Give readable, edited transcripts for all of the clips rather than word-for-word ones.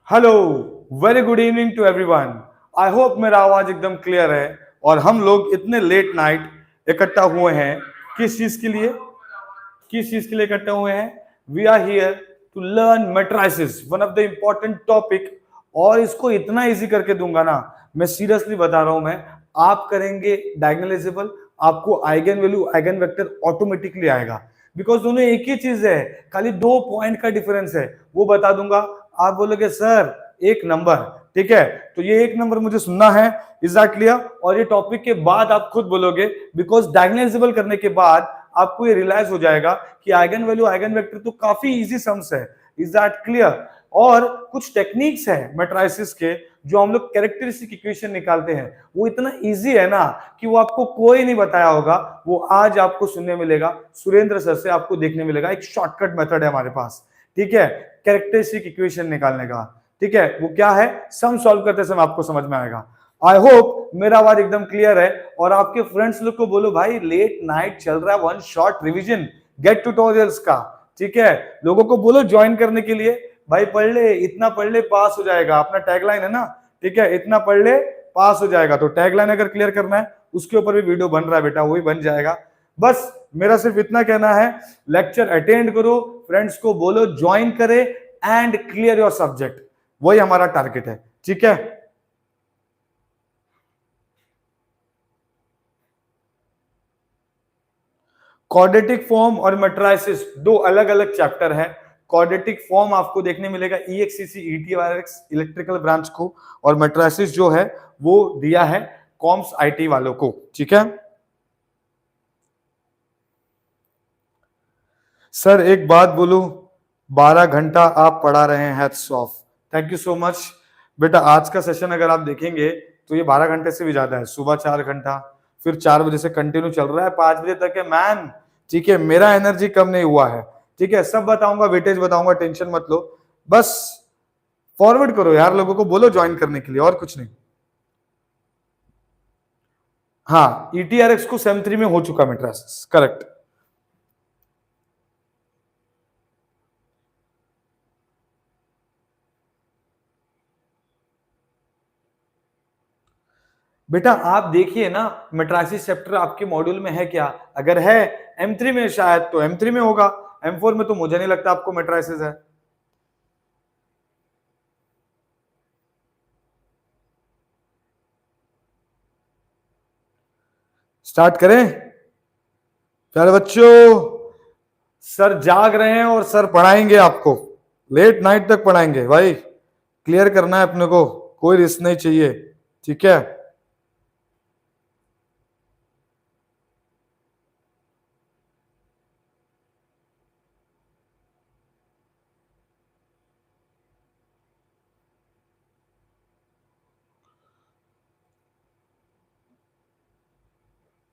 Hello, very good evening to everyone. I hope मेरा आवाज एकदम क्लियर है। और हम लोग इतने लेट नाइट इकट्ठा हुए हैं किस चीज के लिए? किस चीज के लिए इकट्ठे हुए हैं? We are here to learn matrices, one of the important topic. और इसको इतना इजी करके दूंगा ना, मैं सीरियसली बता रहा हूं। मैं आप करेंगे डायगोनलाइजेबल, आपको eigen value eigen vector automatically आएगा। बिकॉज दोनों एक ही चीज है, खाली 2 पॉइंट का डिफरेंस है, वो बता दूंगा। आप बोलोगे सर एक नंबर, ठीक है, तो ये एक नंबर मुझे सुनना है। Is that clear? और ये टॉपिक के बाद आप खुद बोलोगे, बिकॉज डायगोनलाइजेबल करने के बाद आपको ये रियलाइज हो जाएगा कि आइगन वैल्यू आइगन वेक्टर तो काफी इजी सम्स है। Is that clear? और कुछ टेक्निक्स है मैट्रिसेस के, जो हम लोग कैरेक्टरिस्टिक इक्वेशन निकालते हैं, वो इतना इजी है ना कि वो आपको कोई नहीं बताया होगा। वो आज आपको सुनने मिलेगा, सुरेंद्र सर से आपको देखने मिलेगा। एक शॉर्टकट मेथड है हमारे पास, ठीक है, कैरेक्टरिस्टिक इक्वेशन निकालने का। ठीक है, वो क्या है, सम सॉल्व करते समय आपको समझ में आएगा। आई होप मेरा आवाज एकदम क्लियर है। और आपके फ्रेंड्स लोग को बोलो, भाई लेट नाइट चल रहा है, one short revision GATE tutorials का, ठीक है। लोगों को बोलो ज्वाइन करने के लिए। भाई पढ़ ले, इतना पढ़ ले पास हो जाएगा, अपना टैगलाइन है ना, ठीक है, इतना पढ़ ले पास हो जाएगा। तो टैगलाइन अगर क्लियर करना है, उसके ऊपर भी वीडियो बन रहा है बेटा, वो भी बन जाएगा। बस मेरा सिर्फ इतना कहना है, लेक्चर अटेंड करो, फ्रेंड्स को बोलो ज्वाइन करे एंड क्लियर योर सब्जेक्ट, वही हमारा टारगेट है, ठीक है। क्वाड्रेटिक फॉर्म और मैट्रिसेस दो अलग अलग चैप्टर है। क्वाड्रेटिक फॉर्म आपको देखने मिलेगा EXCC ETRX इलेक्ट्रिकल ब्रांच को, और मैट्रिसेस जो है वो दिया है कॉम्स IT वालों को, ठीक है। सर एक बात बोलूं, 12 घंटा आप पढ़ा रहे हैं, hats off, thank you so much. बेटा आज का सेशन अगर आप देखेंगे तो ये 12 घंटे से भी ज्यादा है। सुबह 4 घंटा, फिर 4 बजे से कंटिन्यू चल रहा है, 5 बजे तक है मैन, ठीक है। मेरा एनर्जी कम नहीं हुआ है, ठीक है। सब बताऊंगा, वेटेज बताऊंगा, टेंशन मत लो। बस फॉरवर्ड करो यार, लोगों को बोलो ज्वाइन करने के लिए, और कुछ नहीं। हाँ, ETRX को सेम 3 में हो चुका मैट्रिसेस, करेक्ट। बेटा आप देखिए ना, मैट्रिसेस चैप्टर आपके मॉड्यूल में है क्या? अगर है M3 में, शायद तो M3 में होगा, M4 में तो मुझे नहीं लगता आपको मैट्रिसेस है। स्टार्ट करें प्यारे बच्चों? सर जाग रहे हैं और सर पढ़ाएंगे आपको, लेट नाइट तक पढ़ाएंगे भाई। क्लियर करना है अपने को, कोई रिस्क नहीं चाहिए, ठीक है।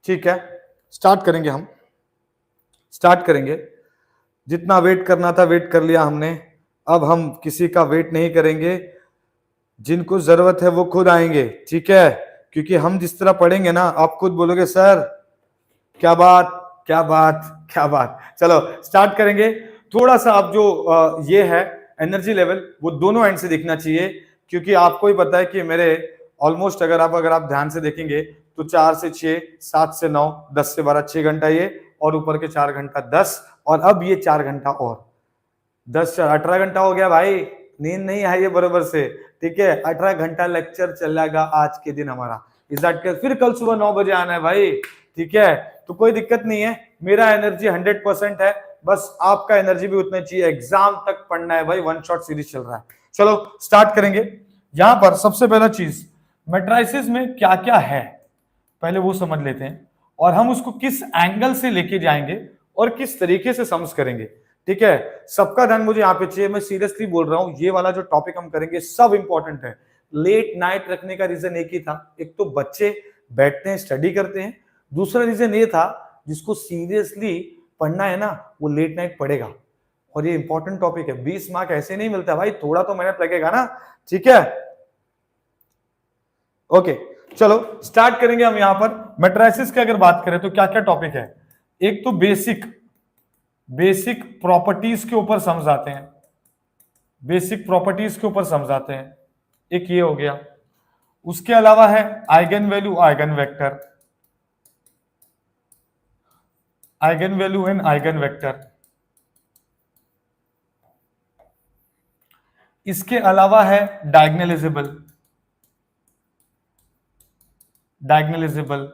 ठीक है, स्टार्ट करेंगे हम, स्टार्ट करेंगे। जितना वेट करना था वेट कर लिया हमने, अब हम किसी का वेट नहीं करेंगे। जिनको जरूरत है वो खुद आएंगे, ठीक है। क्योंकि हम जिस तरह पढ़ेंगे ना, आप खुद बोलोगे सर क्या बात, क्या बात, क्या बात। चलो स्टार्ट करेंगे। थोड़ा सा आप जो ये है एनर्जी लेवल, वो दोनों एंड से देखना चाहिए। क्योंकि आपको ही पता है कि मेरे ऑलमोस्ट अगर आप ध्यान से देखेंगे तो 4 से 6, 7 से 9, 10 से 12, 6 घंटा ये, और ऊपर के 4 घंटा 10, और अब ये 4 घंटा और 10, 18 घंटा हो गया भाई। नींद नहीं आई है बरोबर से, ठीक है। 18 घंटा लेक्चर चलेगा आज के दिन हमारा, इस दैट के फिर कल सुबह 9 बजे आना है भाई, ठीक है। तो कोई दिक्कत नहीं है, मेरा एनर्जी 100% है, बस आपका एनर्जी भी उतना चाहिए। एग्जाम तक पढ़ना है भाई, वन शॉट सीरीज चल रहा है। चलो स्टार्ट करेंगे। यहां पर सबसे पहला चीज, मैट्रिसेस में क्या क्या है पहले वो समझ लेते हैं, और हम उसको किस एंगल से लेके जाएंगे और किस तरीके से समझ करेंगे, ठीक है। सबका ध्यान मुझे यहाँ पे चाहिए, मैं सीरियसली बोल रहा हूँ। ये वाला जो टॉपिक हम करेंगे सब इंपॉर्टेंट है। लेट नाइट रखने का रीजन एक ही था, एक तो बच्चे बैठते हैं स्टडी करते हैं, दूसरा रीजन ये था जिसको सीरियसली पढ़ना है ना वो लेट नाइट पढ़ेगा। और ये इंपॉर्टेंट टॉपिक है, 20 मार्क ऐसे नहीं मिलता भाई, थोड़ा तो मेहनत लगेगा ना, ठीक है। ओके चलो स्टार्ट करेंगे हम। यहां पर मैट्रिसेस की अगर बात करें तो क्या क्या टॉपिक है? एक तो बेसिक प्रॉपर्टीज के ऊपर समझ आते हैं, बेसिक प्रॉपर्टीज के ऊपर समझाते हैं। एक ये हो गया, उसके अलावा है eigen value, eigen vector, eigen value and eigen vector. इसके अलावा है डायगोनलाइजेबल, डायगोनलाइजेबल,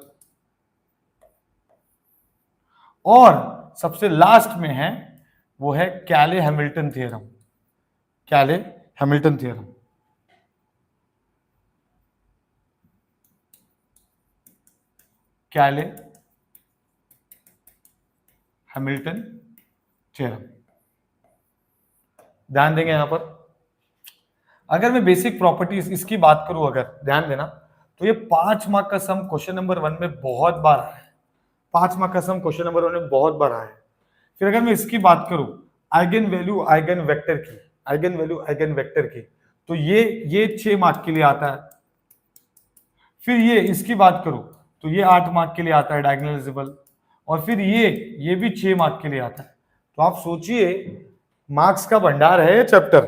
और सबसे लास्ट में है वो है कैले हैमिल्टन थ्योरम, कैले हैमिल्टन थ्योरम। कैले हैमिल्टन थ्योरम, ध्यान देंगे यहां पर। अगर मैं बेसिक प्रॉपर्टीज इसकी बात करूं, अगर ध्यान देना, तो ये 5 मार्क का सम क्वेश्चन नंबर 1 में बहुत बार आया है। 5 मार्क का सम क्वेश्चन नंबर 1 में बहुत बार आया है। फिर अगर मैं इसकी बात करूं आइगन वैल्यू आइगन वेक्टर की, आइगन वैल्यू आइगन वेक्टर की, तो ये 6 मार्क के लिए आता है। फिर ये इसकी बात करूं तो ये 8 मार्क के लिए आता है डायगोनलाइजेबल, और फिर ये भी 6 मार्क के लिए आता है। तो आप सोचिए मार्क्स का भंडार है ये चैप्टर,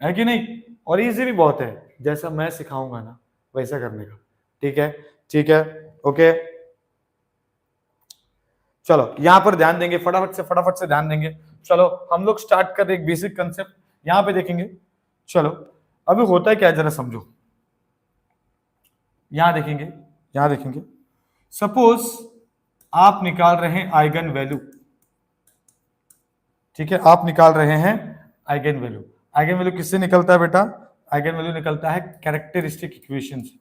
है कि नहीं? और इजी भी बहुत है, जैसा मैं सिखाऊंगा ना वैसा करने का। ठीक है, ठीक है, ओके। चलो यहां पर ध्यान देंगे, फटाफट से ध्यान देंगे। चलो हम लोग स्टार्ट कर एक बेसिक कंसेप्ट यहां पे देखेंगे। चलो अभी होता है क्या, जरा समझो। यहां देखेंगे, यहां देखेंगे, सपोज आप निकाल रहे हैं आइगन वैल्यू, ठीक है, आप निकाल रहे हैं आइगन वैल्यू। आइगन वैल्यू किससे निकलता है बेटा? आइगन वैल्यू निकलता है कैरेक्टरिस्टिक इक्वेशन से।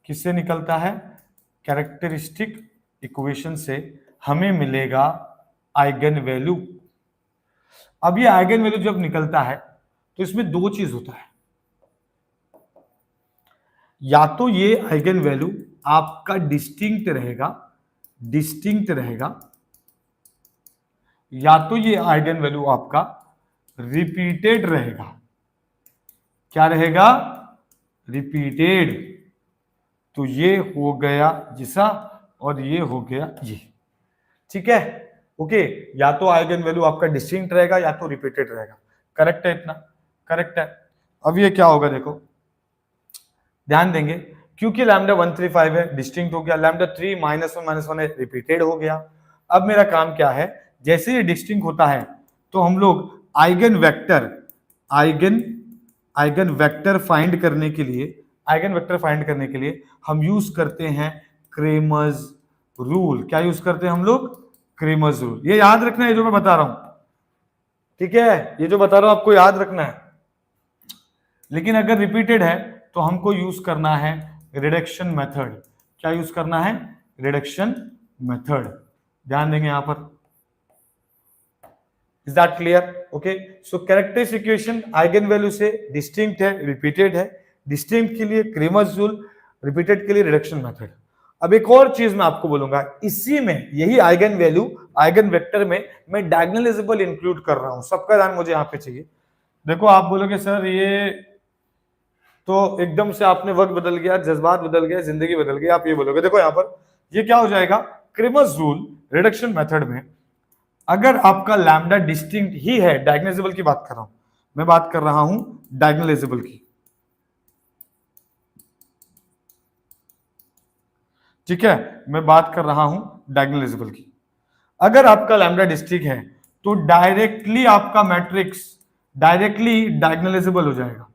किससे निकलता है? कैरेक्टरिस्टिक इक्वेशन से हमें मिलेगा आइगन वैल्यू। अब ये आइगन वैल्यू जब निकलता है तो इसमें दो चीज होता है, या तो ये आइगन वैल्यू आपका डिस्टिंक्ट रहेगा, डिस्टिंक्ट रहेगा, या तो ये आइगन वैल्यू आपका रिपीटेड रहेगा। क्या रहेगा? रिपीटेड। तो ये हो गया जिसा, और ये हो गया ये। ठीक है, ओके। या तो आइगन वैल्यू आपका डिस्टिंक्ट रहेगा या तो रिपीटेड रहेगा। करेक्ट है? इतना करेक्ट है। अब ये क्या होगा देखो, ध्यान देंगे, क्योंकि लैम्डा 135 है, डिस्टिंक्ट हो गया। लैम्डा 3 -1 है, रिपीटेड हो गया। अब मेरा काम क्या है, जैसे ये डिस्टिंक्ट होता है तो हम लोग eigen vector, eigen vector find करने के लिए, आइगन वेक्टर फाइंड करने के लिए हम यूज करते हैं क्रेमर्स रूल। क्या यूज करते हैं हम लोग? Cramer's rule. ये याद रखना है जो मैं बता रहा हूं, ठीक है? ये जो बता रहा हूं आपको याद रखना है। लेकिन अगर रिपीटेड है तो हमको यूज करना है रिडक्शन मेथड। क्या यूज करना है? Reduction method. ध्यान देंगे यहां पर। Is that clear? Okay. So characteristic equation eigen value से डिस्टिंक्ट है, रिपीटेड है। डिस्टिंक्ट के लिए क्रेमर्स रूल, रिपीटेड के लिए रिडक्शन मेथड। अब एक और चीज मैं आपको बोलूंगा, इसी में यही आइगन वैल्यू आइगन वेक्टर में मैं डायगोनलाइजेबल इंक्लूड कर रहा हूं। सबका ध्यान मुझे यहां पे चाहिए। देखो आप बोलोगे सर ये तो एकदम से आपने वक्त बदल गया, जज्बात बदल गए, जिंदगी बदल गई, आप ये बोलोगे। देखो यहां पर ये क्या हो जाएगा, क्रेमर्स रूल रिडक्शन मेथड में अगर आपका लैम्डा डिस्टिंक्ट ही है, डायगोनलाइजेबल की बात कर रहा हूं मैं, बात कर रहा हूं डायगोनलाइजेबल की, ठीक है, मैं बात कर रहा हूं डायगोनलाइजेबल की। अगर आपका लैम्डा डिस्टिंक्ट है तो डायरेक्टली आपका मैट्रिक्स डायरेक्टली डायगोनलाइजेबल हो जाएगा।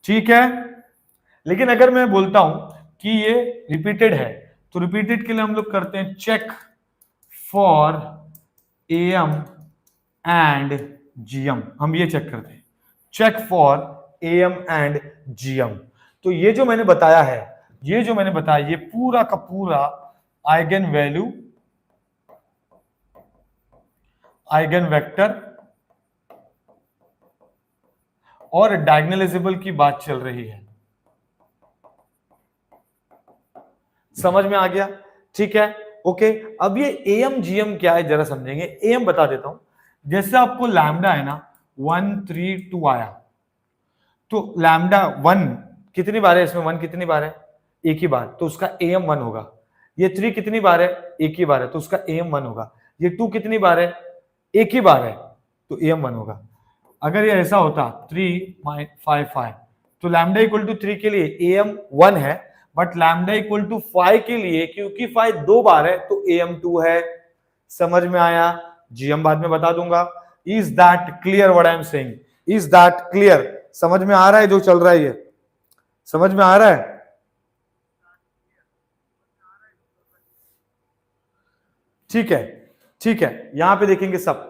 ठीक है। लेकिन अगर मैं बोलता हूं कि ये रिपीटेड है, तो रिपीटेड के लिए हम लोग करते हैं check for AM and GM. हम ये चेक करते हैं, check for AM and GM. तो ये जो मैंने बताया है, ये जो मैंने बताया, ये पूरा का पूरा आइगन वैल्यू, आइगन वेक्टर और डायगोनलाइजेबल की बात चल रही है। समझ में आ गया? ठीक है, ओके। अब ये एएम जीएम क्या है जरा समझेंगे। एएम बता देता हूं, जैसे आपको लैम्डा है ना 1 3 2 आया, तो लैम्डा 1 कितनी बार है इसमें? 1 कितनी बार है? एक ही बार, तो उसका एएम 1 होगा। ये 3 कितनी बार है? एक ही बार है, तो उसका एएम 1 होगा। ये 2 कितनी बार है? एक ही बार है तो AM1 होगा। अगर ये ऐसा होता 3.55 तो लैम्डा इक्वल टू 3 के लिए AM1 है, बट लैम्डा इक्वल टू 5 के लिए क्योंकि 5 दो बार है तो AM2 है। समझ में आया? GM बाद में बता दूंगा। Is that clear what I am saying? Is that clear? समझ में आ रहा है जो चल रहा है? ये समझ में आ रहा है? ठीक है, ठीक है। यहां पे देखेंगे सब,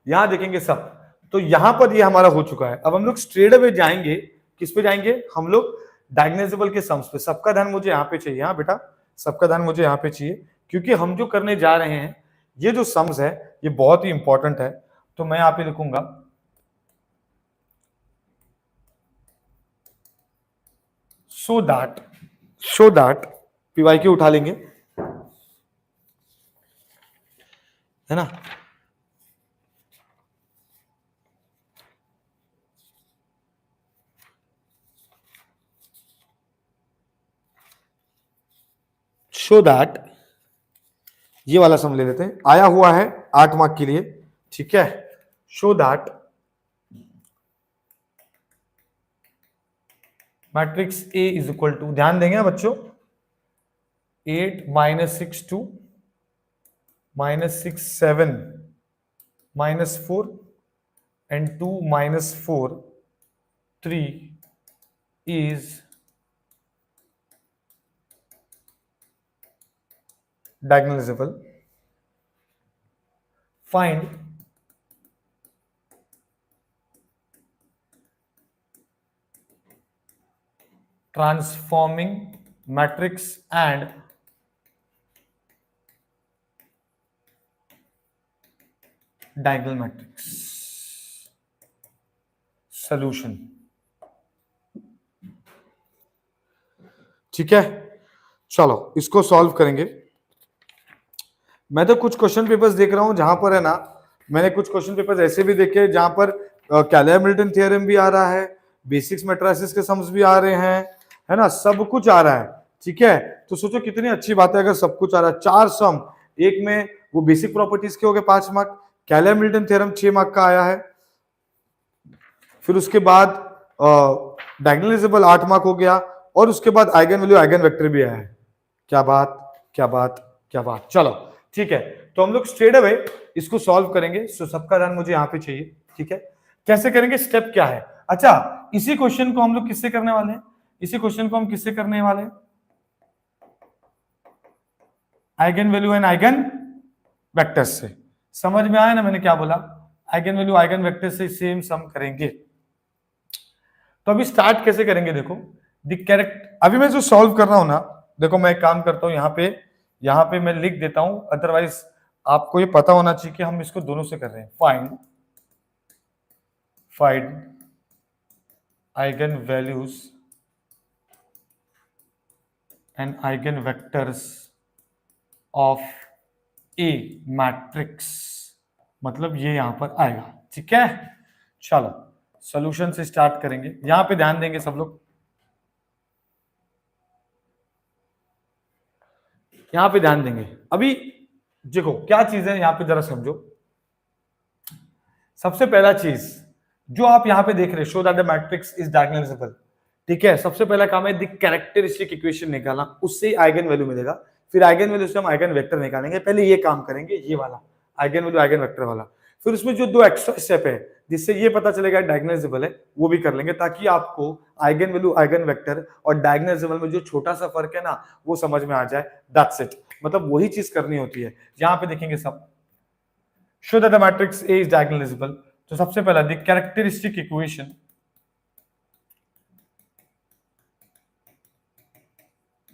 यहां देखेंगे सब। तो यहां पर ये हमारा हो चुका है। अब हम लोग स्ट्रेट अवे जाएंगे, किस पे जाएंगे? हम लोग डायगोनलाइजेबल के सम्स पे। सबका ध्यान मुझे यहां पे चाहिए। हाँ बेटा, सबका ध्यान मुझे यहां पे चाहिए, क्योंकि हम जो करने जा रहे हैं ये जो सम्स है ये बहुत ही इंपॉर्टेंट है। तो मैं यहां पे लिखूंगा सो दैट PYQ उठा लेंगे, है ना? सो दैट ये वाला सम ले लेते हैं, आया हुआ है 8 मार्क के लिए, ठीक है? Show that matrix A is equal to, ध्यान देंगे ना बच्चों, 8 -6 2 -6 7 -4 and 2 -4 3 is diagonalizable. Find transforming matrix and diagonal matrix. Solution. ठीक है, चलो इसको सॉल्व करेंगे। मैं तो कुछ क्वेश्चन पेपर्स देख रहा हूं जहां पर है ना, मैंने कुछ क्वेश्चन पेपर्स ऐसे भी देखे जहां पर कैले-हैमिल्टन थ्योरम भी आ रहा है, बेसिक्स मैट्रिसेस के सम्स भी आ रहे हैं, है ना? सब कुछ आ रहा है, ठीक है? तो सोचो कितनी अच्छी बात है अगर सब कुछ आ रहा है। 4 सम, एक में वो बेसिक प्रॉपर्टीज के हो गए 5 मार्क, कैले-हैमिल्टन थ्योरम 6 मार्क का आया है, फिर उसके बाद डायगोनलाइजेबल 8 मार्क हो गया, और उसके बाद आइगन वैल्यू आइगन वेक्टर भी आया है। क्या बात, क्या बात, क्या बात। चलो ठीक है, तो हम लोग स्ट्रेट अवे इसको सॉल्व करेंगे। सो सबका ध्यान मुझे यहां पे चाहिए, ठीक है? कैसे करेंगे, स्टेप क्या है? अच्छा, इसी क्वेश्चन को हम लोग किससे करने वाले हैं? इसी क्वेश्चन को हम किससे करने वाले हैं? Eigen value and eigen vectors से। समझ में आया ना मैंने क्या बोला? आइगन वैल्यू आइगन वेक्टर से सेम सम करेंगे। तो अभी स्टार्ट कैसे करेंगे देखो, द कैरेक्ट, अभी मैं जो सॉल्व कर रहा हूं ना, देखो मैं एक काम करता हूं, यहां पे मैं लिख देता हूं, अदरवाइज आपको ये पता होना चाहिए कि हम इसको दोनों से कर रहे हैं। Find eigen values and eigen vectors of A matrix, मतलब ये यहां पर आएगा, ठीक है? चलो सॉल्यूशन से स्टार्ट करेंगे। यहां पे ध्यान देंगे सब लोग, यहां पे ध्यान देंगे। अभी देखो क्या चीज है यहां पे, जरा समझो। सबसे पहला चीज जो आप यहां पे देख रहे, show that the matrix is diagonalisable, ठीक है? सबसे पहला काम है द कैरेक्टरिस्टिक इक्वेशन निकालना, उससे आइगन वैल्यू मिलेगा, फिर आइगन वैल्यू से हम आइगन वेक्टर निकालेंगे। पहले ये काम करेंगे, ये वाला आइगन वैल्यू आइगन वेक्टर वाला, फिर उसमें जो 2 एक्स्ट्रा स्टेप है जिससे ये पता चलेगा डायगोनलाइजेबल है, वो भी कर लेंगे, ताकि आपको आइगन वैल्यू आइगन वेक्टर और डायगोनलाइजेबल में जो छोटा सा फर्क है ना, वो समझ में आ जाए। दैट्स इट, मतलब वही चीज करनी होती है। यहां पे देखेंगे सब, show that the matrix A is diagonalisable. तो सबसे पहला the characteristic equation,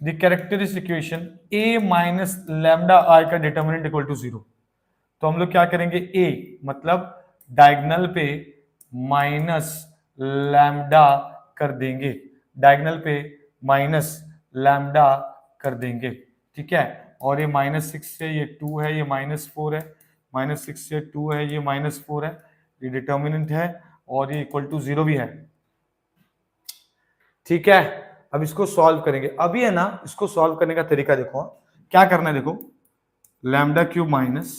the characteristic equation a minus lambda I का डिटर्मिनेंट इक्वल टू 0। तो हम लोग क्या करेंगे, a मतलब डायगोनल पे माइनस लैम्डा कर देंगे, डायगोनल पे माइनस लैम्डा कर देंगे, ठीक है? और ये -6 से ये 2 है, ये -4 है, -6 से 2 है, ये -4 है, ये डिटर्मिनेंट है, और ये इक्वल टू 0 भी है, ठीक है? अब इसको सॉल्व करेंगे। अभी है ना, इसको सॉल्व करने का तरीका देखो, क्या करना है देखो, lambda cube minus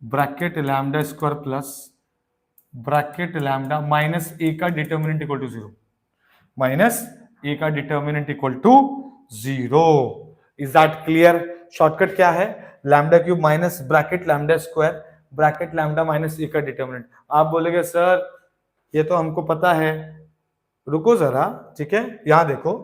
bracket lambda square plus bracket lambda minus A का determinant equal to 0, minus A का determinant equal to 0। Is that clear? Shortcut क्या है? Lambda cube minus bracket lambda square bracket lambda minus A का determinant. आप बोलेंगे sir ये तो हमको पता है, रुको जरा, ठीक है, यहां देखो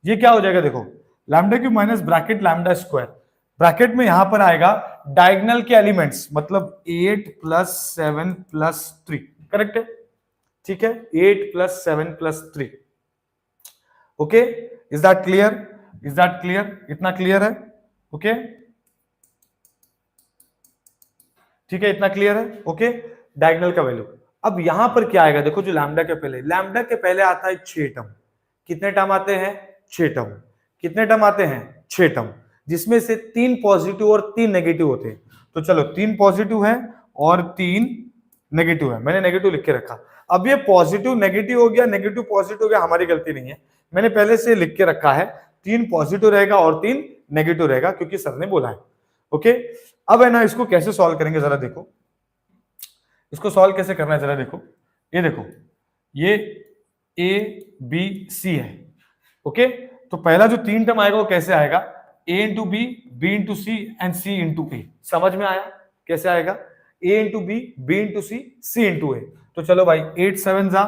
ये क्या हो जाएगा, देखो lambda cube minus bracket lambda square, bracket में यहां पर आएगा डायगोनल के एलिमेंट्स, मतलब 8 प्लस 7 प्लस 3, करेक्ट है, ठीक है, 8 plus 7 plus 3। Okay, is that clear? Is that clear? इतना क्लियर है? ओके, ठीक है, इतना क्लियर है? ओके, डायगोनल का वैल्यू। अब यहां पर क्या आएगा, देखो जो लैम्डा के पहले आता है 6 टर्म। कितने टर्म आते हैं? 6 टर्म। कितने टर्म आते हैं? 6 टर्म, जिसमें से 3 पॉजिटिव और 3 नेगेटिव होते हैं। तो चलो 3 पॉजिटिव है और 3 नेगेटिव है, मैंने नेगेटिव लिख के रखा। अब ये पॉजिटिव नेगेटिव हो गया, नेगेटिव पॉजिटिव हो गया, हमारी गलती नहीं है, मैंने पहले से लिख के रखा है 3 पॉजिटिव रहेगा और 3 नेगेटिव रहेगा, क्योंकि सर ने बोला है। ओके, अब है ना, इसको कैसे सॉल्व करेंगे जरा देखो, इसको सॉल्व कैसे करना है जरा देखो। ये देखो, ये ए बी सी है, ओके, तो पहला जो 3 टर्म आएगा वो कैसे आएगा? A into B into C and C into A. समझ में आया कैसे आएगा? A into B into C into A. तो चलो भाई, 8 7 जा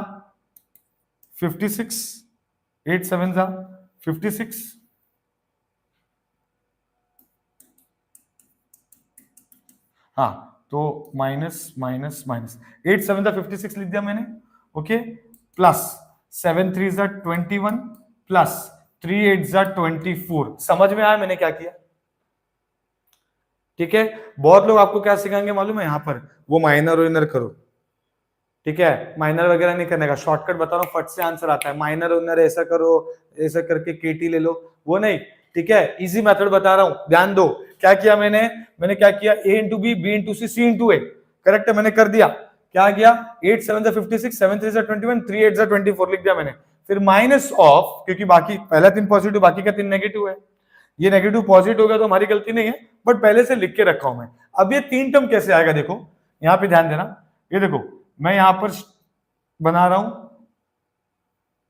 56, 8 7 जा 56, हाँ, तो माइनस माइनस माइनस 8 7 जा 56 लिख दिया मैंने, ओके, प्लस 7 3 जा 21 प्लस 3 8 जा 24। समझ में आया मैंने क्या किया? ठीक है, बहुत लोग आपको क्या सिखाएंगे मालूम है, यहां पर वो माइनर और करो, ठीक है, माइनर वगैरह नहीं करने का, शॉर्टकट बता रहा हूँ, फट से आंसर आता है, माइनर ओनर ऐसा करो, ऐसा करके केटी ले लो, वो नहीं, ठीक है, इजी मेथड बता रहा हूं, ध्यान दो। क्या किया मैंने क्या किया, ए into B into C into A, correct है, मैंने कर दिया। क्या किया, 8 7 जा 56, 7 3 जा 21, 3 8 जा 24 लिख दिया मैंने। फिर माइनस ऑफ, क्योंकि बाकी पहला 3 पॉजिटिव बाकी का 3 नेगेटिव है, ये नेगेटिव पॉजिटिव हो गया तो हमारी गलती नहीं है, बट पहले से लिख के रखा हूं मैं। अब ये 3 टर्म कैसे आएगा देखो, यहां पे ध्यान देना, ये देखो मैं यहां पर बना रहा हूं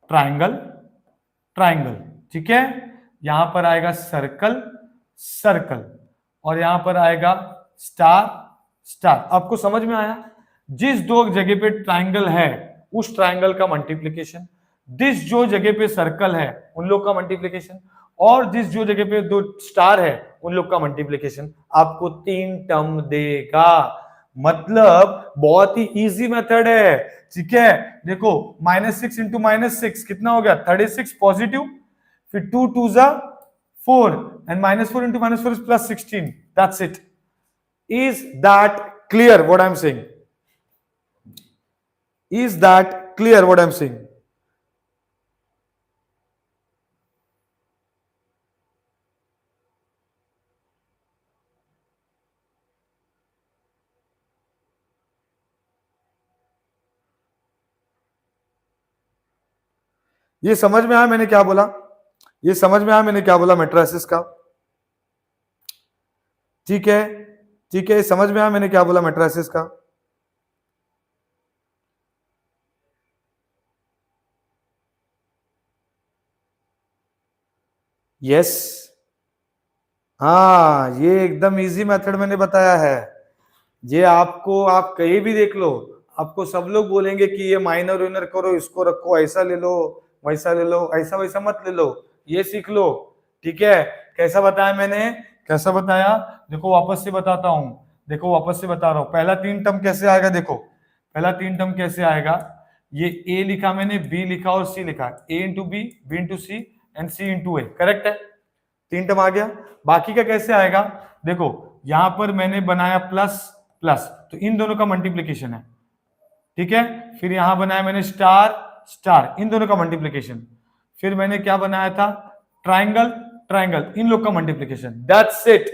ट्राइंगल, ट्राइंगल, ठीक है, यहां पर आएगा सर्कल, सर्कल, और यहां पर आएगा स्टार, स्टार। आपको समझ में आया? जिस दो जगह पे ट्राइंगल है उस ट्राइंगल का मल्टीप्लिकेशन, जिस जो जगह पे सर्कल है उन लोग का मल्टीप्लिकेशन, और जिस जो जगह पे दो स्टार है उन लोग का मल्टीप्लिकेशन, आपको 3 टर्म देगा। मतलब बहुत ही इजी मेथड है, ठीक है। देखो -6 इंटू -6 कितना हो गया, 36 पॉजिटिव, फिर 2 2 जा 4 and -4 into -4 is +16, that's it. Is that clear what I am saying? Is that clear what I am saying? ये समझ में आया मैंने क्या बोला? ये समझ में आया मैंने क्या बोला मैट्रिसेस का? ठीक है, ठीक है, समझ में आया मैंने क्या बोला मैट्रिसेस का? यस, हाँ, ये एकदम इजी मेथड मैंने बताया है। ये आपको, आप कहीं भी देख लो, आपको सब लोग बोलेंगे कि ये माइनर विनर करो, इसको रखो, ऐसा ले लो, वैसा ले लो, ऐसा वैसा मत ले लो, ये सीख लो, ठीक है। कैसा बताया मैंने, कैसा बताया? देखो वापस से बताता हूं, देखो वापस से बता रहा हूं, पहला 3 टर्म कैसे आएगा, देखो पहला 3 टर्म कैसे आएगा, ये ए लिखा मैंने, बी लिखा और सी लिखा, A into B into C and C into A, correct है, 3 टर्म आ गया। बाकी का कैसे आएगा, देखो यहां पर मैंने बनाया प्लस प्लस, तो इन दोनों का मल्टीप्लीकेशन है, ठीक है। फिर यहां बनाया मैंने स्टार स्टार, इन दोनों का मल्टीप्लीकेशन। फिर मैंने क्या बनाया था, ट्राइंगल ट्राइंगल, इन लोग का multiplication, that's it.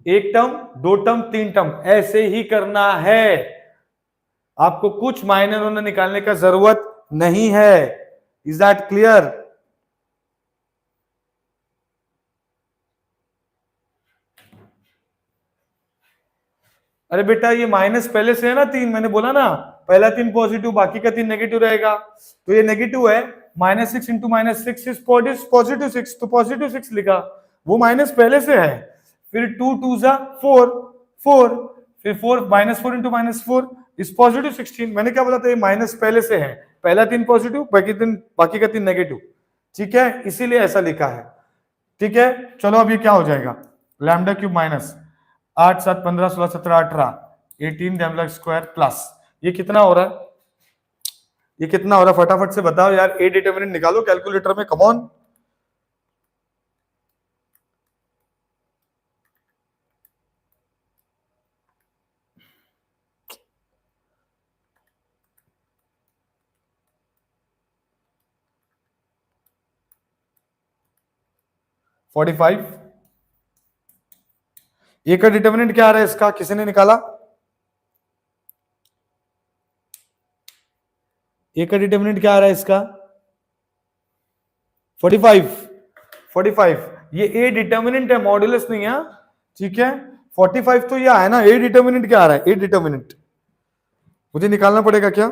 1 term 2 term 3 term, ऐसे ही करना है, आपको कुछ माइनर होना निकालने का जरूरत नहीं है। Is that clear? अरे बेटा ये माइनस पहले से है ना 3, मैंने बोला ना पहला 3 पॉजिटिव बाकी का 3 नेगेटिव रहेगा, तो ये नेगेटिव है। -6 इंटू -6 इज पॉजिटिव 6, तो पॉजिटिव 6 लिखा, वो माइनस पहले से है। फिर 2 2 जा 4 4, फिर 4 -4 इंटू -4 इज पॉजिटिव 16। मैंने क्या बोला था, ये माइनस पहले से है, पहला 3 पॉजिटिव बाकी का 3 नेगेटिव, ठीक है, इसीलिए ऐसा लिखा है। ठीक है, चलो अब ये क्या हो जाएगा, lambda cube minus 8 7 15 16 17 18 18 lambda square plus, ये कितना हो रहा है, ये कितना हो रहा है फटाफट से बताओ यार, ए डिटरमिनेंट निकालो कैलकुलेटर में, come on. Forty five. A का डिटरमिनेंट क्या आ रहा है इसका, किसी ने निकाला, ए का डिटरमिनेंट क्या आ रहा है इसका, 45 45, ये ए डिटर्मिनेंट है, मॉड्यूलस नहीं है, ठीक है। 45 तो ये है ना, ए डिटर्मिनेंट क्या आ रहा है, ए डिटर्मिनेंट मुझे निकालना पड़ेगा क्या,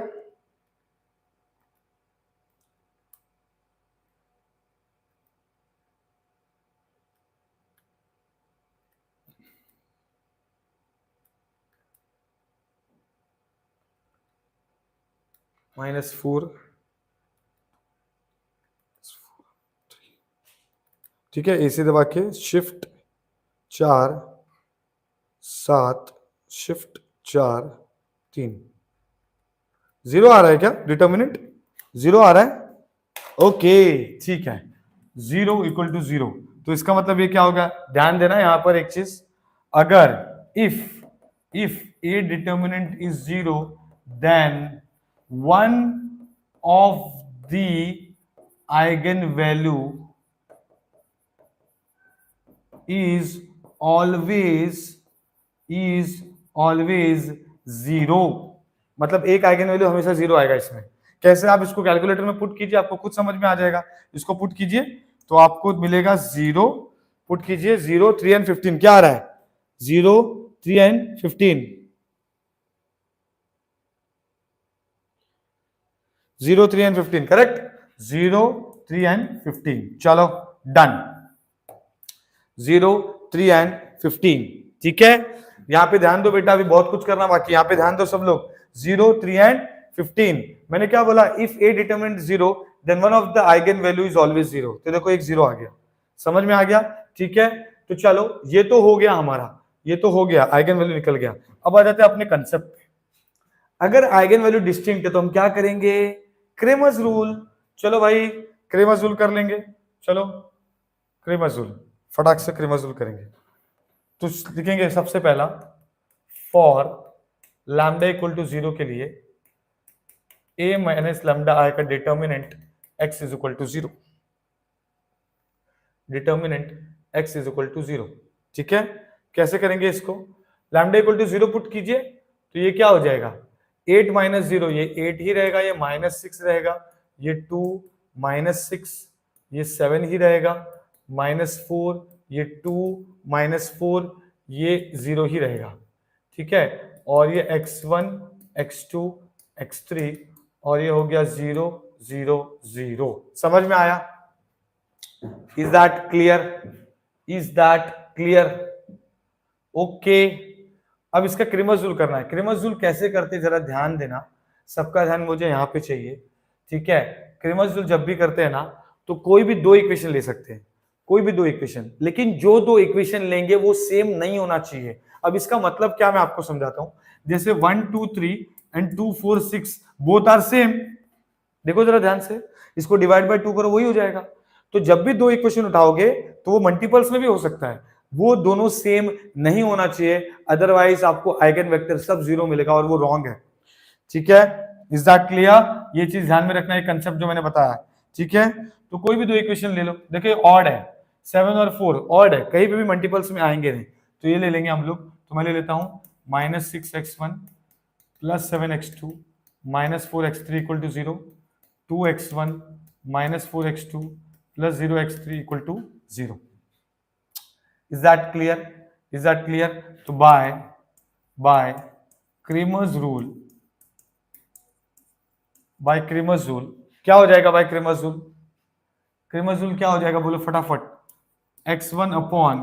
-4, ठीक है, एसी दबा के शिफ्ट 4 7 शिफ्ट 4 3, 0 आ रहा है क्या डिटर्मिनेंट, 0 आ रहा है, ओके ठीक है, 0 इक्वल टू 0, तो इसका मतलब ये क्या होगा, ध्यान देना यहां पर एक चीज, अगर if A determinant is 0 then one of the eigen value is always 0, मतलब एक आइगन वैल्यू हमेशा 0 आएगा इसमें। कैसे, आप इसको कैलकुलेटर में पुट कीजिए, आपको खुद समझ में आ जाएगा, इसको पुट कीजिए तो आपको मिलेगा 0, पुट कीजिए 0 3 एंड 15, क्या आ रहा है 0 3 एंड 15, 0 3 एंड 15 करेक्ट, 0 3 एंड 15, चलो डन, 0 3 एंड 15, ठीक है। यहां पे ध्यान दो बेटा, अभी बहुत कुछ करना बाकी, यहां पे ध्यान दो सब लोग, 0 3 एंड 15, मैंने क्या बोला, if A determinant 0 then one of the eigen value is always 0, तो देखो एक 0 आ गया, समझ में आ गया, ठीक है। तो चलो ये तो हो गया हमारा, ये तो हो गया, आइगन वैल्यू निकल गया। अब आ जाते हैं अपने कंसेप्ट पे, अगर आइगन वैल्यू डिस्टिंक्ट है तो हम क्या करेंगे, क्रेमर्स रूल, चलो भाई क्रेमर्स रूल कर लेंगे, चलो क्रेमर्स रूल, फटाक से क्रेमर्स रूल करेंगे, तो लिखेंगे सबसे पहला, फॉर लैम्डा इक्वल टू 0 के लिए a माइनस लैम्डा आई का determinant x is equal to 0, determinant x is equal to 0, ठीक है। कैसे करेंगे इसको, लैम्डा इक्वल टू 0 पुट कीजिए, तो ये क्या हो जाएगा, 8 माइनस 0, ये 8 ही रहेगा, ये -6 रहेगा, ये 2 -6, ये 7 ही रहेगा, -4, ये 2 -4, ये 0 ही रहेगा, ठीक है। और ये x1 x2 x3, और ये हो गया 0 0 0, समझ में आया, is that clear, is that clear, okay. अब इसका क्रेमर्स रूल करना है, क्रेमर्स रूल कैसे करते जरा ध्यान देना, सबका ध्यान मुझे यहाँ पे चाहिए, ठीक है। क्रेमर्स रूल जब भी करते हैं ना, तो कोई भी दो इक्वेशन ले सकते हैं, कोई भी दो इक्वेशन, लेकिन जो दो इक्वेशन लेंगे वो सेम नहीं होना चाहिए। अब इसका मतलब क्या, मैं आपको समझाता हूं, जैसे 1 2 3 एंड 2 4 6 बोथ आर सेम, देखो जरा ध्यान से, इसको डिवाइड बाय 2 करो वही हो जाएगा। तो जब भी दो इक्वेशन उठाओगे तो वो मल्टीपल्स में भी हो सकता है, वो दोनों सेम नहीं होना चाहिए, अदरवाइज आपको आइगन वेक्टर सब 0 मिलेगा और वो रॉन्ग है, ठीक है। इज दैट क्लियर, ये चीज ध्यान में रखना है, कंसेप्ट जो मैंने बताया, ठीक है। तो कोई भी दो इक्वेशन ले लो, देखिए ऑड है, 7 और 4 ऑड है, कहीं पे भी मल्टीपल्स में आएंगे नहीं, तो ये ले लेंगे हम लोग, तो मैं ले लेता हूं -6x1 plus 7x2 -4x3 equal to 0, 2x1 -4x2 plus 0x3 equal to 0, is that clear, is that clear. तो by bye Cramer's rule, by Cramer's rule क्या हो जाएगा? By Cramer's rule, Cramer's rule क्या हो जाएगा बोलो फटाफट? x1 upon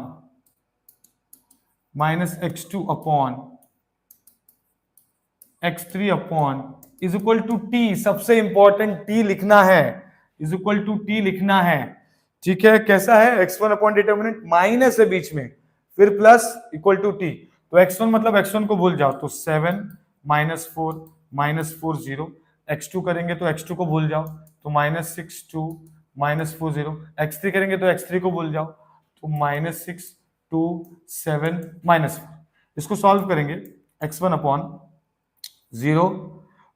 minus x2 upon x3 upon is equal to T. सबसे इंपॉर्टेंट टी लिखना है, इज इक्वल टू टी लिखना है। ठीक है, कैसा है? x1 अपॉन डिटर्मिनेंट माइनस है बीच में, फिर प्लस इक्वल टू टी। तो x1 मतलब x1 को भूल जाओ, तो 7 -4 -4 0। x2 करेंगे तो x2 को भूल जाओ, तो -6 2 -4 0। x3 करेंगे तो x3 को भूल जाओ, तो -6 2 7 -4। इसको सॉल्व करेंगे, x1 upon 0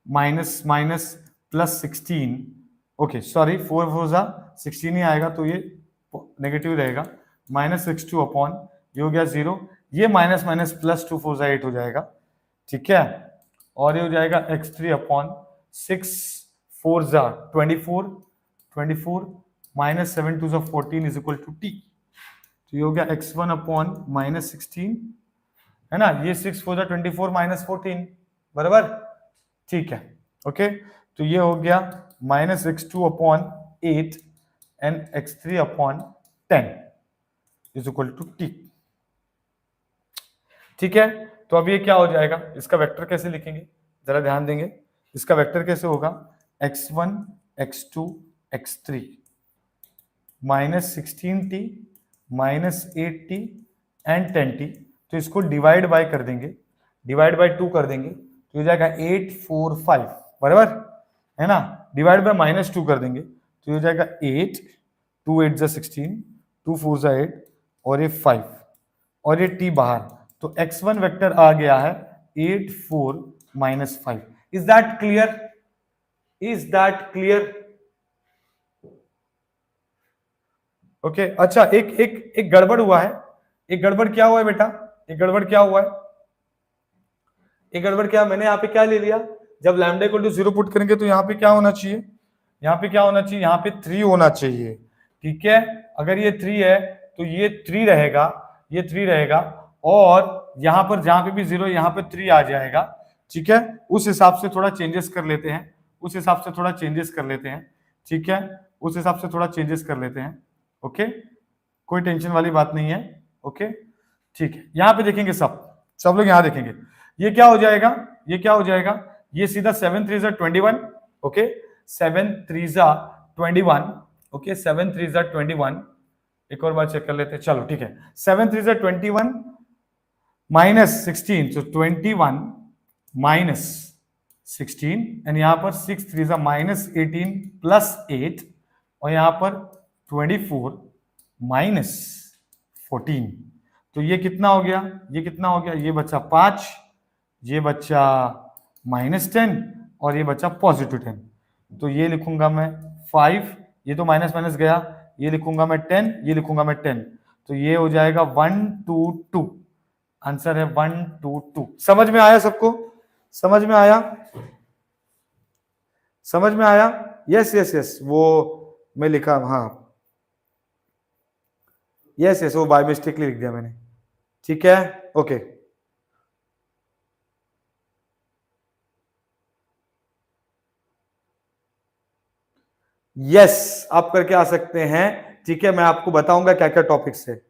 minus minus plus 16, okay sorry 4 4 जा 16 ही आएगा, तो ये नेगेटिव रहेगा। -6 2 अपॉन ये हो गया 0, ये माइनस माइनस प्लस 2 4 जा 8 हो जाएगा। ठीक है, और ये हो जाएगा x3 अपॉन 6 4 जा 24 24 -7 2 जा 14 इज इक्वल टू टी। तो ये हो गया x1 अपॉन -16, है ना, ये 6 4 जा 24 -14 बराबर। ठीक है, ओके, तो ये हो गया -x2 upon 8 and x3 upon 10 is equal to t. ठीक है, तो अब ये क्या हो जाएगा? इसका वेक्टर कैसे लिखेंगे जरा ध्यान देंगे। इसका वेक्टर कैसे होगा? x1 x2 x3 -16t -8t and 10t। तो इसको डिवाइड बाय कर देंगे, डिवाइड बाय 2 कर देंगे, तो हो जाएगा 8 4 5 बराबर, है ना। डिवाइड बाय -2 कर देंगे, तो हो जाएगा 8 2 8 जा 16 2 4 जा 8 और ये 5 और ये t बाहर। तो x1 वेक्टर आ गया है 8 4 -5। Is that clear? Is that clear? Okay अच्छा, एक एक एक गड़बड़ हुआ है। एक गड़बड़ क्या हुआ है बेटा? एक गड़बड़ क्या हुआ है? एक गड़बड़ क्या, मैंने यहाँ पे क्या ले लिया? जब लैम्डा इक्वल टू 0 पुट करेंगे तो यहाँ पे क्या होना चाहिए? यहाँ पे क्या होना चाहिए? यहाँ पे 3 होना चाहिए। ठीक है, अगर ये 3 है तो ये 3 रहेगा, ये 3 रहेगा, और यहाँ पर जहां पे भी 0 यहाँ पे 3 आ जाएगा। ठीक है, उस हिसाब से थोड़ा चेंजेस कर लेते हैं, उस हिसाब से थोड़ा चेंजेस कर लेते हैं। ठीक है, उस हिसाब से थोड़ा चेंजेस कर लेते हैं। ओके, कोई टेंशन वाली बात नहीं है। ओके ठीक है, यहां पे देखेंगे, सब लोग यहां देखेंगे। ये क्या हो जाएगा? ये क्या हो जाएगा? ये सीधा 7 3 21। ओके 7 3 21। ओके 7 3 21। एक और बार चेक कर लेते हैं, चलो ठीक है। 7 3 21 -16, तो 21 -16 एंड यहां पर 6 3 -18 +8 और यहां पर 24 -14। तो ये कितना हो गया? ये कितना हो गया? ये बच्चा 5, ये बच्चा -10 और ये बच्चा +10। तो ये लिखूंगा मैं 5, ये तो माइनस माइनस गया, ये लिखूंगा मैं 10, ये लिखूंगा मैं 10। तो ये हो जाएगा 1 2 2। आंसर है 1 2 2। समझ में आया सबको? समझ में आया? समझ में आया? यस यस यस, वो मैं लिखा, हाँ यस यस, वो बाय मिस्टेकली लिख दिया मैंने। ठीक है, ओके यस, आप करके आ सकते हैं। ठीक है, मैं आपको बताऊंगा क्या क्या टॉपिक्स है।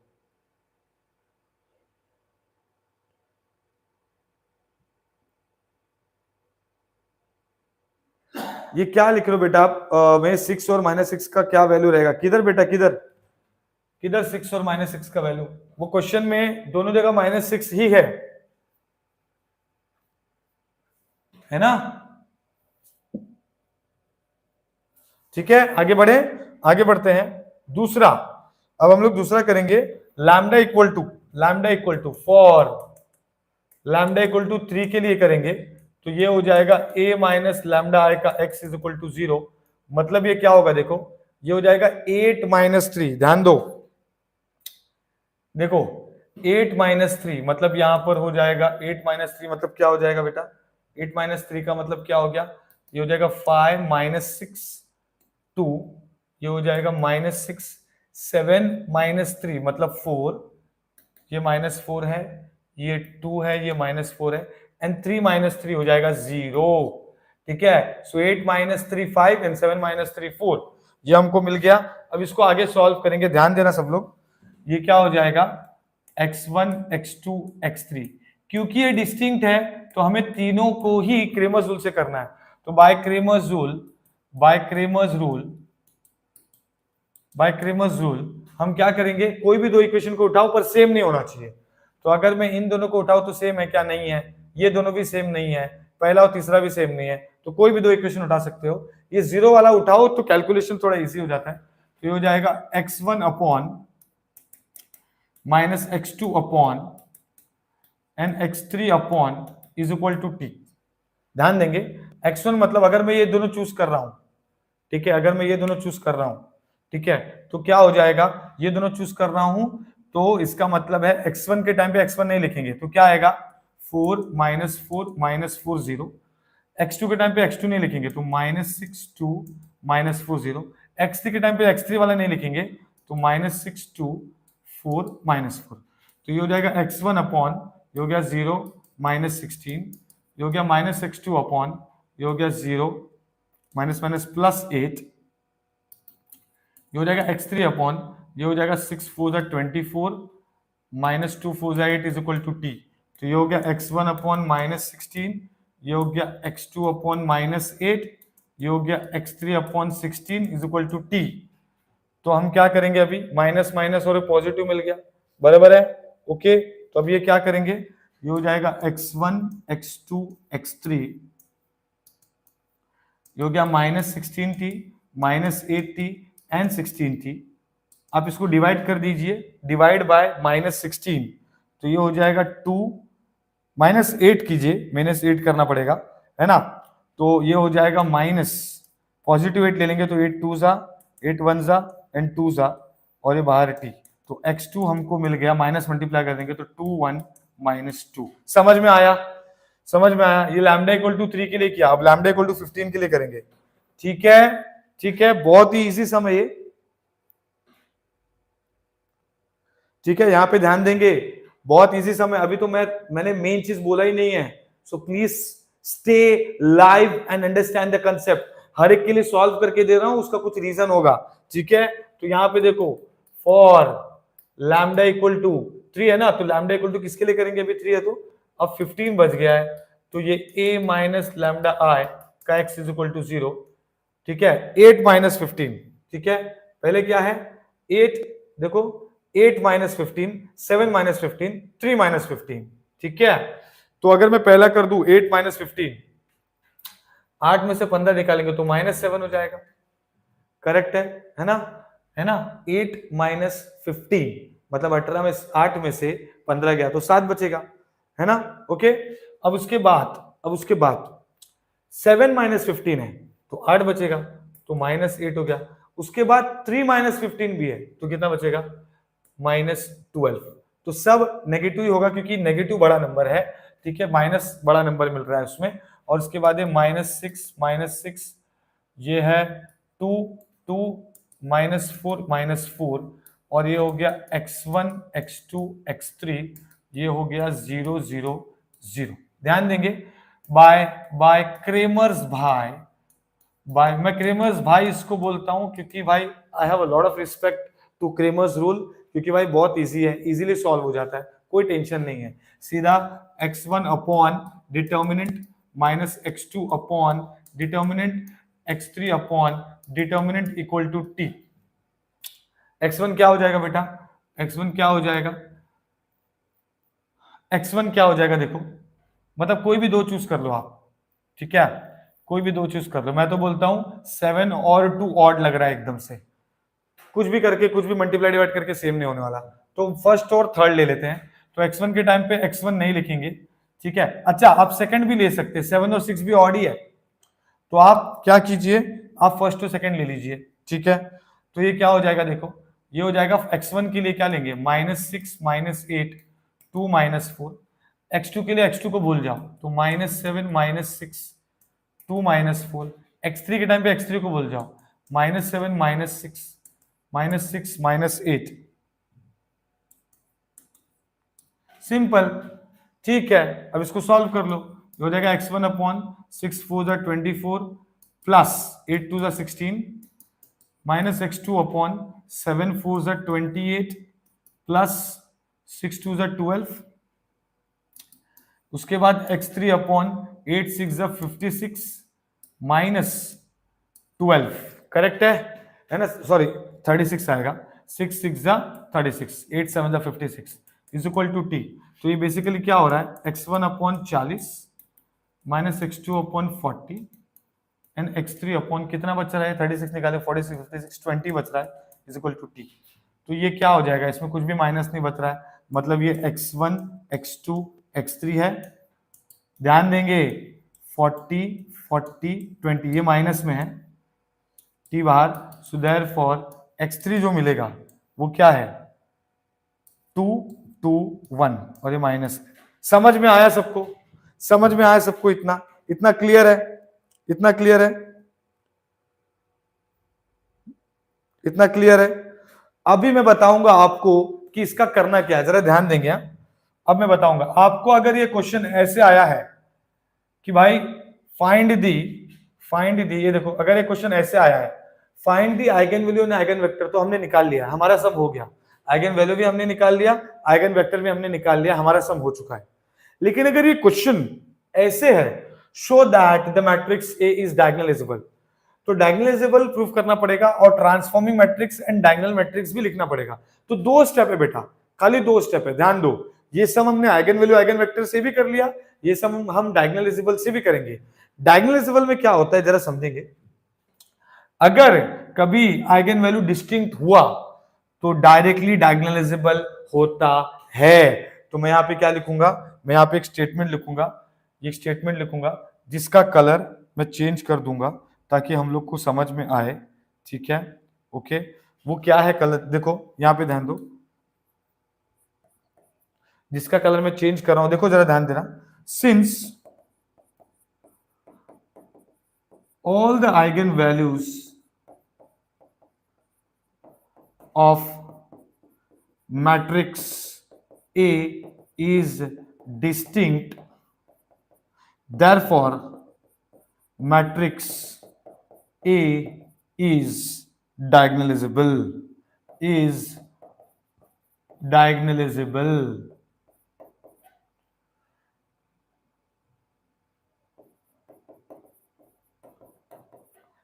ये क्या लिख रहे हो बेटा आप? में 6 और -6 का क्या वैल्यू रहेगा? किधर बेटा, किधर किधर 6 और -6 का वैल्यू? वो क्वेश्चन में दोनों जगह -6 ही है ना। ठीक है, आगे बढ़े, आगे बढ़ते हैं। दूसरा, अब हम लोग दूसरा करेंगे। Lambda equal to, lambda equal to for lambda equal to 3 के लिए करेंगे, तो ये हो जाएगा a माइनस लैम्डा आई का x इज इक्वल टू 0। मतलब ये क्या होगा? देखो, ये हो जाएगा 8 -3। ध्यान दो, देखो 8 -3 मतलब यहां पर हो जाएगा 8 -3 मतलब क्या हो जाएगा बेटा? 8 -3 का मतलब क्या हो गया? ये हो जाएगा 5 -6 2, ये हो जाएगा -6 7 -3 मतलब 4, ये -4 है, ये 2 है, ये -4 है, एंड 3 - 3 हो जाएगा 0। ठीक है, सो 8 - 3 5 एंड 7 - 3 4, ये हमको मिल गया। अब इसको आगे सॉल्व करेंगे, ध्यान देना सब लोग। ये क्या हो जाएगा, x1 x2 x3, क्योंकि ये डिस्टिंक्ट है तो हमें तीनों को ही क्रेमर्स रूल से करना है। तो बाय क्रेमर्स रूल हम क्या करेंगे, कोई भी दो इक्वेशन को उठाओ पर सेम नहीं होना चाहिए। तो अगर मैं इन दोनों को उठाऊं तो सेम है क्या, नहीं है। ये दोनों भी सेम नहीं है, पहला और तीसरा भी सेम नहीं है, तो कोई भी दो इक्वेशन उठा सकते हो। ये जीरो वाला उठाओ तो कैलकुलेशन थोड़ा इजी हो जाता है। तो ये हो जाएगा x1 upon minus x2 upon and x3 upon is equal to t। ध्यान देंगे, x1 मतलब अगर मैं ये दोनों चूज कर रहा हूं, ठीक है, अगर मैं ये दोनों चूज कर रहा हूं, ठीक है, तो क्या हो जाएगा, ये दोनों चूज कर रहा हूं तो इसका मतलब है x1 के टाइम पे x1 नहीं लिखेंगे तो क्या आएगा 4 -4 0। x2 के टाइम पे x2 नहीं लिखेंगे तो -6 2 -4 0। x3 के टाइम पे x3 वाला नहीं लिखेंगे तो -6 2 4 -4। तो ये हो जाएगा x1 अपॉन, ये हो गया 0 -16, ये हो गया -x2 अपॉन, ये हो गया 0 माइनस माइनस +8, ये हो जाएगा x3 अपॉन, ये हो जाएगा 6 4 24 -2 4 8 इज इक्वल टू t। तो ये हो गया x1 अपॉन -16, ये हो गया x2 अपॉन -8, ये हो गया x3 upon 16 is equal to t। तो हम क्या करेंगे, अभी माइनस माइनस और पॉजिटिव मिल गया, बराबर है, ओके। तो अब ये क्या करेंगे, ये हो जाएगा x1 x2 x3, ये हो गया -16t -8t एंड 16t। आप इसको डिवाइड कर दीजिए, डिवाइड बाय -16, तो ये हो जाएगा 2 -8 कीजिए, -8 करना पड़ेगा, है ना। तो ये हो जाएगा माइनस, पॉजिटिव 8 ले लेंगे तो 8 2 जा 8 1 जा एंड 2 जा, और ये बाहर t। तो x2 हमको मिल गया, माइनस मल्टीप्लाई कर देंगे तो 2 1 -2। समझ में आया, समझ में आया। ये लैम्डा इक्वल टू 3 के लिए किया, अब लैम्डा इक्वल टू 15 के लिए करेंगे। ठीक है, ठीक है, बहुत ही इजी सम है ये। ठीक है, यहां पे ध्यान देंगे, बहुत इजी सम है। अभी तो मैंने मेन चीज बोला ही नहीं है, so please stay live and understand the concept. हर एक के लिए सॉल्व करके दे रहा हूं, उसका कुछ रीजन होगा। ठीक है, तो यहां पे देखो, फॉर लैम्डा इक्वल टू 3 है ना, तो लैम्डा इक्वल टू किसके लिए करेंगे, अभी 3 है तो अब 15 बच गया है, तो ये a माइनस लैम्डा आई का x इज इक्वल टू 0। ठीक है, 8 - 15, ठीक है, पहले क्या है 8, देखो 8 - 15, 7 - 15, 3 - 15। ठीक है, तो अगर मैं पहला कर दूं 8 - 15, 8 में से 15 निकालेंगे तो -7 हो जाएगा, करेक्ट है ना, है ना। 8 - 15 मतलब 18 में 8 में से 15 गया तो 7 बचेगा, है ना, ओके। अब उसके बाद 7 - 15 है तो 8 बचेगा, तो -8 हो गया। उसके बाद 3 - 15 भी है तो कितना बचेगा, -12। तो सब नेगेटिव ही होगा क्योंकि नेगेटिव बड़ा नंबर है, ठीक है, माइनस बड़ा नंबर मिल रहा है उसमें। और उसके बाद ये -6 ये है 2 2 -4 और ये हो गया x1 x2 x3, ये हो गया 0 0 0। ध्यान देंगे, बाय बाय क्रेमर्स भाई, बाय, मैं क्रेमर्स भाई इसको बोलता हूं क्योंकि भाई I have a lot of respect to Cramer's rule, क्योंकि भाई बहुत इजी है, इजीली सॉल्व हो जाता है, कोई टेंशन नहीं है। सीधा x1 upon determinant minus x2 upon determinant x3 upon determinant equal to t। x1 क्या हो जाएगा बेटा, x1 क्या हो जाएगा, x1 क्या हो जाएगा, देखो मतलब कोई भी दो चूज कर लो आप, ठीक है, कोई भी दो चूज कर लो। मैं तो बोलता हूं 7 और 2 ऑड लग रहा है एकदम से, कुछ भी करके कुछ भी मल्टीप्लाई डिवाइड करके सेम नहीं होने वाला, तो फर्स्ट और थर्ड ले लेते हैं। तो x1 के टाइम पे x1 नहीं लिखेंगे, ठीक है। अच्छा, आप सेकंड भी ले सकते हैं, 7 और 6 भी ऑड ही है, तो आप क्या कीजिए, आप फर्स्ट और सेकंड ले लीजिए, ठीक है। तो ये क्या हो जाएगा, देखो ये हो जाएगा x1 के लिए क्या लेंगे, -6 -8 2 -4। x2 के लिए x2 को भूल जाओ तो -7 -6 2 -4। x3 के टाइम पे x3 को भूल जाओ, -7 -6 -8। सिंपल, ठीक है, अब इसको सॉल्व कर लो, ये हो जाएगा x1 अपॉन 6 4 जा 24 प्लस 8 2 जा 16 माइनस x2 अपॉन 7 4 जा 28 प्लस 6 2 जा 12, उसके बाद x3 अपॉन 8 6 जा 56 माइनस 12, करेक्ट है ना, सॉरी 36 आएगा, 6 6 जा 36 8 7 जा 56 इज इक्वल टू टी। तो ये बेसिकली क्या हो रहा है, x1 upon 40 minus x2 upon 40 and x3 upon कितना बच रहा है, 36 निकाले 46 56 20 बच रहा है इज इक्वल टू टी। तो ये क्या हो जाएगा, इसमें कुछ भी माइनस नहीं बच रहा है, मतलब ये x1 x2 x3 है, ध्यान देंगे 40 40 20 ये माइनस में है, टी बाहर, सो देयरफॉर x3 जो मिलेगा वो क्या है 2 2 1 और ये माइनस। समझ में आया सबको, समझ में आया सबको, इतना इतना क्लियर है, इतना क्लियर है, इतना क्लियर है। अभी मैं बताऊंगा आपको कि इसका करना क्या है, जरा ध्यान देंगे। अब मैं बताऊंगा आपको, अगर ये क्वेश्चन ऐसे आया है कि भाई फाइंड दी, ये देखो अगर ये क्वेश्चन ऐसे आया है find the eigen value and eigen vector, तो हमने निकाल लिया, हमारा सम हो गया, आइगन वैल्यू भी हमने निकाल लिया, आइगन वेक्टर भी हमने निकाल लिया, हमारा सम हो चुका है। लेकिन अगर ये क्वेश्चन ऐसे है show that the matrix A is diagonalisable, तो डायगोनलाइजेबल प्रूफ करना पड़ेगा और transforming matrix and diagonal matrix भी लिखना पड़ेगा। तो 2 स्टेप है बेटा, खाली 2 स्टेप है, ध्यान दो। ये सम हमने आइगन वैल्यू आइगन वेक्टर से भी कर लिया, ये सम हम डायगोनलाइजेबल से भी करेंगे। डायगोनलाइजेबल में क्या होता है जरा समझेंगे, अगर कभी आइगन वैल्यू डिस्टिंक्ट हुआ तो डायरेक्टली डायगोनलाइजेबल होता है। तो मैं यहाँ पे क्या लिखूंगा, मैं यहाँ पे एक स्टेटमेंट लिखूंगा, ये स्टेटमेंट लिखूंगा जिसका कलर मैं चेंज कर दूंगा ताकि हम लोग को समझ में आए, ठीक है, ओके। वो क्या है कलर, देखो यहाँ पे ध्यान दो, जिसका कलर मैं चेंज कर रहा हूं, देखो जरा ध्यान देना, since all the eigenvalues of matrix A is distinct, therefore matrix A is diagonalizable, is diagonalizable।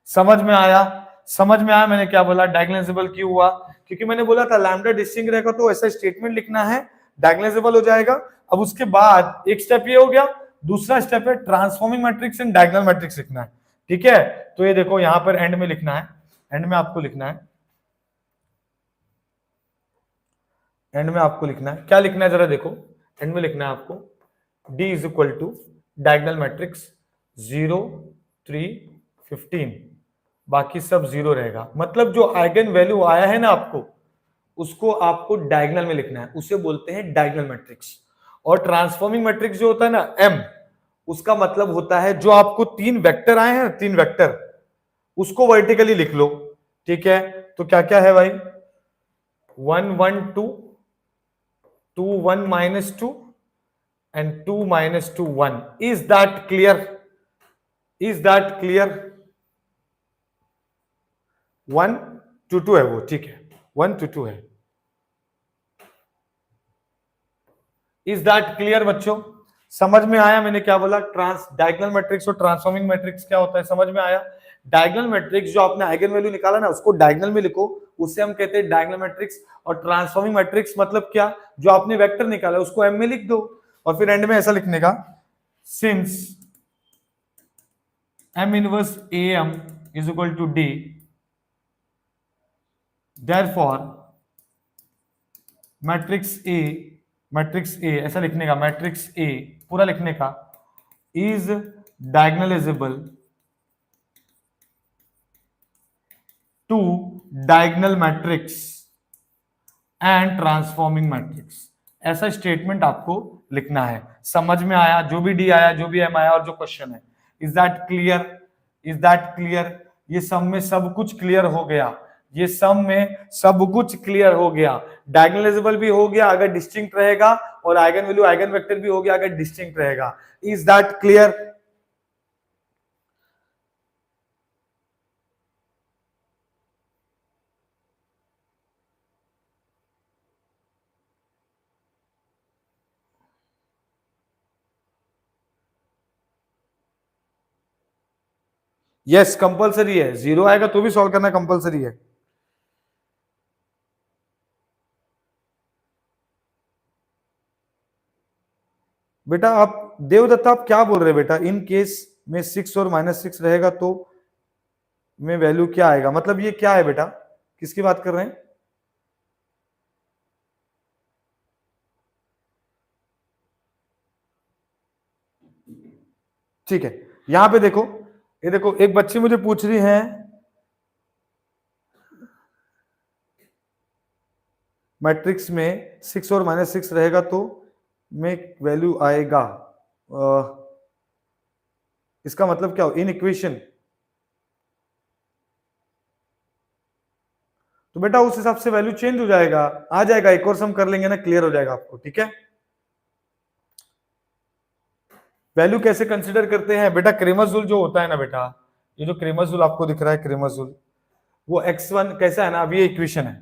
समझ में आया, समझ में आया मैंने क्या बोला, डायगोनलाइजेबल क्यों हुआ, क्योंकि मैंने बोला था लैम्डा डिस्टिंक्ट रहेगा तो ऐसा स्टेटमेंट लिखना है, डायगोनलाइजेबल हो जाएगा। अब उसके बाद एक स्टेप ये हो गया, दूसरा स्टेप है transforming matrix and diagonal matrix लिखना है, ठीक है। तो ये देखो यहां पर एंड में लिखना है, एंड में आपको लिखना है, एंड में आपको लिखना है, क्या लिखना है जरा देखो, एंड में लिखना है आपको D is equal to diagonal matrix 0 3 15, बाकी सब 0 रहेगा, मतलब जो आइगन वैल्यू आया है ना आपको उसको आपको डायगोनल में लिखना है, उसे बोलते हैं डायगोनल मैट्रिक्स। और ट्रांसफॉर्मिंग मैट्रिक्स जो होता है ना M, उसका मतलब होता है जो आपको 3 वेक्टर आए हैं, 3 वेक्टर, उसको वर्टिकली लिख लो, ठीक है। तो क्या क्या है भाई, 1 1 2 2 1 minus 2 and 2 minus 2 1, is that clear, is that clear, 1 2 2 है वो, ठीक है, 1 2 2 है, इज दैट क्लियर बच्चों, समझ में आया मैंने क्या बोला, डायगोनल मैट्रिक्स और ट्रांसफॉर्मिंग मैट्रिक्स क्या होता है समझ में आया। डायगोनल मैट्रिक्स जो आपने आइगन वैल्यू निकाला ना उसको डायगोनल में लिखो, उससे हम कहते हैं डायगोनल मैट्रिक्स। और ट्रांसफॉर्मिंग मैट्रिक्स मतलब क्या, जो आपने वेक्टर निकाला उसको एम में लिख दो, और फिर एंड में ऐसा लिखने का, since M inverse A M is equal to D, therefore matrix A ऐसा लिखने का, मैट्रिक्स ए पूरा लिखने का, is diagonalisable to diagonal matrix and transforming matrix, ऐसा स्टेटमेंट आपको लिखना है। समझ में आया, जो भी डी आया जो भी एम आया और जो क्वेश्चन है, is that clear, is that clear, ये सब में सब कुछ क्लियर हो गया। ये सम में सब कुछ क्लियर हो गया, डायगोनलाइजेबल भी हो गया अगर डिस्टिंक्ट रहेगा, और आइगन वैल्यू आइगन वेक्टर भी हो गया अगर डिस्टिंक्ट रहेगा। Is that clear? Yes, compulsory है, जीरो आएगा तो भी सॉल्व करना कंपलसरी है। बेटा आप देवदत्ता आप क्या बोल रहे हैं बेटा? इन केस में 6 और -6 रहेगा तो में वैल्यू क्या आएगा, मतलब ये क्या है बेटा, किसकी बात कर रहे हैं? ठीक है, यहां पे देखो, ये देखो एक बच्ची मुझे पूछ रही है मैट्रिक्स में 6 और -6 रहेगा तो में वैल्यू आएगा, इसका मतलब क्या हो, इन इक्वेशन। तो बेटा उस हिसाब से वैल्यू चेंज हो जाएगा, आ जाएगा, एक और सम कर लेंगे ना, क्लियर हो जाएगा आपको, ठीक है। वैल्यू कैसे कंसीडर करते हैं बेटा? क्रेमर्स रूल जो होता है ना बेटा, ये जो क्रेमर्स रूल आपको दिख रहा है, क्रेमर्स रूल, वो x1 कैसा है ना, अब ये इक्वेशन है,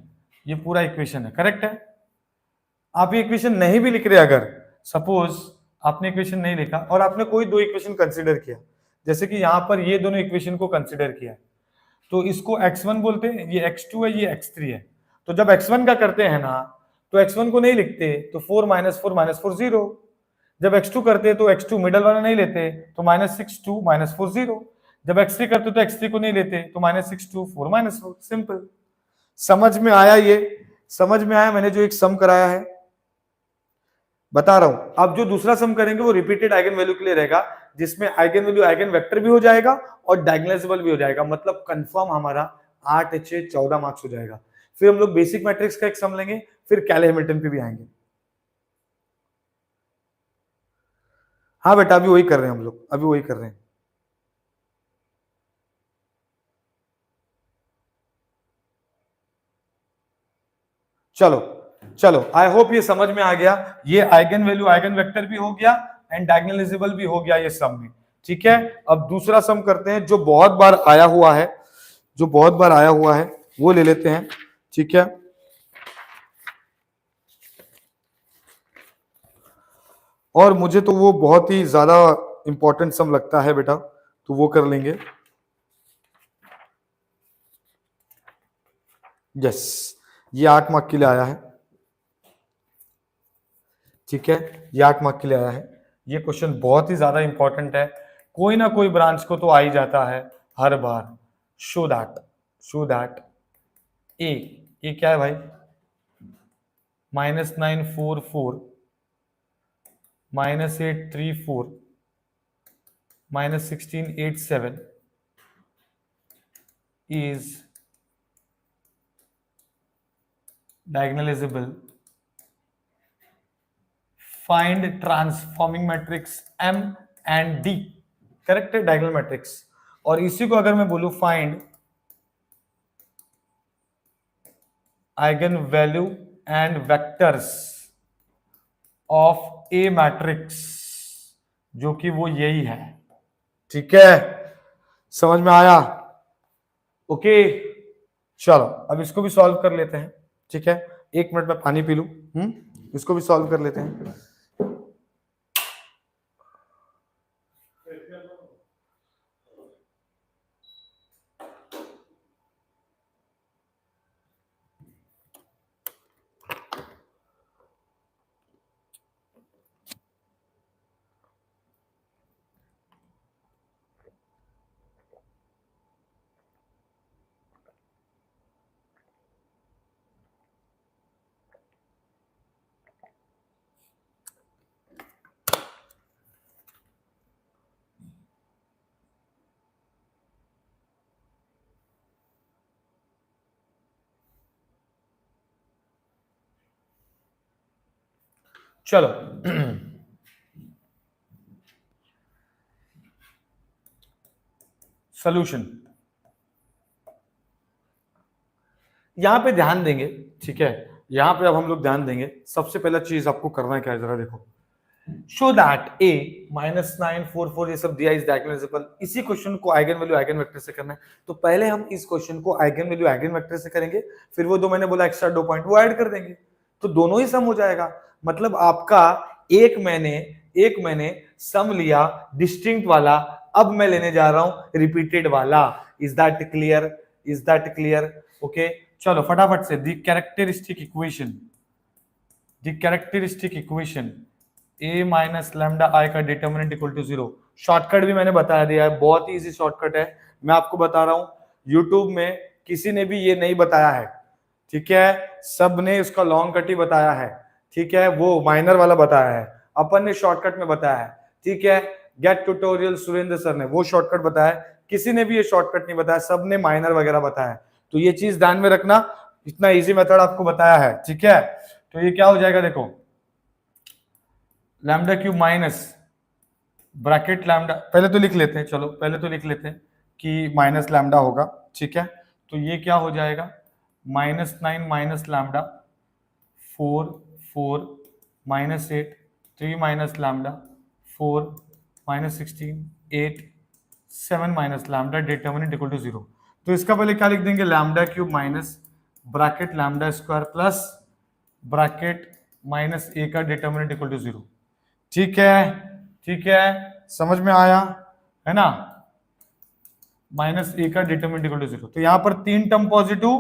ये पूरा इक्वेशन है, करेक्ट है। आप ये इक्वेशन नहीं भी लिख रहे, अगर सपोज आपने इक्वेशन नहीं लिखा और आपने कोई दो इक्वेशन कंसीडर किया, जैसे कि यहां पर ये दोनों इक्वेशन को कंसीडर किया, तो इसको x1 बोलते हैं, ये x2 है, ये x3 है। तो जब x1 का करते हैं ना, तो x1 को नहीं लिखते, तो 4 -4 -4 0। जब x2 करते तो x2 मिडल वाला नहीं लेते, तो -6 2 -4 0। जब x3 करते तो x3 को नहीं लेते, तो -6 2 4 -4, सिंपल। समझ में आया? ये समझ में आया मैंने जो एक सम कराया है, बता रहा हूं। अब जो दूसरा सम करेंगे वो रिपीटेड आइगन वैल्यू के लिए रहेगा, जिसमें आइगन वैल्यू आइगन वेक्टर भी हो जाएगा और डायगोनलाइजेबल भी हो जाएगा, मतलब कंफर्म हमारा 8 6 14 मार्क्स हो जाएगा। फिर हम लोग बेसिक मैट्रिक्स का एक सम लेंगे, फिर कैले हैमिल्टन पे भी आएंगे। हाँ बेटा अभी वही कर रहे हैं हम लोग, अभी वही कर रहे हैं। चलो चलो, आई होप ये समझ में आ गया। ये आइगन वैल्यू आइगन वेक्टर भी हो गया एंड डायगोनलाइजेबल भी हो गया ये सम में, ठीक है। अब दूसरा सम करते हैं जो बहुत बार आया हुआ है, जो बहुत बार आया हुआ है वो ले लेते हैं, ठीक है। और मुझे तो वो बहुत ही ज्यादा इंपॉर्टेंट सम लगता है बेटा, तो वो कर लेंगे। यस, ये 8 मार्क के लिए आया है, ठीक है, ये 8 मार्क के लिए आया है। ये क्वेश्चन बहुत ही ज्यादा इंपॉर्टेंट है, कोई ना कोई ब्रांच को तो आ ही जाता है हर बार। शो दैट ए, ये क्या है भाई, -944 -834 -1687 is diagonalizable. Find transforming matrix M and D, correct है, डायगोनल मैट्रिक्स। और इसी को अगर मैं बोलूं find eigen value and vectors of A matrix, जो कि वो यही है, ठीक है, समझ में आया? ओके, चलो अब इसको भी सॉल्व कर लेते हैं, ठीक है। 1 मिनट में पानी पी लूं, इसको भी सॉल्व कर लेते हैं। चलो सॉल्यूशन, यहाँ पे ध्यान देंगे, ठीक है, यहाँ पे अब हम लोग ध्यान देंगे। सबसे पहला चीज आपको करना है क्या है, जरा देखो, शो दैट ए -944 ये सब दिया इस डायगोनल। इसी क्वेश्चन को आइगन वैल्यू आइगन वेक्टर से करना है, तो पहले हम इस क्वेश्चन को आइगन वैल्यू आइगन वेक्टर से करेंगे, फिर वो दो मैंने बोला एक्स्ट्रा 2 पॉइंट वो ऐड कर देंगे, तो दोनों ही सम हो जाएगा। मतलब आपका एक मैंने सम लिया डिस्टिंक्ट वाला, अब मैं लेने जा रहा हूं रिपीटेड वाला। Is that clear? Is that clear? Okay, चलो फटाफट से the characteristic equation a minus lambda I का डिटर्मिनेंट इक्वल टू 0। शॉर्टकट भी मैंने बता दिया है, बहुत ही इजी शॉर्टकट है, मैं आपको बता रहा हूं। यूट्यूब में किसी ने भी ये नहीं बताया है, ठीक है, सब ने उसका लॉन्ग कट ही बताया है, ठीक है, वो माइनर वाला बताया है, अपन ने शॉर्टकट में बताया है, ठीक है। गेट ट्यूटोरियल सुरेंद्र सर ने वो शॉर्टकट बताया, किसी ने भी ये शॉर्टकट नहीं बताया, सब ने माइनर वगैरह बताया। तो ये चीज ध्यान में रखना, इतना इजी मेथड आपको बताया है, ठीक है। तो ये क्या हो जाएगा, देखो lambda cube minus bracket lambda, पहले तो लिख लेते हैं, चलो पहले तो लिख लेते हैं कि माइनस लैम्डा होगा, ठीक है। तो ये क्या हो जाएगा, -9 minus lambda 4 -8 3 minus lambda 4 -16 8 7 minus lambda determinant equal to 0। तो इसका पहले क्या लिख देंगे, lambda cube minus bracket lambda square plus bracket minus A का डिटर्मिनेंट इक्वल टू 0। ठीक है, ठीक है, समझ में आया है ना। माइनस ए का डिटर्मिनेंट इक्वल टू 0, तो यहां पर 3 टर्म पॉजिटिव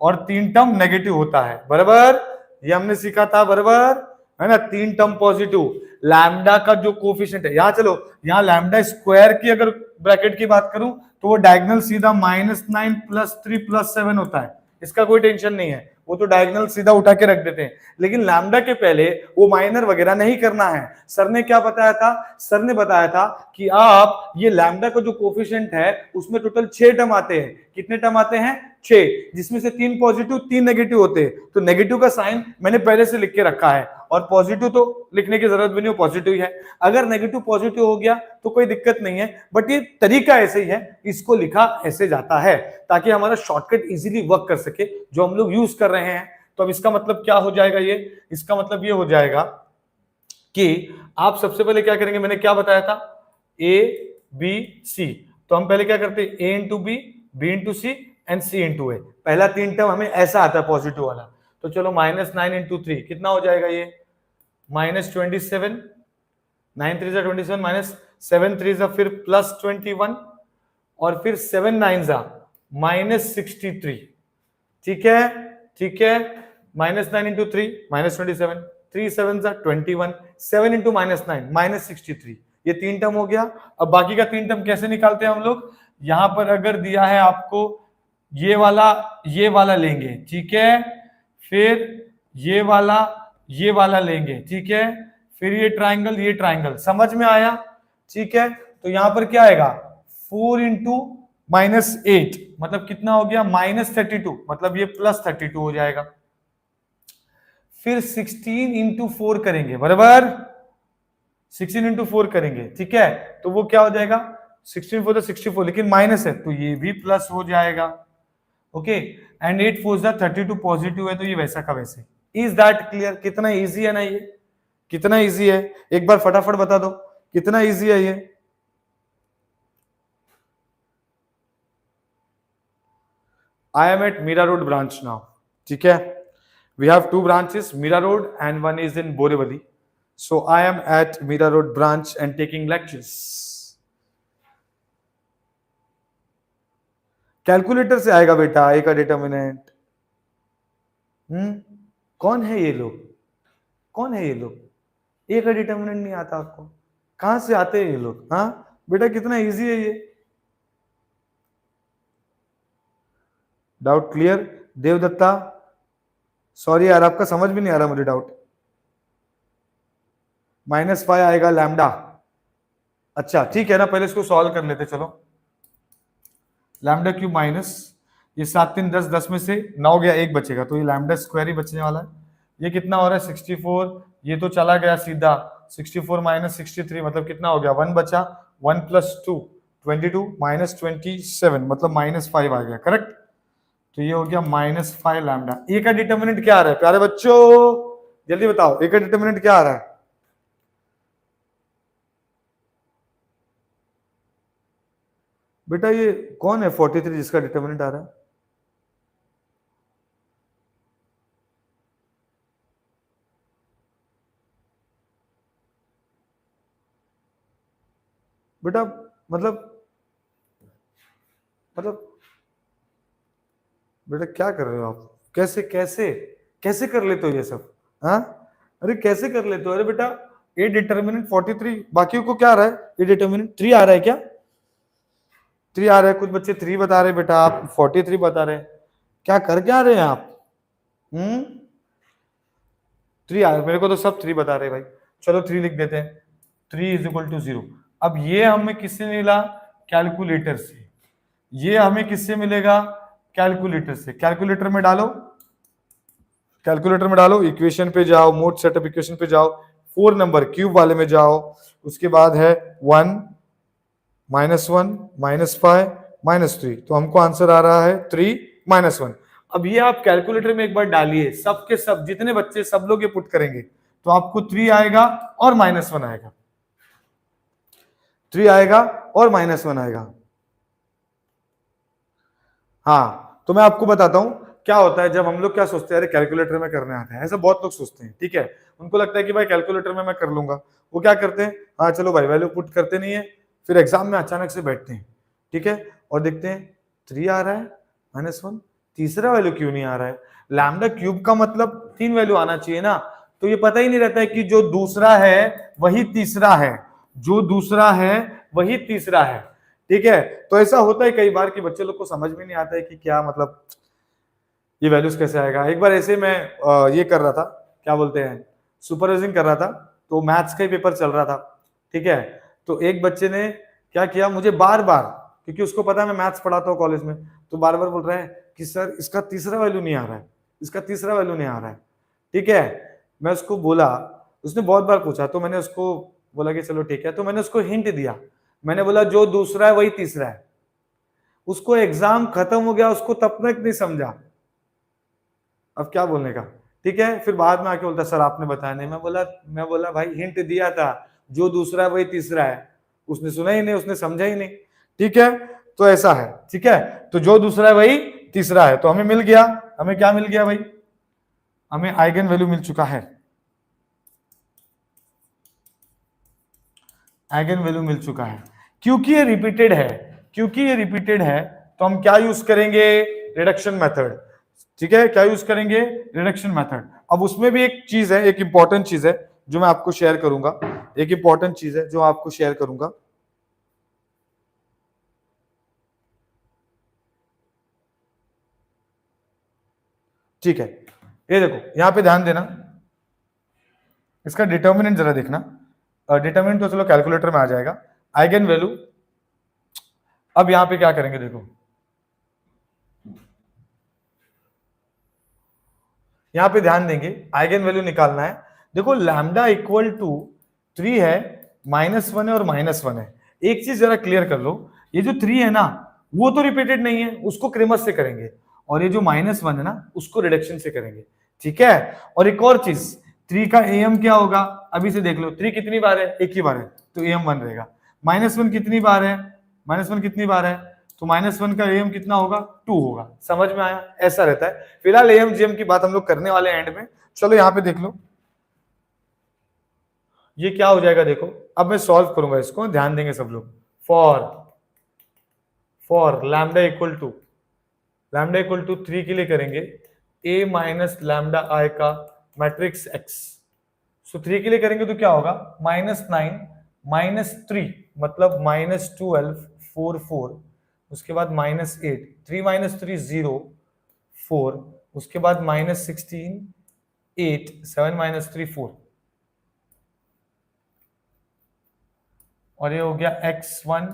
और 3 टर्म नेगेटिव होता है, बराबर, ये हमने सीखा था, बराबर है ना। 3 टर्म पॉजिटिव, लैम्डा का जो कोफिशिएंट है, यहां चलो, यहां लैम्डा स्क्वायर की अगर ब्रैकेट की बात करूं तो वो डायगोनल सीधा -9 + 3 + 7 होता है, इसका कोई टेंशन नहीं है, वो तो डायगोनल सीधा उठा के रख देते हैं। लेकिन लैम्डा के पहले वो माइनर वगैरह नहीं करना है। सर ने क्या बताया था, सर ने बताया था कि आप ये लैम्डा का जो कोफिशिएंट है उसमें टोटल 6 टर्म आते हैं। कितने टर्म आते हैं, 6, जिसमें से 3 पॉजिटिव 3 नेगेटिव होते हैं। तो नेगेटिव का साइन मैंने पहले से लिख के रखा है, और पॉजिटिव तो लिखने की जरूरत भी नहीं, पॉजिटिव ही है। अगर नेगेटिव पॉजिटिव हो गया तो कोई दिक्कत नहीं है, बट ये तरीका ऐसे ही है, इसको लिखा ऐसे जाता है ताकि हमारा शॉर्टकट इजीली वर्क कर सके जो हम लोग यूज कर रहे हैं। तो अब इसका मतलब क्या हो जाएगा, ये इसका मतलब ये हो जाएगा कि आप सबसे पहले क्या करेंगे, मैंने क्या बताया था, ए बी सी, तो हम पहले क्या करते हैं, A into B, B into C and C into A. पहला 3 टर्म हमें ऐसा आता है पॉजिटिव वाला। तो चलो -9 × 3 कितना हो जाएगा, ये -27, 9 3 27 -7 3 फिर +21 और फिर 7 9 -63। ठीक है, ठीक है, -9 × 3 -27, 3 7 21, 7 × -9 -63, ये 3 टर्म हो गया। अब बाकी का 3 टर्म कैसे निकालते हैं हम लोग, यहां पर अगर दिया है आपको ये वाला लेंगे, ठीक है, फिर ये वाला लेंगे, ठीक है, फिर ये ट्राइंगल, समझ में आया, ठीक है। तो यहां पर क्या आएगा, 4 × -8 मतलब कितना हो गया, -32, मतलब ये +32 हो जाएगा। फिर 16 × 4 करेंगे, बराबर, 16 × 4 करेंगे, ठीक है, तो वो क्या हो जाएगा, 16 4 64, लेकिन माइनस है तो ये भी प्लस हो जाएगा। ओके, एंड 8 4 32 पॉजिटिव है, तो ये वैसा का वैसे। Is that clear? कितना इजी है ना ये, कितना इजी है, एक बार फटाफट बता दो कितना इजी है ये। I am at Mira Road branch now, ठीक है, we have 2 branches, Mira Road and one is in Borivali. So I am at Mira Road branch and taking lectures. Calculator से आएगा बेटा ए का डिटर्मिनेंट। कौन है ये लोग, कौन है ये लोग, ए का डिटर्मिनेंट नहीं आता आपको, कहां से आते हैं ये लोग, हाँ बेटा कितना इजी है ये। Doubt clear Devdatta? सॉरी यार, आपका समझ भी नहीं आ रहा मुझे डाउट। -5 आएगा लैम्डा, अच्छा ठीक है ना, पहले इसको सॉल्व कर लेते, चलो। लैम्डा क्यूब माइनस ये 7 3 10, 10 में से 9 गया, 1 बचेगा, तो ये लैम्डा स्क्वायर ही बचने वाला है। ये कितना हो रहा है, 64, ये तो चला गया सीधा, 64 -63 मतलब कितना हो गया, 1 बचा, 1 + 2 22 -27 मतलब -5 आ गया, करेक्ट। तो ये हो गया -5 लैम्डा। ए का डिटर्मिनेंट क्या आ रहा है प्यारे बच्चों, जल्दी बताओ, ए का डिटर्मिनेंट क्या आ रहा है? बेटा ये कौन है 43 जिसका डिटर्मिनेंट आ रहा है? बेटा मतलब बेटा क्या कर रहे हो आप? कैसे कैसे कैसे कर लेते हो ये सब? हाँ, अरे कैसे कर लेते हो? अरे बेटा ए डिटर्मिनेंट 43, बाकियों को क्या आ रहा है? ए डिटर्मिनेंट 3 आ रहा है क्या? 3 आ रहा है, कुछ बच्चे 3 बता रहे हैं बेटा, आप 43 बता रहे हैं, क्या कर क्या रहे हैं आप? 3 आ रहा है, मेरे को तो सब 3 बता रहे हैं भाई। चलो 3 लिख देते हैं, 3 इज इक्वल टू 0। अब ये हमें किससे मिला? कैलकुलेटर से। ये हमें किससे मिलेगा? कैलकुलेटर से। कैलकुलेटर में डालो, कैलकुलेटर में डालो, इक्वेशन पे जाओ, मोड सेटअप इक्वेशन पे जाओ, 4 नंबर क्यूब वाले में जाओ, उसके बाद है 1 -1 -5 -3, तो हमको आंसर आ रहा है 3 -1। अब ये आप कैलकुलेटर में एक बार डालिए, सबके सब जितने बच्चे सब लोग ये पुट करेंगे तो आपको 3 आएगा और -1 आएगा, 3 आएगा और -1 आएगा। हाँ, तो मैं आपको बताता हूं क्या होता है जब हम लोग क्या सोचते हैं, अरे कैलकुलेटर में करने आता है, ऐसा बहुत लोग सोचते हैं, ठीक है। उनको लगता है कि भाई कैलकुलेटर में मैं कर लूंगा। वो क्या करते हैं, हाँ चलो भाई वैल्यू पुट करते नहीं है, फिर एग्जाम में अचानक से बैठते हैं, ठीक है, और देखते हैं 3 आ रहा है -1, तीसरा वैल्यू क्यों नहीं आ रहा है? लैम्डा क्यूब का मतलब 3 वैल्यू आना चाहिए ना, तो ये पता ही नहीं रहता है कि जो दूसरा है वही तीसरा है, जो दूसरा है वही तीसरा है, ठीक है। तो ऐसा होता है कई बार कि बच्चे लोग को समझ में नहीं आता है कि क्या मतलब ये वैल्यूज कैसे आएगा। एक बार ऐसे मैं ये कर रहा था, क्या बोलते हैं, सुपरवाइजिंग कर रहा था, तो मैथ्स का ही पेपर चल रहा था, ठीक है। तो एक बच्चे ने क्या किया, मुझे बार बार, क्योंकि उसको पता है मैं मैथ्स पढ़ाता हूँ कॉलेज में, तो बार बार बोल रहा है कि सर इसका तीसरा वैल्यू नहीं आ रहा है, इसका तीसरा वैल्यू नहीं आ रहा है, ठीक है। मैं उसको बोला, उसने बहुत बार पूछा, तो मैंने उसको बोला कि चलो ठीक है, तो मैंने उसको हिंट दिया, मैंने बोला जो दूसरा है वही तीसरा है। उसको एग्जाम खत्म हो गया, उसको तब तक नहीं समझा, अब क्या बोलने का, ठीक है। फिर बाद में आके बोलता सर आपने बताया नहीं। मैं बोला भाई हिंट दिया था, जो दूसरा है वही तीसरा है। उसने सुना ही नहीं, उसने समझा ही नहीं, ठीक है। तो ऐसा है, ठीक है। तो जो दूसरा है वही तीसरा है, तो हमें मिल गया, हमें क्या मिल गया भाई, हमें आइगन वैल्यू मिल चुका है, आइगन वैल्यू मिल चुका है। क्योंकि ये रिपीटेड है, क्योंकि ये रिपीटेड है, तो हम क्या यूज करेंगे, रिडक्शन मेथड, ठीक है। क्या यूज करेंगे, रिडक्शन मेथड। अब उसमें भी एक चीज है, एक इंपॉर्टेंट चीज है जो मैं आपको शेयर करूंगा, एक इंपॉर्टेंट चीज है जो आपको शेयर करूंगा, ठीक है। ये देखो यहां पे ध्यान देना, इसका डिटर्मिनेंट जरा देखना, डिटर्मिनेंट तो चलो कैलकुलेटर में आ जाएगा, आइगन वैल्यू। अब यहां पे क्या करेंगे, देखो यहां पे ध्यान देंगे, आइगन वैल्यू निकालना है। देखो लैम्डा इक्वल टू 3 है, -1 है और -1 है। एक चीज जरा क्लियर कर लो, ये जो 3 है ना वो तो रिपीटेड नहीं है, उसको क्रेमस से करेंगे, और ये जो -1 है ना उसको रिडक्शन से करेंगे, ठीक है। और एक और चीज, 3 का एम क्या होगा, अभी से देख लो, 3 कितनी बार है, एक ही बार है, तो एम 1 रहेगा। -1 कितनी बार है, -1 कितनी बार है, तो -1 का एम कितना होगा, 2 होगा। समझ में आया, ऐसा रहता है। फिलहाल एम जीएम की बात हम लोग करने वाले हैं एंड में। चलो यहाँ पे देख लो, ये क्या हो जाएगा, देखो अब मैं सॉल्व करूंगा इसको, ध्यान देंगे सब लोग। फॉर लैम्डा इक्वल टू 3 के लिए करेंगे a माइनस लैम्डा आई का मैट्रिक्स x। सो 3 के लिए करेंगे तो क्या होगा, -9 -3 मतलब -12 4 4, उसके बाद -8, 3 - 3 0 4, उसके बाद -16 8, 7 - 3 4, और ये हो गया x1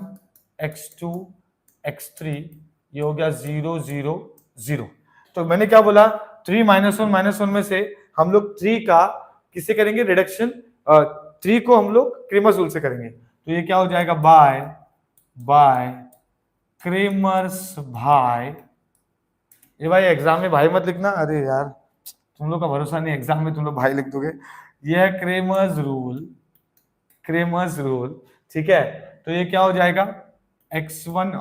x2 x3, ये हो गया 0 0 0। तो मैंने क्या बोला, 3 -1 में से हम लोग 3 का किससे करेंगे रिडक्शन, 3 को हम लोग क्रेमर्स रूल से करेंगे, तो ये क्या हो जाएगा, बाय क्रेमर्स भाई ये भाई एग्जाम में भाई मत लिखना, अरे यार तुम लोग का भरोसा नहीं, एग्जाम में तुम लोग भाई लिख दोगे। ये है क्रेमर्स रूल, क्रेमर्स रूल, ठीक है। तो ये क्या हो जाएगा, x1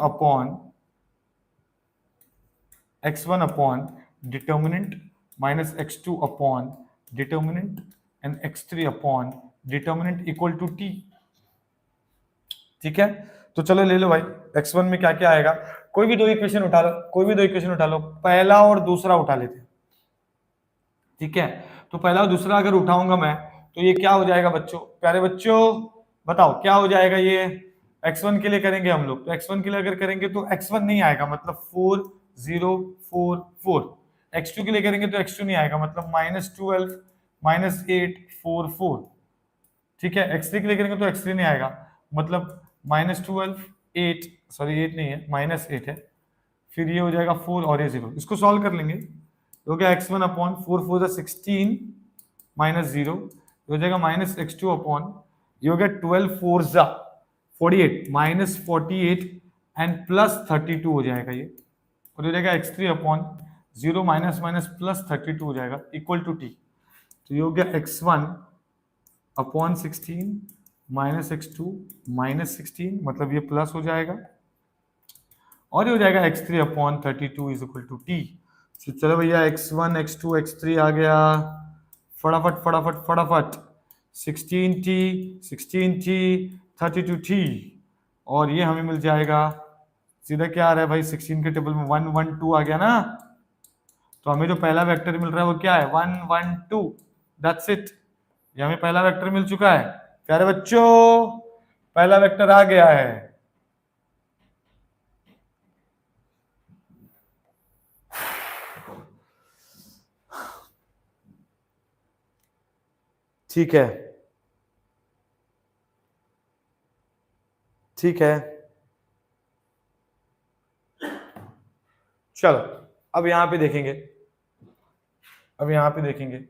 upon determinant minus x2 upon determinant and x3 upon determinant equal to t, ठीक है। तो चलो ले लो भाई, x1 में क्या क्या आएगा, कोई भी दो इक्वेशन उठा लो, कोई भी दो इक्वेशन उठा लो, पहला और दूसरा उठा लेते हैं, ठीक है। तो पहला और दूसरा अगर उठाऊंगा मैं, तो ये क्या हो जाएगा बच्चों, प्यारे बच्चों बताओ क्या हो जाएगा। ये x1 के लिए करेंगे हम लोग, तो x1 के लिए अगर करेंगे तो x1 नहीं आएगा, मतलब 4 0 4 4। x2 के लिए करेंगे तो x2 नहीं आएगा, मतलब -12 -8 4 4, ठीक है। x3 के लिए करेंगे तो x3 नहीं आएगा, मतलब -12 8, सॉरी 8 नहीं है, -8 है। फिर ये हो जाएगा 4 और ये 0, इसको सॉल्व कर लेंगे तो क्या x1 अपॉन 4 4 16 -0 हो जाएगा, माइनस x2 अपॉन ये हो गया 12 4 48 -48 एंड प्लस 32 हो जाएगा ये, और हो जाएगा x3 upon 0 minus minus plus 32 हो जाएगा इक्वल टू t। तो ये हो गया x1 upon 16 minus x2 minus 16, मतलब ये प्लस हो जाएगा, और ये हो जाएगा x3 upon 32 is equal to t। तो चलो भैया x1 x2 x3 आ गया, फटाफट फटाफट फटाफट 16t 16t 32t, और ये हमें मिल जाएगा सीधा क्या आ रहा है भाई, 16 के टेबल में 1 1 2 आ गया ना, तो हमें जो पहला वेक्टर मिल रहा है वो क्या है 1 1 2, दैट्स इट। ये हमें पहला वेक्टर मिल चुका है प्यारे बच्चों, पहला वेक्टर आ गया है। ठीक है, ठीक है, चलो अब यहां पे देखेंगे, अब यहां पे देखेंगे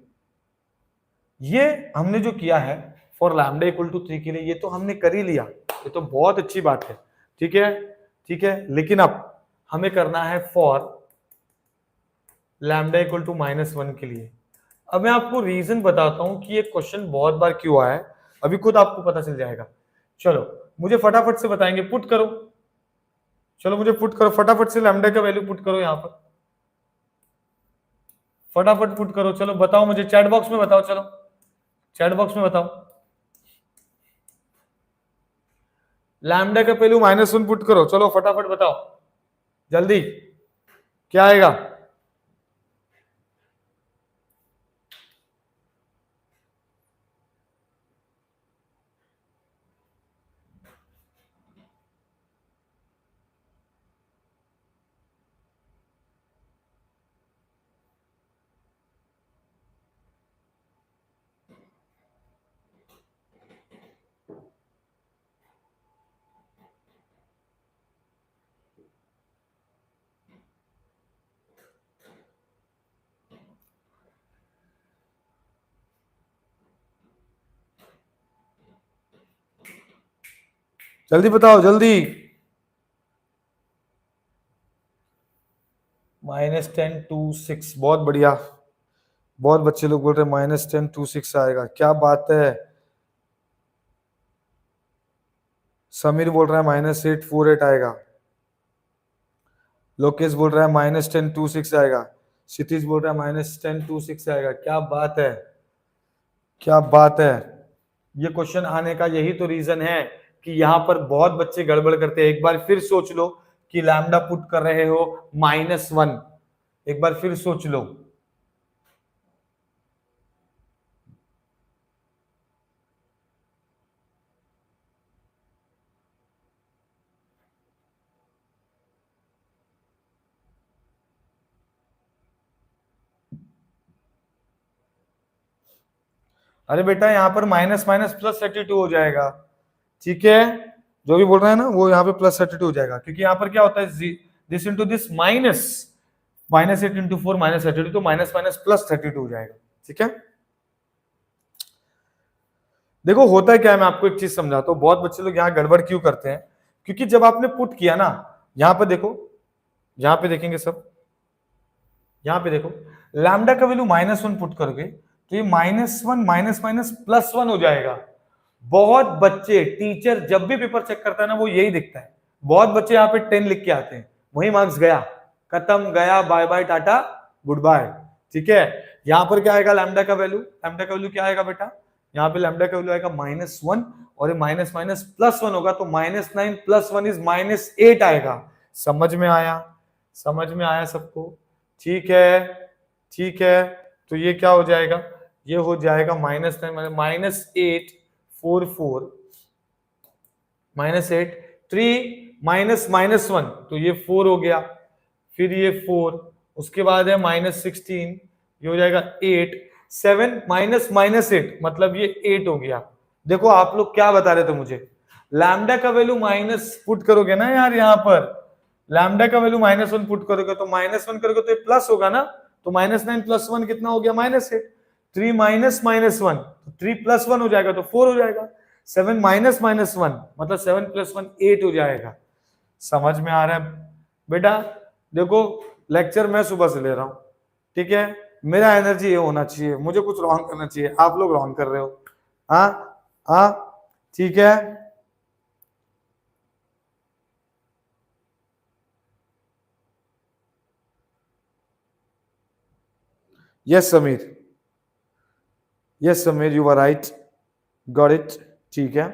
ये हमने जो किया है फॉर लैम्डा इक्वल टू 3 के लिए, ये तो हमने कर ही लिया, ये तो बहुत अच्छी बात है, ठीक है, ठीक है। लेकिन अब हमें करना है फॉर लैम्डा इक्वल टू -1 के लिए। अब मैं आपको रीजन बताता हूं कि ये क्वेश्चन बहुत बार क्यों आया है, अभी खुद आपको पता चल जाएगा। चलो मुझे फटाफट से बताएंगे, पुट करो, चलो मुझे पुट करो फटाफट से, लैम्डा का वैल्यू पुट करो यहां पर, फटाफट पुट करो, चलो बताओ मुझे चैट बॉक्स में बताओ, चलो चैट बॉक्स में बताओ, लैम्डा का वैल्यू -1 पुट करो, चलो फटाफट बताओ जल्दी क्या आएगा। जल्दी बताओ जल्दी। -10 2 6, बहुत बढ़िया, बहुत बच्चे लोग बोल रहे हैं -10 2 6 आएगा, क्या बात है। समीर बोल रहा है -8 4 8 आएगा, लोकेश बोल रहा है -10 2 6 आएगा, क्षितिज बोल रहा है -10 2 6 आएगा, क्या बात है, क्या बात है। ये क्वेश्चन आने का यही तो रीजन है कि यहाँ पर बहुत बच्चे गड़बड़ करते हैं। एक बार फिर सोच लो कि लैम्डा पुट कर रहे हो -1, एक बार फिर सोच लो। अरे बेटा यहाँ पर माइनस माइनस प्लस 32 हो जाएगा, ठीक है, जो भी बोल रहा है ना वो यहाँ पे +32 हो जाएगा, क्योंकि यहाँ पर क्या होता है this into this minus -8 into 4 -32, तो माइनस माइनस +32 हो जाएगा, ठीक है। देखो होता है क्या है, मैं आपको एक चीज समझाता हूँ, बहुत बच्चे लोग यहाँ गड़बड़ क्यों करते हैं, क्योंकि जब आपने पुट किया ना, यहाँ पर देखो, यहाँ पे देखेंगे सब, यहाँ पे देखो लैम्डा का वैल्यू -1 पुट करोगे तो ये -1 माइनस माइनस +1 हो जाएगा। बहुत बच्चे, टीचर जब भी पेपर चेक करता है ना वो यही दिखता है, बहुत बच्चे यहाँ पे 10 लिख के आते हैं, वही मार्क्स गया, खत्म, गया, बाय बाय टाटा गुड बाय। ठीक है, यहाँ पर क्या आएगा लैम्डा का वैल्यू, लैम्डा का वैल्यू क्या आएगा बेटा, यहाँ पे लैम्डा का वैल्यू आएगा -1 और ये माइनस माइनस +1 होगा तो -9 + 1 इज -8 आएगा। समझ में आया, समझ में आया सबको? ठीक है, ठीक है, तो ये क्या हो जाएगा, ये हो जाएगा -9 -8 4 4 -8 3 -1 तो ये 4 हो गया, फिर ये 4, उसके बाद है -16, ये हो जाएगा 8 7 -8 मतलब ये 8 हो गया। देखो आप लोग क्या बता रहे थे मुझे, लैम्डा का वैल्यू माइनस पुट करोगे ना यार, यहाँ पर लैम्डा का वैल्यू -1 पुट करोगे तो -1 करोगे तो ये प्लस होगा ना, तो -9 + 1 कितना हो गया -8, 3 -1 तो 3 + 1 हो जाएगा तो 4 हो जाएगा, 7 -1 मतलब 7 + 1 8 हो जाएगा। समझ में आ रहा है बेटा? देखो लेक्चर मैं सुबह से ले रहा हूं, ठीक है, मेरा एनर्जी ये होना चाहिए, मुझे कुछ रॉन्ग करना चाहिए, आप लोग रॉन्ग कर रहे हो। हाँ हाँ, ठीक है, yes Sameer, yes Sameer you are right, got it. ठीक है,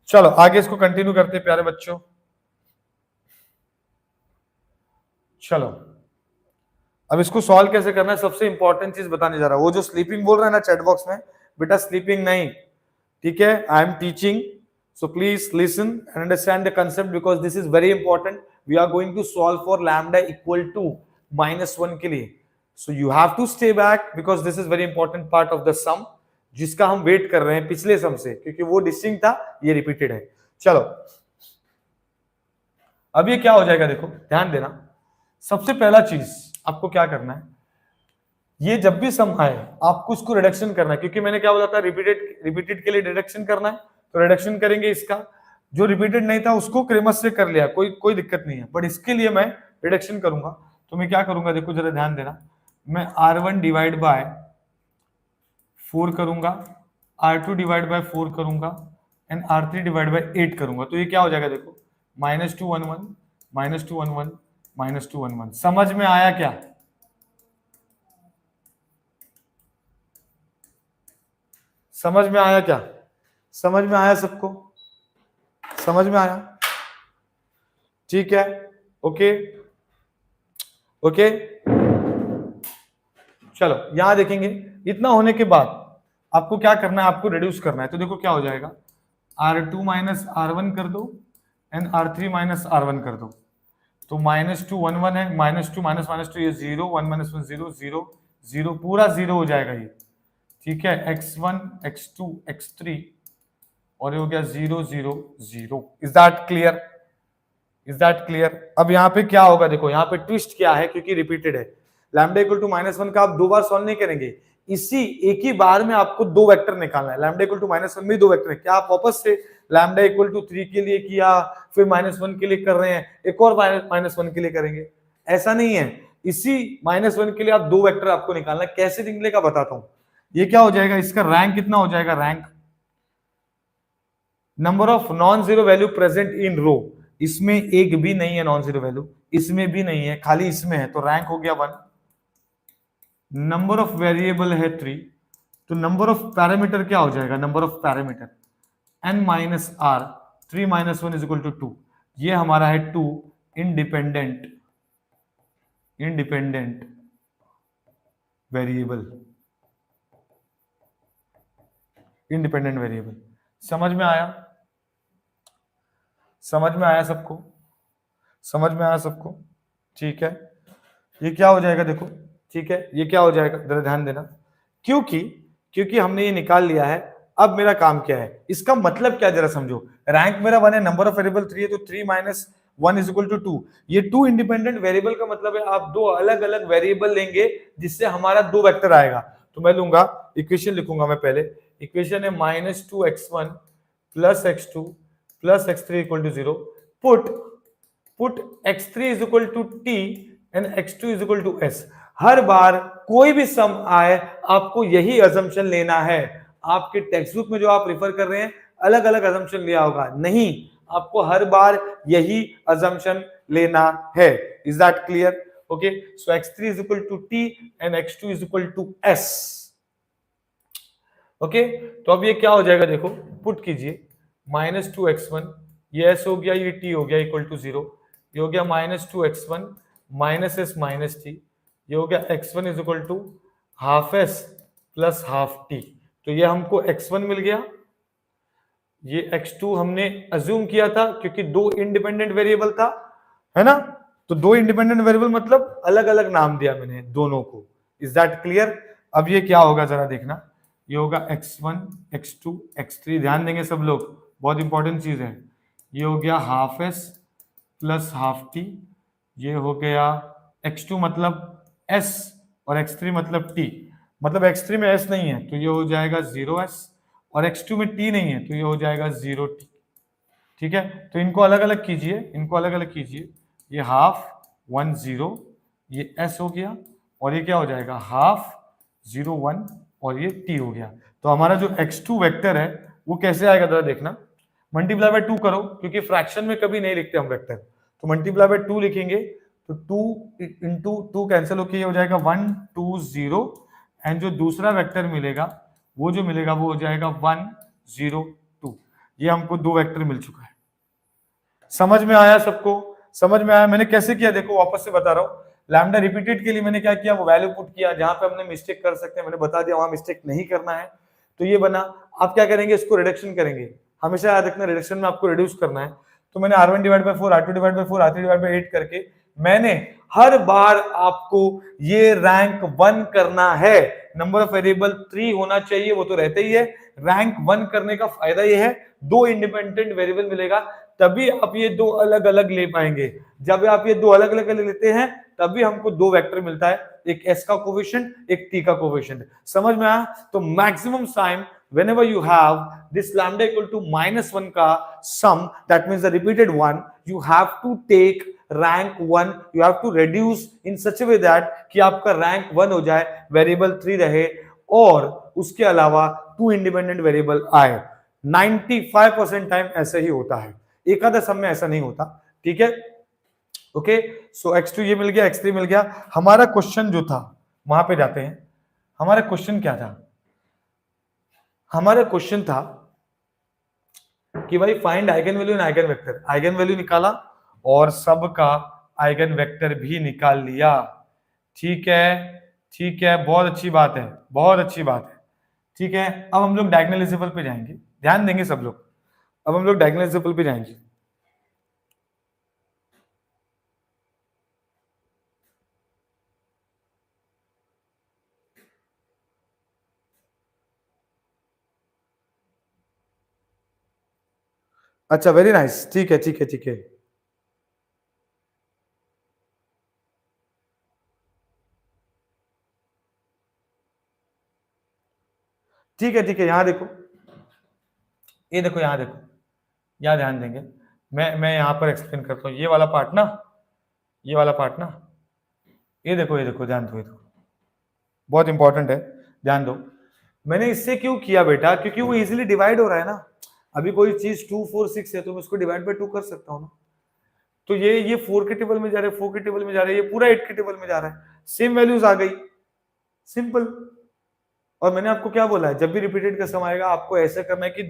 चलो आगे इसको कंटिन्यू करते हैं प्यारे बच्चों। चलो अब इसको सॉल्व कैसे करना है, सबसे इंपॉर्टेंट चीज बताने जा रहा हूं। वो जो स्लीपिंग बोल रहा है ना चैट बॉक्स में, बेटा स्लीपिंग नहीं, ठीक है, I am teaching, so please listen and understand the concept because this is very important. We are going to solve for lambda equal to -1 के लिए, so you have to stay back because this is very important part of the sum जिसका हम wait कर रहे हैं पिछले सम से, क्योंकि वो डिस्टिंक्ट था, ये रिपीटेड है। चलो अब ये क्या हो जाएगा, देखो ध्यान देना, सबसे पहला चीज आपको क्या करना है, ये जब भी सम आए आपको उसको रिडक्शन करना है, क्योंकि मैंने क्या बोला था रिपीटेड के लिए रिडक्शन करना है, तो रिडक्शन करेंगे। इसका जो रिपीटेड नहीं था उसको क्रेमस से कर लिया, कोई दिक्कत नहीं है, बट इसके लिए मैं रिडक्शन करूंगा। तो मैं क्या करूंगा, देखो जरा ध्यान देना, मैं R1 डिवाइड बाय 4 करूंगा, R2 डिवाइड बाय 4 करूंगा एंड R3 डिवाइड बाय 8 करूंगा, तो ये क्या हो जाएगा, देखो -211 -211 -211। समझ में आया क्या? समझ में आया क्या? समझ में आया सबको? समझ में आया? ठीक है, ओके ओके, चलो यहां देखेंगे। इतना होने के बाद आपको क्या करना है, आपको रिड्यूस करना है, तो देखो क्या हो जाएगा, R2 - R1 कर दो एंड R3 - R1 कर दो, तो -211 है, -2 -2 ये 0 1 -1 0 0 0 पूरा 0 हो जाएगा ये, ठीक है, x1 x2 x3 और ये हो गया 0 0 0। Is that clear? Is that clear? अब यहाँ पे क्या होगा, देखो यहाँ पे ट्विस्ट क्या है, क्योंकि रिपीटेड है, लैम्डा इक्वल टू -1 का आप 2 बार सॉल्व नहीं करेंगे, इसी एक ही बार में आपको 2 वेक्टर निकालना है। लैम्डा इक्वल टू -1 में 2 वेक्टर है, क्या आप वापस से लैम्डा इक्वल टू 3 के लिए किया फिर -1 के लिए कर रहे हैं, एक और -1 के लिए करेंगे? ऐसा नहीं है, इसी -1 के लिए आप 2 वेक्टर आपको निकालना है। कैसे निकलेगा बताता हूं। ये क्या हो जाएगा, इसका रैंक कितना हो जाएगा, rank number of non zero value present in row, इसमें एक भी नहीं है नॉन जीरो वैल्यू, इसमें भी नहीं है, खाली इसमें है, तो रैंक हो गया 1। नंबर ऑफ वेरिएबल है 3, तो नंबर ऑफ पैरामीटर क्या हो जाएगा, number of parameter n minus r, 3 - 1 = 2, ये हमारा है 2 इंडिपेंडेंट वेरिएबल, इंडिपेंडेंट वेरिएबल। समझ में आया? समझ में आया सबको? समझ में आया सबको? ठीक है, ये क्या हो जाएगा, देखो ठीक है, ये क्या हो जाएगा, जरा ध्यान देना, क्योंकि हमने ये निकाल लिया है। अब मेरा काम क्या है, इसका मतलब क्या जरा समझो, रैंक मेरा 1 है, नंबर ऑफ वेरिएबल 3 है, तो 3 - 1 = 2। ये 2 इंडिपेंडेंट वेरिएबल का मतलब है आप 2 अलग अलग वेरिएबल लेंगे जिससे हमारा 2 वेक्टर आएगा। तो मैं लूंगा, इक्वेशन लिखूंगा मैं पहले, इक्वेशन है -2x1 + x2 + x3 = 0, put x3 = t and x2 is equal to s। हर बार कोई भी सम आए आपको यही अजम्पशन लेना है। आपके टेक्स्ट बुक में जो आप रेफर कर रहे हैं अलग अलग अजम्पशन लिया होगा, नहीं, आपको हर बार यही अजम्पशन लेना है। Is that clear? Okay, so x3 is equal to t and x2 is equal to s। Okay, तो अब ये क्या हो जाएगा, देखो पुट कीजिए, -2x1, ये s हो गया, ये t हो गया इक्वल टू 0, ये हो गया -2x1 minus S minus T, ये हो गया x1 is equal to half S plus half T. तो ये हमको x1 मिल गया, ये x2 हमने अज्यूम किया था क्योंकि दो इंडिपेंडेंट वेरिएबल था, है ना, तो दो इंडिपेंडेंट वेरिएबल मतलब अलग अलग नाम दिया मैंने दोनों को। Is that clear? अब ये क्या होगा जरा देखना, ये होगा x1 x2 x3, ध्यान देंगे सब लोग, बहुत इंपॉर्टेंट चीज है। ये हो गया half S plus half T, ये हो गया x2 मतलब s और x3 मतलब t, मतलब x3 में s नहीं है तो ये हो जाएगा 0s, और x2 में t नहीं है तो ये हो जाएगा 0t। ठीक है, तो इनको अलग अलग कीजिए, इनको अलग अलग कीजिए, ये हाफ 1 0, ये s हो गया, और ये क्या हो जाएगा हाफ 0 1, और ये t हो गया। तो हमारा जो x2 वेक्टर है वो कैसे आएगा जरा देखना, मल्टीप्लाई बाय 2 करो, क्योंकि फ्रैक्शन में कभी नहीं लिखते हम वेक्टर, तो मल्टीप्लाई बाय 2 लिखेंगे, तो 2 इंटू 2 कैंसिल होकर ये हो जाएगा 1 2 0, एंड जो दूसरा वेक्टर मिलेगा वो जो मिलेगा वो हो जाएगा 1 0 2। ये हमको दो वेक्टर मिल चुका है। समझ में आया सबको? समझ में आया? मैंने कैसे किया देखो, वापस से बता रहा हूँ। लैम्डा रिपीटेड के लिए मैंने क्या किया, वो वैल्यू पुट किया, जहां पे हमने मिस्टेक कर सकते हैं मैंने बता दिया, वहां मिस्टेक नहीं करना है, तो ये बना। आप क्या करेंगे, इसको रिडक्शन करेंगे, हमेशा याद रखना रिडक्शन में आपको रिड्यूस करना है। तो मैंने R1 divide by 4, R2 divide by 4, R3 divide by 8 करके मैंने हर बार आपको ये रैंक 1 करना है। नंबर ऑफ वेरिएबल 3 होना चाहिए, वो तो रहते ही है। रैंक 1 करने का फायदा ये है, दो इंडिपेंडेंट वेरिएबल मिलेगा, तभी आप ये दो अलग अलग ले पाएंगे। जब आप ये दो अलग अलग लेते हैं तभी हमको दो वेक्टर मिलता है, एक s का कोफिशिएंट, एक t का कोफिशिएंट। समझ में आया? तो maximum time whenever you have this lambda equal to -1 का sum, that means the repeated one, you have to take rank 1, you have to reduce in such a way that कि आपका rank 1 हो जाए, variable 3 रहे, और उसके अलावा to independent variable आए। 95% टाइम ऐसा ही होता है, एक आधा सम में ऐसा नहीं होता। ठीक है, ओके, सो x2 ये मिल गया, x3 मिल गया। हमारा क्वेश्चन जो था वहां पे जाते हैं। हमारा क्वेश्चन क्या था? हमारा क्वेश्चन था कि भाई find eigen value and eigen vector. Eigen value निकाला और सबका आइगन वेक्टर भी निकाल लिया। ठीक है, ठीक है, बहुत अच्छी बात है, बहुत अच्छी बात है। ठीक है, अब हम लोग डायगोनलाइजेबल पे जाएंगे, ध्यान देंगे सब लोग। अब हम लोग डायगोनलाइजेबल पे जाएंगे। अच्छा, वेरी नाइस, ठीक है, ठीक है, ठीक है। ठीक है, ठीक है, यहां देखो, ये देखो, यहां देखो, यहां ध्यान देंगे। मैं यहां पर एक्सप्लेन करता हूं, ये वाला पार्ट ना, ये वाला पार्ट ना, ये देखो, ये देखो, ध्यान दो, ये देखो, बहुत इंपॉर्टेंट है, ध्यान दो। मैंने इससे क्यों किया बेटा, क्योंकि वो इजीली डिवाइड हो रहा है ना। अभी कोई चीज 2 4 6 है तो मैं उसको डिवाइड बाय 2 कर सकता हूँ ना। तो ये 4 के टेबल में जा रहा है, 4 के टेबल में जा रहा है, ये पूरा 8 के टेबल में जा रहा है, सेम वैल्यूज आ गई, सिंपल। और मैंने आपको क्या बोला है, जब भी रिपीटेड का सम आएगा आपको ऐसा करना है कि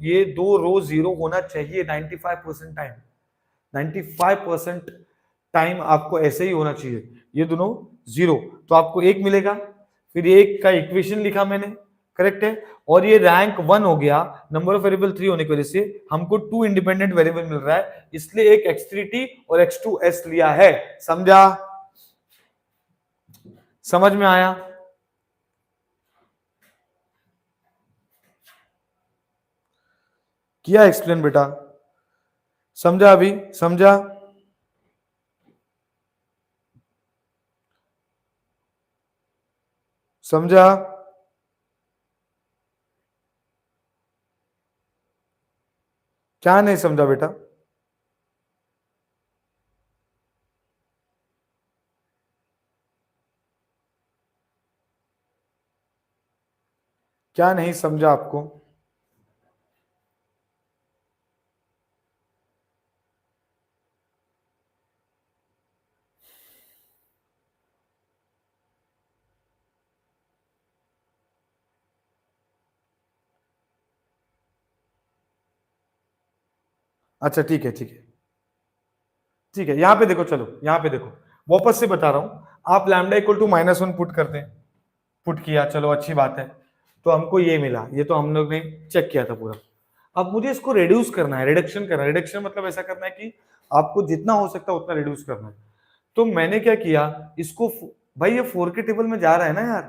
ये दो रो जीरो होना चाहिए 95% टाइम। 95% टाइम आपको ऐसे ही होना चाहिए, ये दोनों जीरो, तो आपको एक मिलेगा। फिर एक का इक्वेशन लिखा मैंने, करेक्ट है, और ये रैंक 1 हो गया, नंबर ऑफ वेरिएबल 3 होने की वजह से हमको टू इंडिपेंडेंट वेरिएबल मिल रहा है, इसलिए एक x3t और x2s लिया है। समझा? समझ में आया? किया एक्सप्लेन बेटा? समझा? अभी समझा? समझा? क्या नहीं समझा बेटा? क्या नहीं समझा आपको? अच्छा ठीक है, ठीक है, ठीक है। यहां पे देखो, चलो यहां पे देखो, वापस से बता रहा हूं। आप लैम्डा इक्वल टू -1 पुट करते हैं, पुट किया, चलो अच्छी बात है। तो हमको ये मिला, ये तो हम लोग ने चेक किया था पूरा। अब मुझे इसको रिड्यूस करना है, रिडक्शन करना है। रिडक्शन मतलब ऐसा करना है कि आपको जितना हो सकता है उतना रिड्यूस करना है। तो मैंने क्या किया, इसको भाई ये 4 के टेबल में जा रहा है ना यार,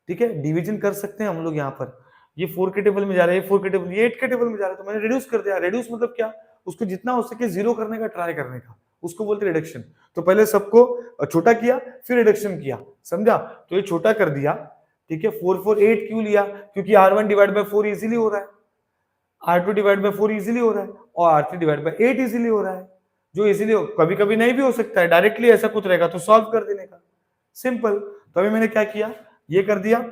ठीक है, डिवीजन कर सकते हैं हम लोग यहाँ पर। ये 4 के टेबल में जा रहा है, ये 4 के टेबल, ये 8 के टेबल में जा रहा है, तो मैंने रिड्यूस कर दिया। रिड्यूस मतलब क्या, उसको जितना हो सके जीरो करने का ट्राई करने का, उसको बोलते रिडक्शन। तो पहले सबको छोटा किया, फिर रिडक्शन किया, समझा? तो ये छोटा कर दिया, ठीक है। 4 4 8 क्यों लिया? क्योंकि R1 डिवाइड बाय 4 इजीली हो रहा है, R2 डिवाइड बाय 4 इजीली हो रहा है, और R3 डिवाइड बाय 8 इजीली हो रहा है। जो इजीली हो, कभी कभी नहीं भी हो सकता है, डायरेक्टली ऐसा कुछ रहेगा तो सॉल्व कर देने का, सिंपल। तो अभी मैंने क्या किया, ये कर दिया।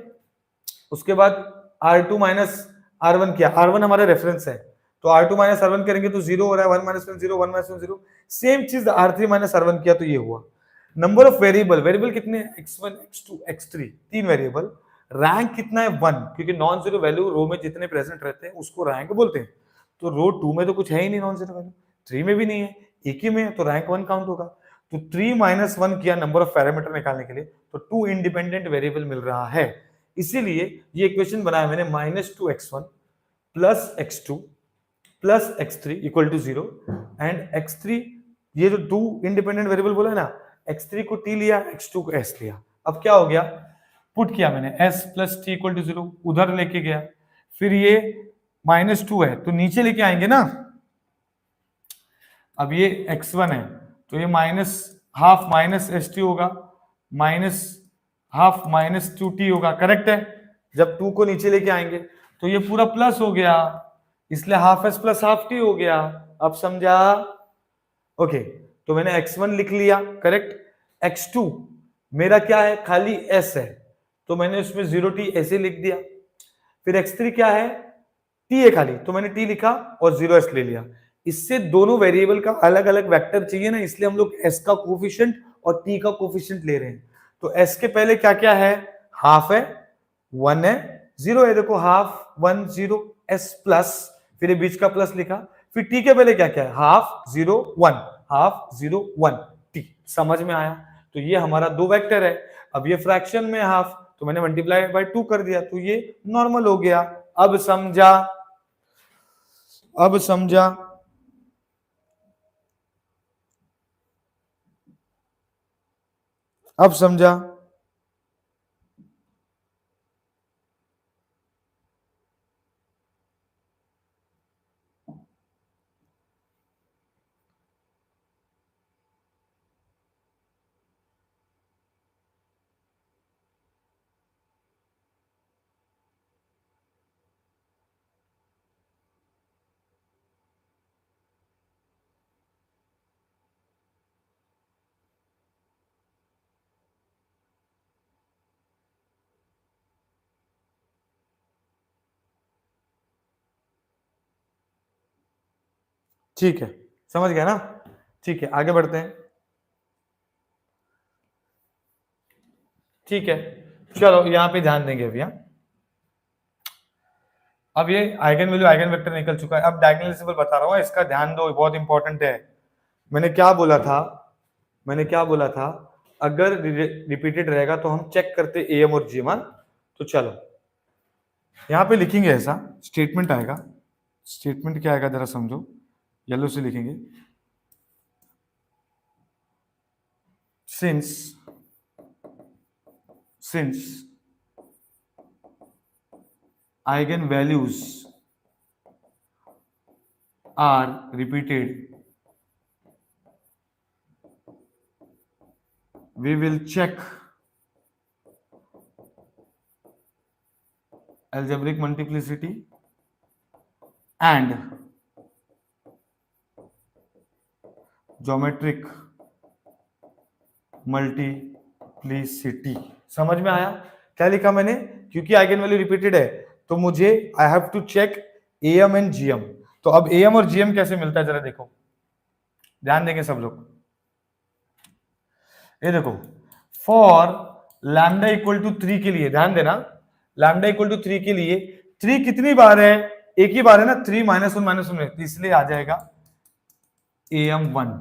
उसके बाद R2 माइनस R1 किया, R1 हमारा रेफरेंस है, तो R2 माइनस R1 करेंगे तो जीरो हो रहा है, 1 माइनस 1 0, 1 माइनस 1 0। सेम चीज R3 माइनस R1 किया तो ये हुआ। नंबर ऑफ वेरिएबल, वेरिएबल कितने, x1 x2 x3, 3 variable. Rank कितना है, 1, क्योंकि नॉन जीरो वैल्यू रो में जितने प्रेजेंट रहते हैं उसको रैंक बोलते हैं। तो रो 2 में तो कुछ है ही नहीं नॉन जीरो वैल्यू, 3 में भी नहीं है, एक ही में है, तो रैंक 1 काउंट होगा। तो 3 माइनस 1 किया नंबर ऑफ पैरामीटर निकालने के लिए, तो 2 इंडिपेंडेंट वेरिएबल मिल रहा है। इसीलिए ये इक्वेशन बनाया मैंने, -2x1 plus x2 plus x3 equal to 0 and x3, ये जो 2 इंडिपेंडेंट वेरिएबल बोला है ना, x3 को t लिया, x2 को s लिया। अब क्या हो गया, पुट किया मैंने, s plus T equal to 0, उधर लेके गया। फिर ये -2 है तो नीचे लेके आएंगे ना। अब ये x1 है तो ये minus half minus S T होगा, माइनस हाफ माइनस 2t होगा, करेक्ट है। जब 2 को नीचे लेके आएंगे तो ये पूरा प्लस हो गया, इसलिए half S plus half T हो गया। अब समझा? ओके, तो मैंने x1 लिख लिया, करेक्ट। x2 मेरा क्या है, खाली s है, तो मैंने उसमें 0t ऐसे लिख दिया। फिर x3 क्या है, t है खाली, तो मैंने t लिखा और 0s ले लिया। इससे दोनों वेरिएबल का अलग अलग वेक्टर चाहिए ना, इसलिए हम लोग s का कोफिशिएंट और t का कोफिशिएंट ले रहे हैं। तो s के पहले क्या क्या है, हाफ है, 1 है, 0 है, देखो हाफ 1 0 s प्लस, फिर ये बीच का प्लस लिखा। फिर t के पहले क्या क्या है, हाफ 0 1, हाफ 0 1 t। समझ में आया? तो ये हमारा दो वेक्टर है। अब ये फ्रैक्शन में हाफ, तो मैंने मल्टीप्लाई बाय 2 कर दिया, तो ये नॉर्मल हो गया। अब समझा? अब समझा? अब समझा? ठीक है, समझ गया ना? ठीक है, आगे बढ़ते हैं। ठीक है, चलो यहाँ पे ध्यान देंगे अभी। अब ये आइगन वैल्यू आइगन वेक्टर निकल चुका है। अब डायगोनल सिंबल बता रहा हूँ, इसका ध्यान दो, बहुत इंपॉर्टेंट है। मैंने क्या बोला था, मैंने क्या बोला था, अगर रिपीटेड रहेगा तो हम चेक करते एम और जी मान। तो चलो यहाँ पे लिखेंगे, ऐसा स्टेटमेंट आएगा। स्टेटमेंट क्या आएगा जरा समझो, येलो से लिखेंगे, since eigenvalues are repeated, we will check algebraic multiplicity and geometric multiplicity। समझ में आया क्या लिखा मैंने? क्योंकि आइगन वैल्यू रिपीटेड है तो मुझे I have to check AM and GM. तो अब एम और जीएम कैसे मिलता है जरा देखो, ध्यान देंगे सब लोग। ये देखो, फॉर लैम्डा इक्वल टू 3 के लिए ध्यान देना, लैम्डा इक्वल टू 3 के लिए 3 कितनी बार है, एक ही बार है ना, 3 -1 -1 में, इसलिए आ जाएगा am1।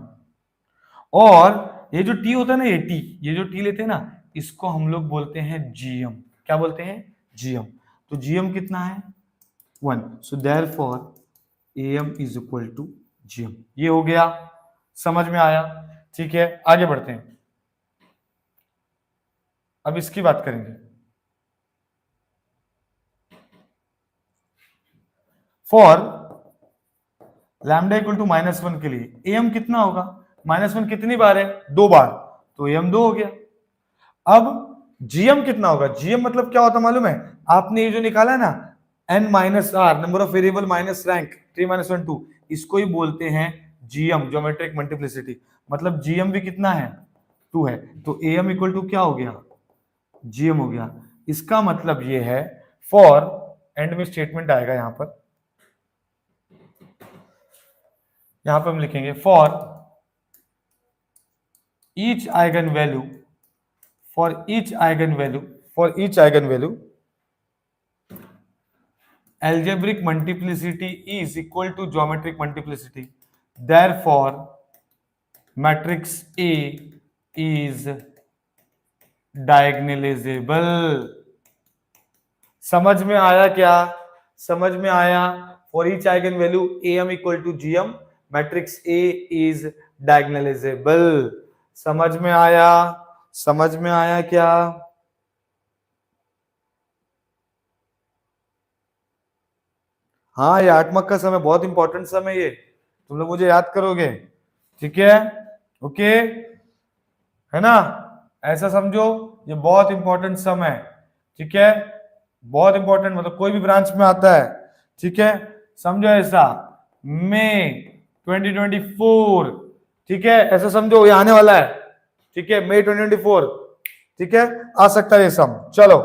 और ये जो टी होता है ना, ये टी, ये जो टी लेते हैं ना, इसको हम लोग बोलते हैं जीएम। क्या बोलते हैं? जीएम। तो जीएम कितना है? 1। So therefore am is equal to GM. ये हो गया, समझ में आया? ठीक है, आगे बढ़ते हैं। अब इसकी बात करेंगे। फॉर लैम्डा इक्वल टू -1 के लिए am कितना होगा? -1 कितनी बार है? 2 बार, तो am 2 हो गया। अब gm कितना होगा? gm मतलब क्या होता मालूम है? आपने ये जो निकाला है ना, n minus R, number of variable minus rank 3 - 1 2, इसको ही बोलते हैं gm, ज्योमेट्रिक मल्टीप्लिसिटी। मतलब gm भी कितना है? 2 है। तो am इक्वल टू क्या हो गया? gm हो गया। इसका मतलब ये है, फॉर, एंड में स्टेटमेंट आएगा यहां पर, यहां पर हम लिखेंगे for each eigen value, for each eigen value, for each eigen value algebraic multiplicity is equal to geometric multiplicity, therefore matrix A is diagonalizable। समझ में आया क्या? समझ में आया? For each eigenvalue am equal to gm, matrix A is diagonalisable. समझ में आया? समझ में आया क्या? हाँ, ये 8 मार्क का समय बहुत इंपॉर्टेंट समय, ये तुम लोग मुझे याद करोगे, ठीक है? ओके, है ना? ऐसा समझो, ये बहुत इंपॉर्टेंट समय है, ठीक है? बहुत इंपॉर्टेंट, मतलब कोई भी ब्रांच में आता है, ठीक है? समझो ऐसा, मई 2024, ठीक है? ऐसा समझो, ये आने वाला है, ठीक है? मई 2024, ठीक है? आ सकता है ये सम। चलो,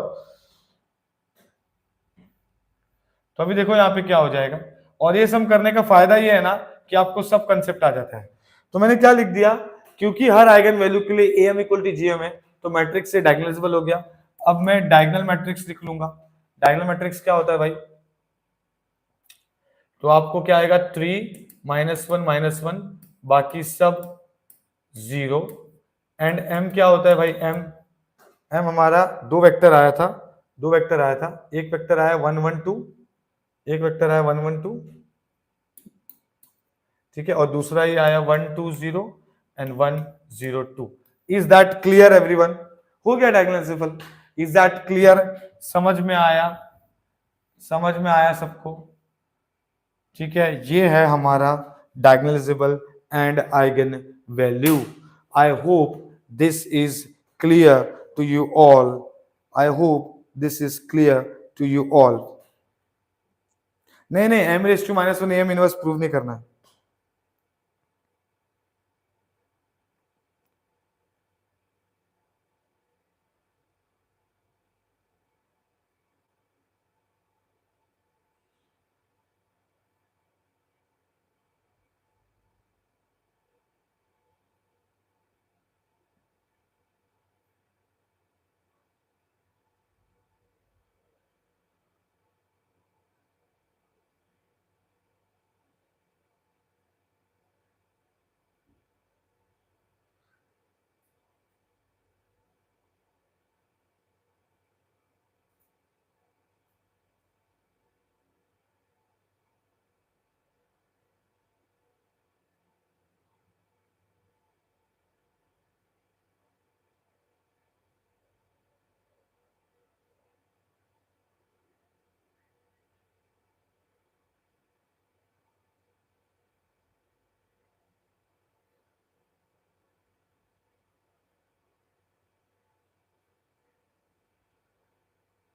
तो अभी देखो यहाँ पे क्या हो जाएगा। और ये सम करने का फायदा ये है ना कि आपको सब कंसेप्ट आ जाता है। तो मैंने क्या लिख दिया, क्योंकि हर आइगन वैल्यू के लिए am इक्वल टू जीएम है, तो मैट्रिक्स से डायगोनलाइजेबल हो गया। अब मैं डायगोनल मैट्रिक्स लिख लूंगा। डायगोनल मैट्रिक्स क्या होता है भाई? तो आपको क्या आएगा? 3 -1 -1, बाकी सब 0। एंड m क्या होता है भाई? m हमारा 2 वेक्टर आया था, 2 वेक्टर आया था। एक वेक्टर आया 1 1 2, एक वेक्टर आया 1 1 2, ठीक है? और दूसरा ये आया 1 2 0 and 1 0 2। Is that clear everyone? हो गया डायगोनलाइजेबल। Is that clear? समझ में आया? समझ में आया सबको? ठीक है, ये है हमारा diagonalisable and eigenvalue. I hope this is clear to you all. I hope this is clear to you all. नहीं नहीं, m⁻⁻⁻ am इनवर्स प्रूव नहीं करना है।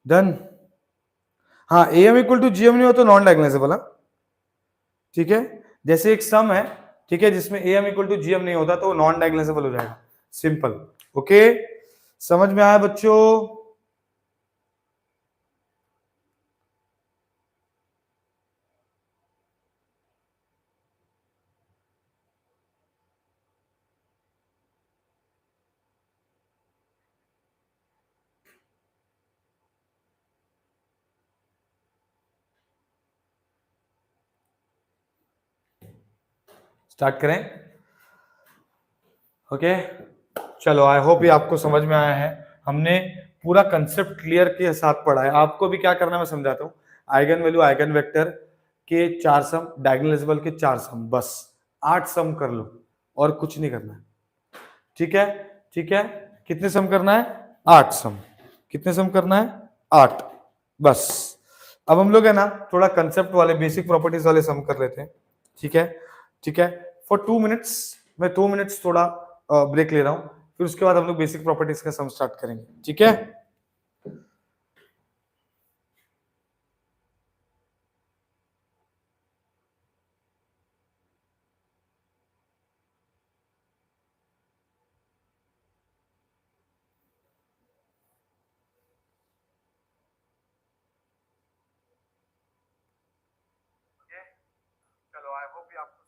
डन। हाँ, am इक्वल टू जीएम नहीं हो तो नॉन डायगोनलाइजेबल है, ठीक है? जैसे एक सम है, ठीक है, जिसमें am इक्वल टू जीएम नहीं होता तो वो नॉन डायगोनलाइजेबल हो जाएगा। सिंपल। ओके, समझ में आया बच्चों? स्टार्ट करें? ओके, चलो आई होप ये आपको समझ में आया है। हमने पूरा कंसेप्ट क्लियर के साथ पढ़ा है। आपको भी क्या करना है मैं समझाता हूँ। आइगन वैल्यू, आइगन वेक्टर के 4 सम, डायगोनलाइजेबल के 4 सम, बस 8 सम कर लो और कुछ नहीं करना है। ठीक है, ठीक है। कितने सम करना है? 8 सम। कितने सम करना है? 8, बस। अब हम लोग है ना थोड़ा कंसेप्ट वाले, बेसिक प्रॉपर्टीज वाले सम कर लेते हैं। ठीक है, ठीक है। फॉर 2 मिनट्स, मैं 2 मिनट्स थोड़ा ब्रेक ले रहा हूं, फिर उसके बाद हम लोग बेसिक प्रॉपर्टीज का सम स्टार्ट करेंगे। ठीक है। चलो आई होप ये आपको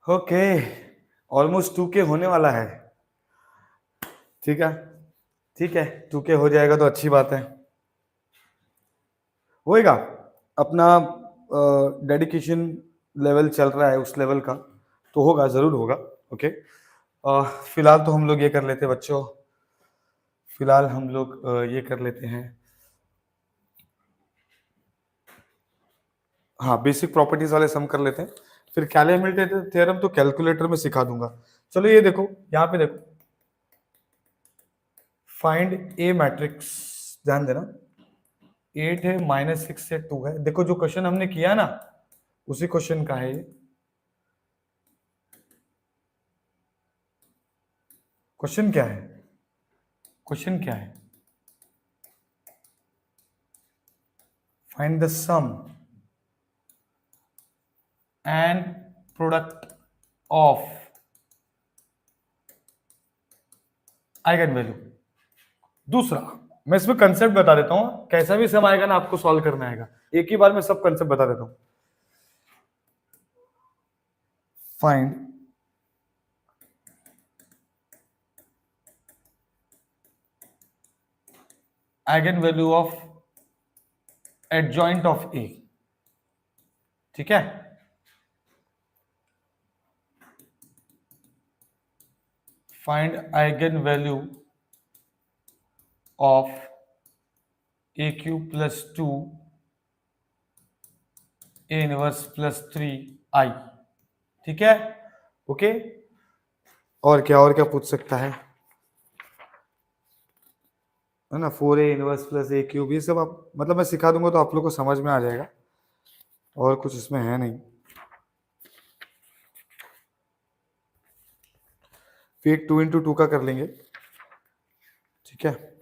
ओके, ऑलमोस्ट 2K होने वाला है। ठीक है, ठीक है, 2k हो जाएगा तो अच्छी बात है, होएगा। अपना डेडिकेशन लेवल चल रहा है उस लेवल का, तो होगा, जरूर होगा। ओके, फिलहाल तो हम लोग ये कर लेते हैं बच्चों, फिलहाल हम लोग ये कर लेते हैं, हाँ बेसिक प्रॉपर्टीज वाले सम कर लेते हैं, फिर कैलकुलेटर थ्योरम तो कैलकुलेटर में सिखा दूंगा। चलो ये देखो, यहाँ पे देखो, फाइंड ए मैट्रिक्स, ध्यान देना, 8 है, -6 से 2 है। देखो जो क्वेश्चन हमने किया ना, उसी क्वेश्चन का है ये। क्वेश्चन क्या है, क्वेश्चन क्या है, find the sum and product of eigen value. दूसरा, मैं इसमें कंसेप्ट बता देता हूं, कैसा भी सम आएगा ना आपको सॉल्व करना आएगा, एक ही बार में सब कंसेप्ट बता देता हूं। Find eigen value of adjoint of A, ठीक है। Find eigen value of A cube plus 2 A inverse plus 3 I, ठीक है। ओके, और क्या पूछ सकता है ना, 4a इनवर्स प्लस ए क्यूब, ये सब आप मतलब मैं सिखा दूंगा तो आप लोग को समझ में आ जाएगा, और कुछ इसमें है नहीं। फिर 2 × 2 का कर लेंगे, ठीक है।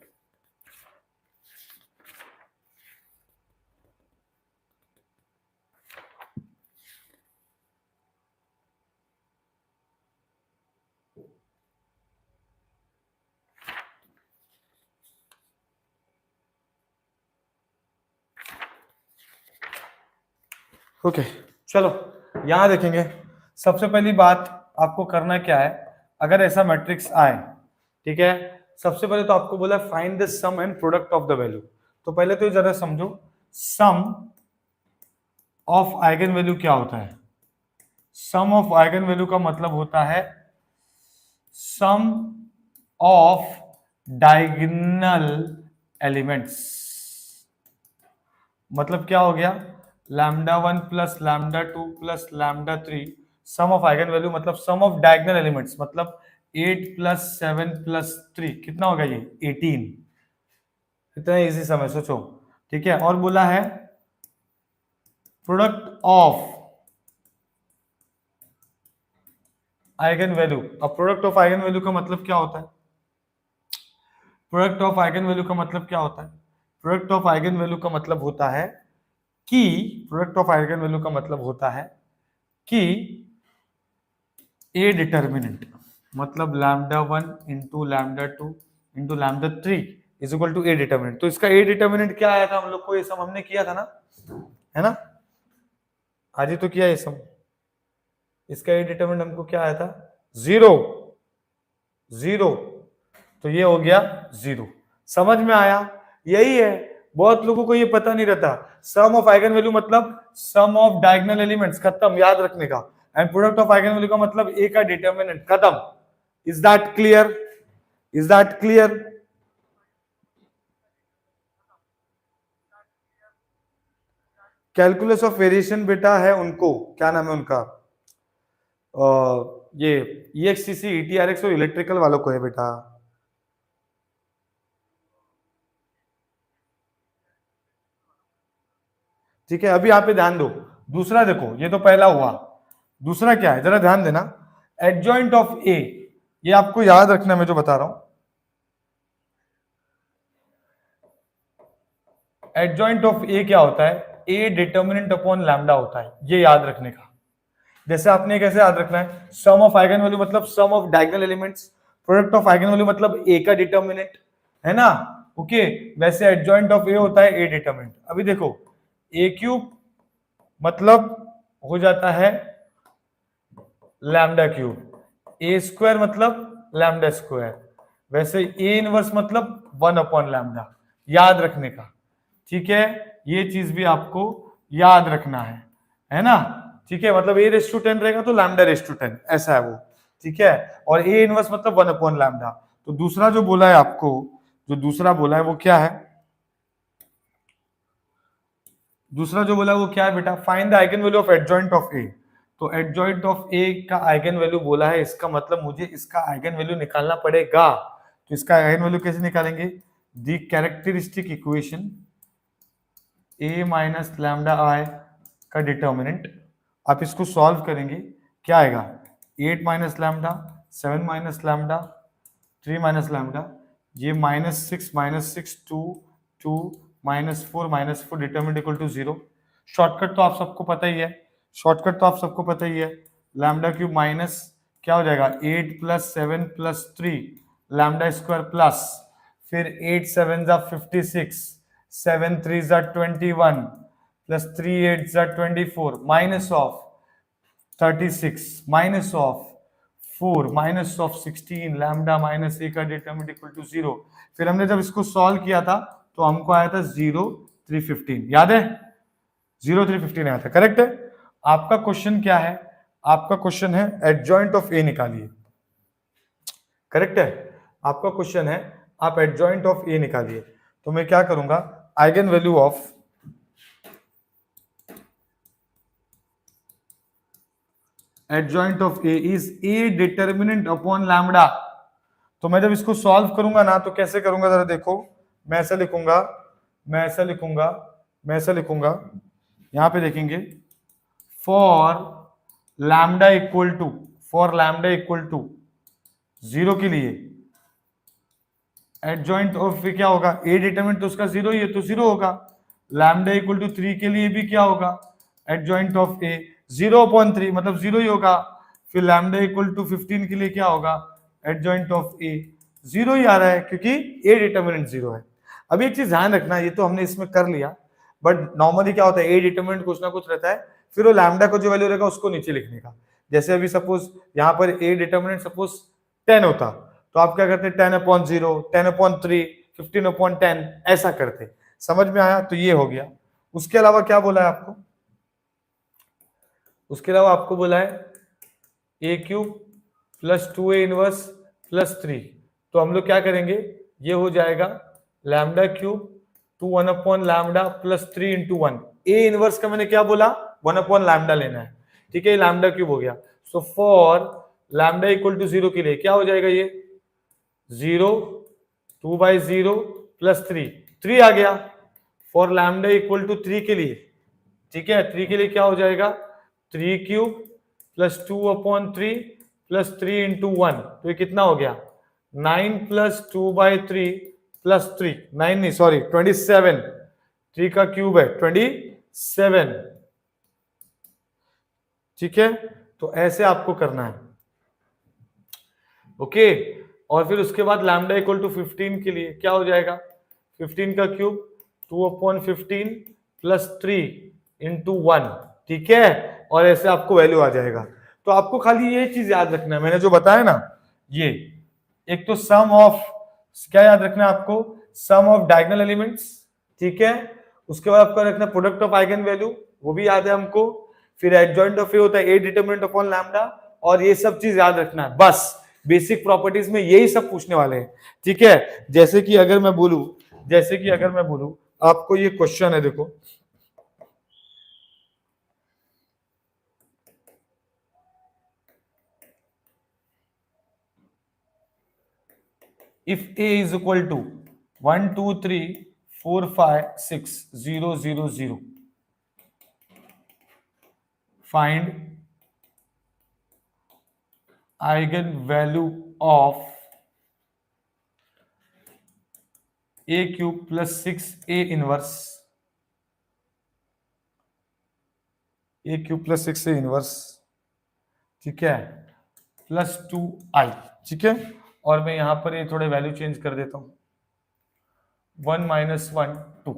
ओके, चलो यहां देखेंगे। सबसे पहली बात आपको करना क्या है, अगर ऐसा मैट्रिक्स आए, ठीक है, सबसे पहले तो आपको बोला find the sum and product of the value. तो पहले तो जरा समझो, सम ऑफ आइगन वैल्यू क्या होता है। सम ऑफ आइगन वैल्यू का मतलब होता है सम ऑफ डायगोनल एलिमेंट्स। मतलब क्या हो गया, λ1 plus λ2 plus λ3, sum of eigen value मतलब सम ऑफ डायगोनल एलिमेंट्स, मतलब 8 + 7 + 3 कितना होगा ये 18। इतना इजी सम है, सोचो, ठीक है। और बोला है प्रोडक्ट ऑफ आइगन वैल्यू। अब प्रोडक्ट ऑफ आइगन वैल्यू का मतलब क्या होता है, प्रोडक्ट ऑफ आइगन वैल्यू का मतलब क्या होता है, प्रोडक्ट ऑफ आइगन वैल्यू का मतलब होता है कि, प्रोडक्ट ऑफ आइगन वैल्यू का मतलब होता है कि ए डिटर्मिनेंट, मतलब λ1 × λ2 × λ3 = ए डिटर्मिनेंट। तो इसका ए डिटर्मिनेंट क्या आया था, हम लोग को ये सब हमने किया था ना, है ना, आज ही तो किया ये सब। इसका ए डिटर्मिनेंट हमको क्या आया था, 0 0, तो ये हो गया 0। समझ में आया, यही है, बहुत लोगों को ये पता नहीं रहता। सम ऑफ आइगन वैल्यू मतलब सम ऑफ डायगोनल एलिमेंट्स, खत्म, याद रखने का। And product of eigen value का मतलब ए का डिटर्मिनेंट, खत्म। Is that clear, is that clear. Calculus of variation बेटा है उनको, क्या नाम है उनका, ये EXCC ETRX और इलेक्ट्रिकल वालों को है बेटा। ठीक है, अभी यहाँ पे ध्यान दो। दूसरा देखो, ये तो पहला हुआ, दूसरा क्या है जरा ध्यान देना, एडजॉइंट ऑफ ए, ये आपको याद रखना, मैं जो बता रहा हूं, एडजॉइंट ऑफ ए क्या होता है, ए डिटर्मिनेंट अपॉन लैम्डा होता है, ये याद रखने का। जैसे आपने कैसे याद रखना है, सम ऑफ आइगन वैल्यू मतलब sum of diagonal elements, product of eigen value मतलब ए का डिटर्मिनेंट, है ना। ओके, वैसे एडजॉइंट ऑफ ए होता है ए डिटर्मिनेंट। अभी देखो, ए क्यूब मतलब हो जाता है लैम्डा क्यूब, ए स्क्वायर मतलब लैम्डा स्क्वायर, वैसे ए इनवर्स मतलब 1/λ, याद रखने का, ठीक है, ये चीज भी आपको याद रखना है ना, ठीक है, मतलब a⁻10 रहेगा तो λ⁻10 ऐसा है वो, ठीक है, और ए इनवर्स मतलब 1/λ। तो दूसरा जो बोला है आपको, जो दूसरा बोला है वो क्या है, दूसरा जो बोला है वो क्या है बेटा, find the eigen value of adjoint of A. तो एडजॉइंट ऑफ ए का आइगन वैल्यू बोला है, इसका मतलब मुझे इसका आइगन वैल्यू निकालना पड़ेगा। तो इसका आइगन वैल्यू कैसे निकालेंगे, the characteristic equation a minus lambda I का डिटर्मिनेंट, आप इसको सॉल्व करेंगे, क्या आएगा, 8 minus lambda, 7 minus lambda, 3 minus lambda, ये -6 2 -4 डिटर्मिनेंट इक्वल टू 0। शॉर्टकट तो आप सबको पता ही है, शॉर्टकट तो आप सबको पता ही है, लैम्डा क्यूब माइनस क्या हो जाएगा 8 + 7 + 3 लैम्डा स्क्वायर प्लस फिर 8 7 = 56 7 3 = 21 plus 3 8 = 24 minus of 36 minus of 4 minus of 16 lambda minus A का डिटरमिनेंट इक्वल टू 0। फिर हमने जब इसको सॉल्व किया था तो हमको आया था 0 3 15, याद है 0 3 15 आया था, करेक्ट है। आपका क्वेश्चन क्या है, आपका क्वेश्चन है एडजॉइंट ऑफ ए निकालिए, करेक्ट है, आपका क्वेश्चन है आप एडजॉइंट ऑफ ए निकालिए। तो मैं क्या करूंगा, eigen value of adjoint of A is a determinant upon lambda. तो मैं जब इसको सॉल्व करूंगा ना तो कैसे करूंगा जरा देखो, मैं ऐसा लिखूंगा, मैं ऐसा लिखूंगा, मैं ऐसा लिखूंगा, यहां पे देखेंगे for lambda equal to, for lambda equal to 0 के लिए एडजॉइंट ऑफ क्या होगा, ए डिटरमिनेंट तो उसका 0 ही है तो 0 होगा। लैम्डा इक्वल टू 3 के लिए भी क्या होगा, एडजॉइंट ऑफ ए 0/3 मतलब 0 ही होगा। फिर लैम्डा इक्वल टू 15 के लिए क्या होगा, एडजॉइंट ऑफ ए 0 ही आ रहा है क्योंकि ए डिटरमिनेंट 0 है। अब एक चीज ध्यान रखना, ये तो हमने इसमें कर लिया, बट नॉर्मली क्या होता है ए डिटरमिनेंट कुछ ना कुछ रहता है, फिर वो लैम्डा को जो वैल्यू रहेगा उसको नीचे लिखने का। जैसे अभी सपोज यहाँ पर ए डिटरमिनेंट सपोज 10 होता तो आप क्या करते 10/0 10/3 15/10 ऐसा करते, समझ में आया, तो ये हो गया। उसके अलावा क्या बोला है आपको, उसके अलावा आपको बोला है a³ + 2a इनवर्स + 3, तो हम लोग क्या करेंगे, ये हो जाएगा λ³ 2 1/λ + 3 × 1। a इनवर्स का मैंने क्या बोला 1/λ लेना है, ठीक है, λ³ हो गया। So for lambda equal to 0 के लिए क्या हो जाएगा, ये 0 2/0 + 3 3 आ गया। फॉर लैम्डा इक्वल टू 3 के लिए, ठीक है, 3 के लिए क्या हो जाएगा 3³ + 2/3 + 3 × 1, तो ये कितना हो गया 9 + 2/3 + 3 9 नहीं सॉरी 27, 3 का क्यूब है 27, ठीक है, तो ऐसे आपको करना है, ओके। और फिर उसके बाद लैम्डा इक्वल टू 15 के लिए क्या हो जाएगा 15 का क्यूब 2/15 + 3 × 1, ठीक है, और ऐसे आपको वैल्यू आ जाएगा। तो आपको खाली ये चीज याद रखना है मैंने जो बताया ना, ये एक तो सम ऑफ क्या याद रखना है आपको, सम ऑफ डायगोनल एलिमेंट्स, ठीक है, उसके बाद आपको रखना प्रोडक्ट ऑफ आइगन वैल्यू, वो भी याद है हमको, फिर एडजॉइंट ऑफ ए होता है ए डिटरमिनेंट अपॉन लैम्डा, और ये सब चीज याद रखना है, बस बेसिक प्रॉपर्टीज में यही सब पूछने वाले हैं, ठीक है। जैसे कि अगर मैं बोलूं, जैसे कि अगर मैं बोलूं आपको ये क्वेश्चन है, देखो if a is equal to 1 2 3 4 5 6 0 0 0, find eigenvalue of a³ + 6a inverse, a³ + 6a inverse, ठीक है, +2i, ठीक है, और मैं यहां पर ये थोड़े वैल्यू चेंज कर देता हूं 1 - 1 2।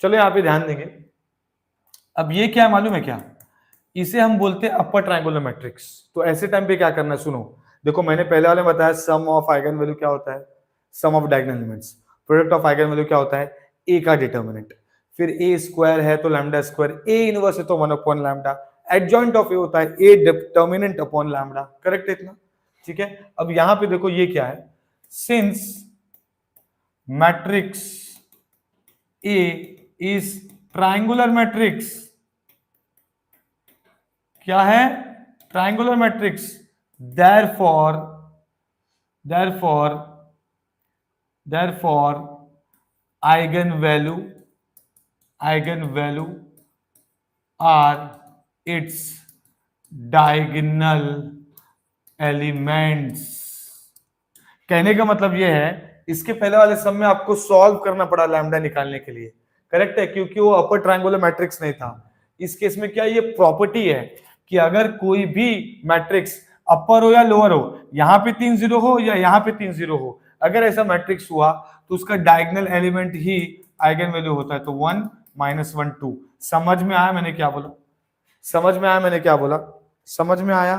चलो यहां पे ध्यान देंगे, अब ये क्या है मालूम है क्या, इसे हम बोलते हैं अपर ट्रायंगुलर मैट्रिक्स। तो ऐसे टाइम पे क्या करना है सुनो, देखो मैंने पहले वाले में बताया सम ऑफ आइगन वैल्यू क्या होता है, sum of diagonal elements. Product of eigen value क्या होता है, ए का डिटर्मिनेंट। फिर ए स्क्वायर है तो लैम्डा स्क्वायर, ए इनवर्स है तो 1 अपॉन लैम्डा, एडजॉइंट ऑफ ए होता है ए डिटर्मिनेंट अपॉन लैम्डा। करेक्ट है इतना? ठीक है। अब यहां पे देखो ये क्या है, since matrix A is triangular matrix, क्या है, triangular matrix, therefore therefore therefore eigenvalue are its diagonal elements। कहने का मतलब यह है, इसके पहले वाले सम में आपको सॉल्व करना पड़ा लैम्डा निकालने के लिए। करेक्ट है, क्योंकि वो अपर ट्रायंगुलर मैट्रिक्स नहीं था। इस केस में क्या ये प्रॉपर्टी है कि अगर कोई भी मैट्रिक्स अपर हो या लोअर हो, यहां पे 3 जीरो हो या यहां पे 3 जीरो हो, अगर ऐसा मैट्रिक्स हुआ तो उसका डायगोनल एलिमेंट ही आइगन वैल्यू होता है। तो 1 -1 2। समझ में आया मैंने क्या बोला? समझ में आया मैंने क्या बोला? समझ में आया?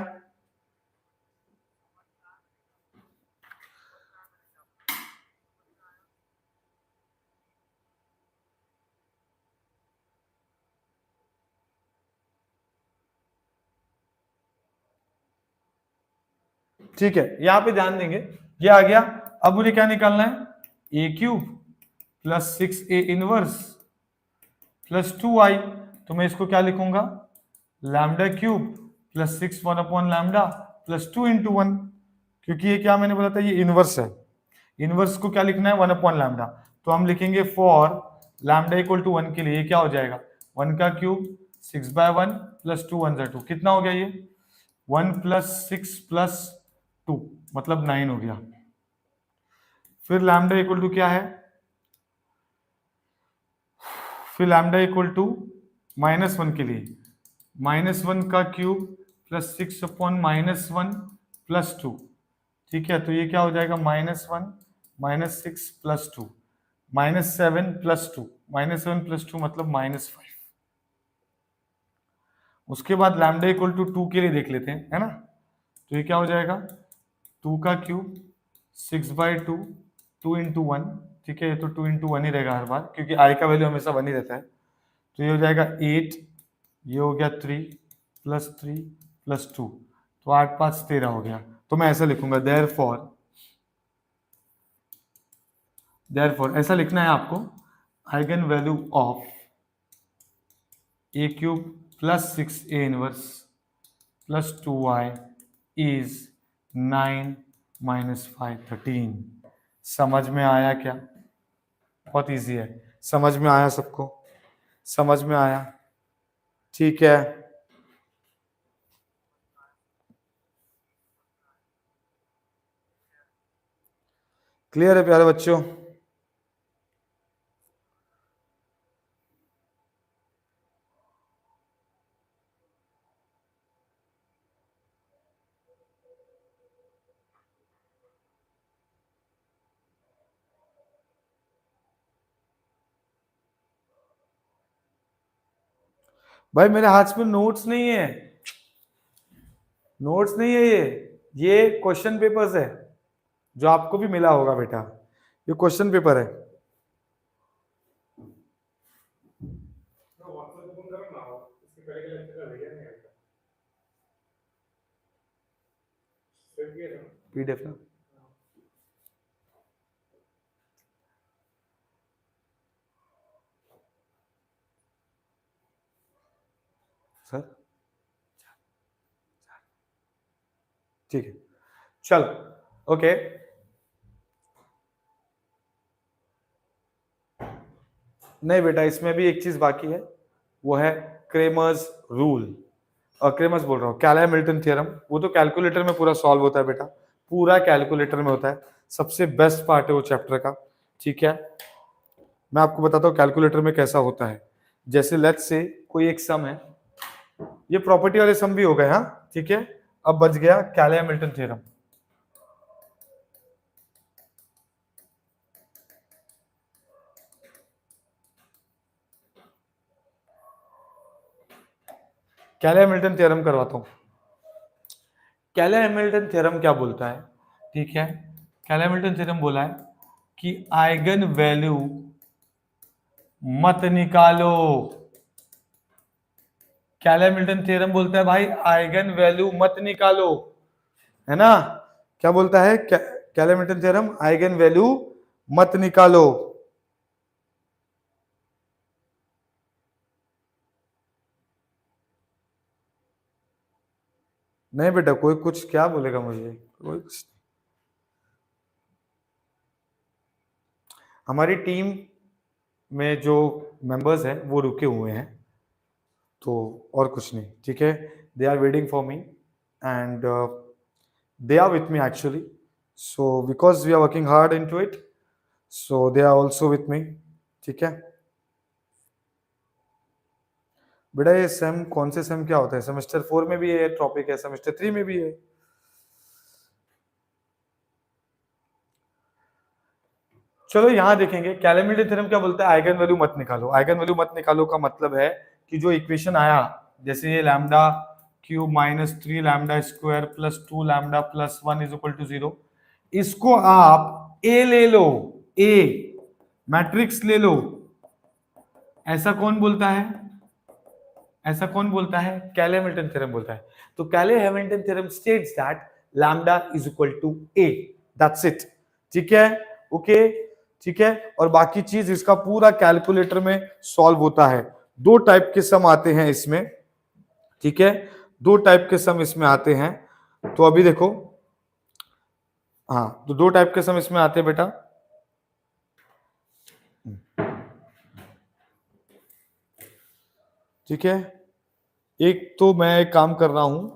ठीक है, यहां पे ध्यान देंगे, ये आ गया। अब मुझे क्या निकालना है, A cube plus 6a inverse plus 2i। तो मैं इसको क्या लिखूंगा, lambda cube plus 6 1 upon lambda plus 2 into 1, क्योंकि ये क्या मैंने बोला था, ये इनवर्स है। इनवर्स को क्या लिखना है, 1 अपॉन लैम्डा। तो हम लिखेंगे फॉर लैम्डा इक्वल टू 1 के लिए ये क्या हो जाएगा, 1 का क्यूब 6/1 प्लस 2 1 2, कितना हो गया ये, 1 प्लस 6 प्लस 2 मतलब 9 हो गया। फिर लैम्डा इक्वल टू क्या है, फिर लैम्डा इक्वल टू -1 के लिए -1 का क्यूब प्लस 6 अपॉन -1 प्लस 2। ठीक है, तो ये क्या हो जाएगा, -1 -6 प्लस 2 -7 प्लस 2, -7 प्लस 2 मतलब -5। उसके बाद लैम्डा इक्वल टू 2 के लिए देख लेते हैं, है ना। तो ये क्या हो जाएगा, 2 का क्यूब 6/2 2 इंटू 1। ठीक है, ये तो 2 इंटू 1 ही रहेगा हर बार, क्योंकि आई का वैल्यू हमेशा 1 ही रहता है। तो ये हो जाएगा 8, ये हो गया 3 प्लस 3 प्लस 2, तो 8 5 13 हो गया। तो मैं ऐसा लिखूंगा, देयरफॉर ऐसा लिखना है आपको, eigen value of A cube plus 6a inverse plus 2y is 9 -5 13। समझ में आया क्या? बहुत इजी है, समझ में आया सबको? समझ में आया? ठीक है, क्लियर है प्यारे बच्चों? भाई मेरे हाथ में नोट्स नहीं है, नोट्स नहीं है, ये क्वेश्चन पेपर्स है जो आपको भी मिला होगा बेटा, ये क्वेश्चन पेपर है। पीडीएफ ना, सर ठीक है, चल ओके। नहीं बेटा, इसमें भी एक चीज बाकी है, वो है क्रेमर्स रूल, और क्रेमर्स बोल रहा हूँ, कैलर-मिल्टन थ्योरम। वो तो कैलकुलेटर में पूरा सॉल्व होता है बेटा, पूरा कैलकुलेटर में होता है, सबसे बेस्ट पार्ट है वो चैप्टर का। ठीक है, मैं आपको बताता हूँ कैलकुलेटर में कैसा होता है। जैसे लेट्स से कोई एक सम है, ये प्रॉपर्टी वाले सम भी हो गए, हाँ ठीक है। अब बच गया कैलर-मिल्टन थ्योरम। कैलर-मिल्टन थ्योरम करवाता हूँ। कैले हैमिल्टन थ्योरम क्या बोलता है, ठीक है, कैले हैमिल्टन थ्योरम बोला है कि आइगन वैल्यू मत निकालो। कैले हैमिल्टन थ्योरम बोलता है भाई आइगन वैल्यू मत निकालो, है ना। क्या बोलता है कैले हैमिल्टन थ्योरम, आइगन वैल्यू मत निकालो। नहीं बेटा, कोई कुछ क्या बोलेगा मुझे, कोई कुछ। हमारी टीम में जो मेंबर्स हैं वो रुके हुए हैं, तो और कुछ नहीं, ठीक है। They are waiting for me and they are with me actually, so because we are working hard into it, so they are also with me, ठीक है। बेटा ये सेम कौन से सेम क्या होता है, सेमेस्टर 4 में भी ये टॉपिक है, सेमेस्टर 3 में भी है। चलो यहां देखेंगे कैले हैमिल्टन थ्योरम क्या बोलता है, आइगन वैल्यू मत निकालो। आइगन वैल्यू मत निकालो का मतलब है कि जो इक्वेशन आया, जैसे ये lambda cube minus 3 lambda square plus 2 lambda plus 1 is equal to 0, इसको आप ए ले लो, ए मैट्रिक्स ले लो। ऐसा कौन बोलता है, ऐसा कौन बोलता है, कैले हैमिल्टन थ्योरम बोलता है। तो Cayley Hamilton theorem states that lambda is equal to A, that's it, ठीक है, ओके, ठीक है। और बाकी चीज इसका पूरा कैलकुलेटर में सॉल्व होता है। दो टाइप के सम आते हैं इसमें, ठीक है, दो टाइप के सम इसमें आते हैं। तो अभी देखो, हाँ, तो दो टाइप के सम इसमें आते हैं बेटा। ठीक है, एक तो मैं एक काम कर रहा हूं,